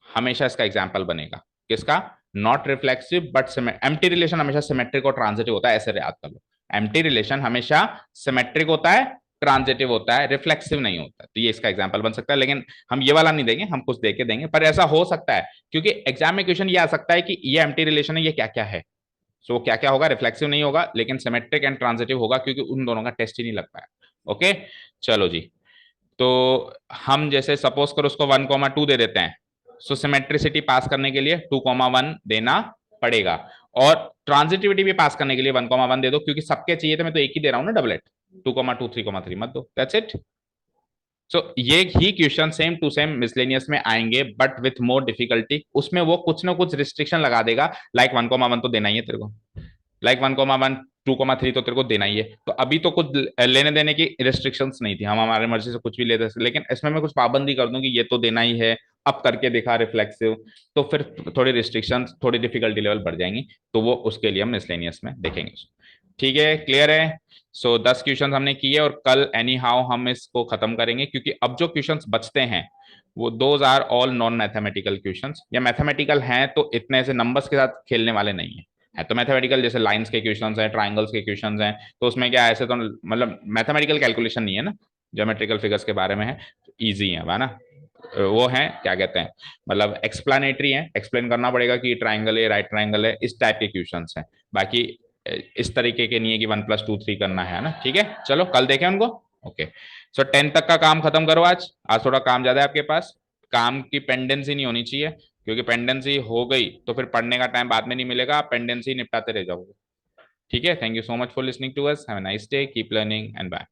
हमेशा इसका एग्जाम्पल बनेगा। किसका? Not reflexive but empty relation हमेशा सिमेट्रिक और ट्रांजिटिव होता है, ऐसे याद कर लो। एम्प्टी रिलेशन हमेशा सिमेट्रिक होता है, ट्रांजिटिव होता है, रिफ्लेक्सिव नहीं होता। तो ये इसका एग्जाम्पल बन सकता है, लेकिन हम ये वाला नहीं देंगे, हम कुछ देके देंगे, पर ऐसा हो सकता है क्योंकि एग्जाम में क्वेश्चन ये आ सकता है कि ये एम्प्टी रिलेशन है, ये क्या क्या है। सो क्या क्या होगा, रिफ्लेक्सिव नहीं होगा लेकिन सिमेट्रिक एंड ट्रांजिटिव होगा, क्योंकि उन दोनों का टेस्ट ही नहीं लग पाया। ओके, चलो जी। तो हम जैसे सपोज करो उसको 1,2 दे देते हैं, सो सिमेट्रिसिटी पास करने के लिए 2,1 देना पड़ेगा, और ट्रांजिटिविटी भी पास करने के लिए 1,1 दे दो, क्योंकि सबके चाहिए थे, मैं तो एक ही दे रहा हूं ना डबलेट। 2,2 3,3 मत दो, दैट्स इट। सो ये ही question same to same miscellaneous में आएंगे बट विथ मोर डिफिकल्टी, उसमें वो कुछ ना कुछ रिस्ट्रिक्शन लगा देगा, लाइक 1,1 तो देना ही है तेरे को, लाइक 1,1 2,3 तो तेरे को देना ही है। तो अभी तो कुछ लेने देने की रिस्ट्रिक्शंस नहीं थी, हम हमारे मर्जी से कुछ भी लेते थे, लेकिन इसमें मैं कुछ पाबंदी कर दूं कि ये तो देना ही है, अब करके दिखा रिफ्लेक्सिव, तो फिर थोड़ी रिस्ट्रिक्शंस, थोड़ी डिफिकल्टी लेवल बढ़ जाएंगी, तो वो उसके लिए हम मिसलेनियस में देखेंगे। ठीक है, क्लियर है। सो 10 क्वेश्चन हमने किए और कल एनी हाउ हम इसको खत्म करेंगे, क्योंकि अब जो क्वेश्चंस बचते हैं वो those are all non mathematical questions, या मैथमेटिकल हैं तो इतने से नंबर्स के साथ खेलने वाले नहीं है तो मैथमेटिकल, जैसे लाइंस के क्वेश्चंस हैं, ट्राइंगल्स के क्वेश्चंस हैं, तो उसमें क्या ऐसे तो मतलब मैथमेटिकल कैलकुलेशन नहीं है ना, ज्योमेट्रिकल फिगर्स के बारे में है, इजी है ना। वो है क्या कहते हैं, मतलब एक्सप्लेनेटरी है, एक्सप्लेन करना पड़ेगा कि ट्राइंगल है, राइट ट्राइंगल है, इस टाइप के क्वेश्चंस हैं। बाकी इस तरीके के नहीं है कि 1+2 3 करना है ना। ठीक है, चलो कल देखें उनको। ओके, सो 10 तक का काम खत्म करो आज, आज थोड़ा काम ज्यादा है आपके पास। काम की पेंडेंसी नहीं होनी चाहिए, क्योंकि पेंडेंसी हो गई तो फिर पढ़ने का टाइम बाद में नहीं मिलेगा, आप पेंडेंसी निपटाते रह जाओगे। ठीक है, thank you so much for listening to us, have a nice day, keep learning and bye.